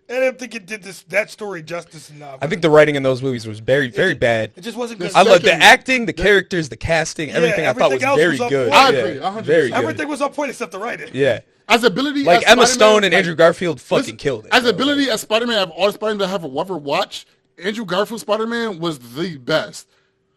I don't think it did that story justice enough. I think the writing in those movies was very, very bad. It just wasn't good. I love the Second- acting, the characters, the casting, everything. I thought was everything else very was up good. point. I Yeah, agree, 100%. very good. Everything was on point except the writing. Yeah, As ability, like as Emma Spider-Man, Stone and like, Andrew Garfield fucking listen, killed it. As bro. ability as Spider-Man, I've all Spider-Man that have ever watched. Andrew Garfield Spider-Man was the best.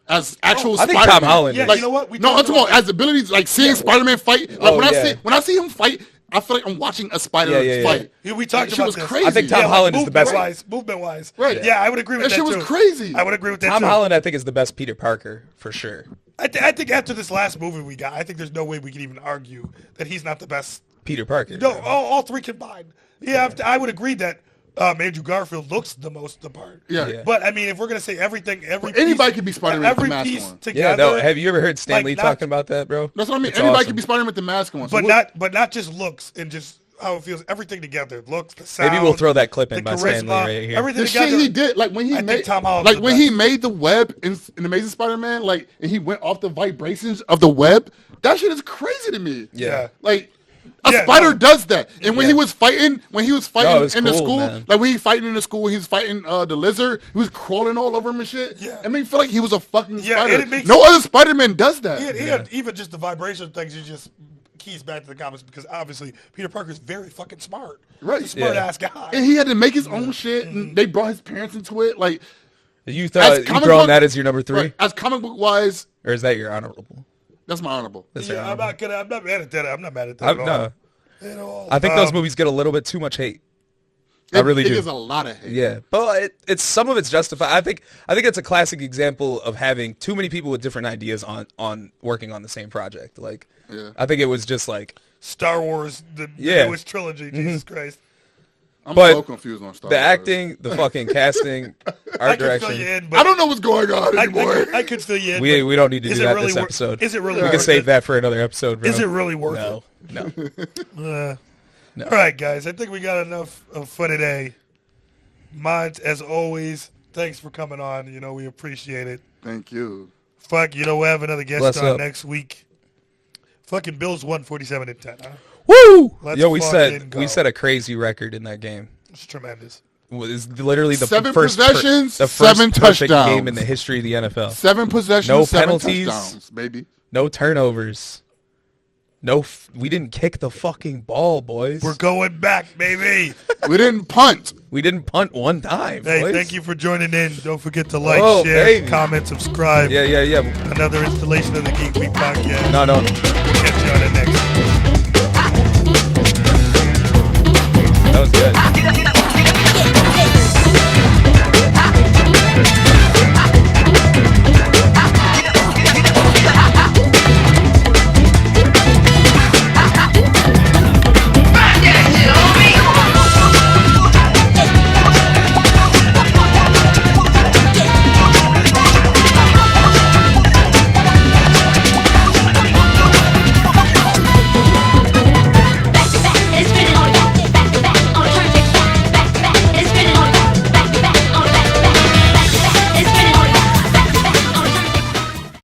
As actual I think Spider-Man. Tom Holland Yeah, is. Like, you know what? We no, I'm talked talking about about as abilities, like seeing Spider-Man fight. Like Oh, when yeah. I see him fight, I feel like I'm watching a spider Yeah. fight. Yeah, we talked That shit about was this. crazy. I think Tom Holland is the best. Movement-wise. Right. Yeah, I would agree with That that shit too. was crazy. I would agree with that Tom too. Holland, I think, is the best Peter Parker for sure. I think after this last movie we got, I think there's no way we can even argue that he's not the best. Peter Parker. No, all three combined. Yeah, I would agree that Andrew Garfield looks the most the part. Yeah. Yeah. But I mean, if we're gonna say everything, anybody could be Spider-Man with every the mask piece on. together. Yeah, no. Have you ever heard Stan like, Lee not- talking about that, bro? That's what I mean. It's Anybody awesome. can be Spider-Man with the mask on. So But not just looks and just how it feels. Everything together, looks, the sound. Maybe we'll throw that clip in the by Stan Lee charisma, right here. Everything the together. shit he did, like when he I think made, Tom Holland's like the when best. he made the web in Amazing Spider-Man, like and he went off the vibrations of the web. That shit is crazy to me. Yeah. Like a Yeah, spider no. does that. And when he was fighting, No, in it was the cool, school, man. like when he fighting in the school, he was fighting the lizard. He was crawling all over him and shit. Yeah. I mean, feel like he was a fucking Yeah, spider. and it makes- No other Spider-Man does that. He had even just the vibration things. You just keys back to the comics because obviously Peter Parker's very fucking smart. Right. He's a smart ass guy. And he had to make his own shit, and they brought his parents into it. Like, You thought you comic throwing book- that as your number 3, right, as comic book wise, or is that your honorable? that's my honorable. That's your Yeah, I'm honorable. not mad at that. I'm not mad at that at all. No, At all. I think those movies get a little bit too much hate. I It really do. gives a lot of hate. Yeah, but it's some of it's justified. I think it's a classic example of having too many people with different ideas on working on the same project. Like, Yeah. I think it was just like Star Wars, the Yeah. newest trilogy. Jesus Christ. I'm But so confused on Star the Wars. acting, the fucking casting, I art could fill you direction. in, but I don't know what's going on I anymore. could fill you in. but We don't need to is do it that really this wor- episode. Is it really? We worth can save it? that for another episode, bro. Is it really worth No, no. it? All right, guys. I think we got enough for today. Mont, as always, thanks for coming on. You know, we appreciate it. Thank you. Fuck, you know, we'll have another guest Bless on up. next week. Fucking Bills won 47-10. Huh? Woo! Let's Yo, we fucking go. set a crazy record in that game. It's tremendous. It was literally the 7 first possessions, the first 7 perfect touchdowns. game in the history of the NFL. 7 possessions, No 7 penalties. touchdowns, baby. No turnovers. We didn't kick the fucking ball, boys. We're going back, baby. We didn't punt. We didn't punt one time. Hey, boys. thank you for joining in. Don't forget to like, Oh, share, baby. comment, subscribe. Yeah. Another installation of the Geek Week podcast. No. We'll catch you on the next one. That was good.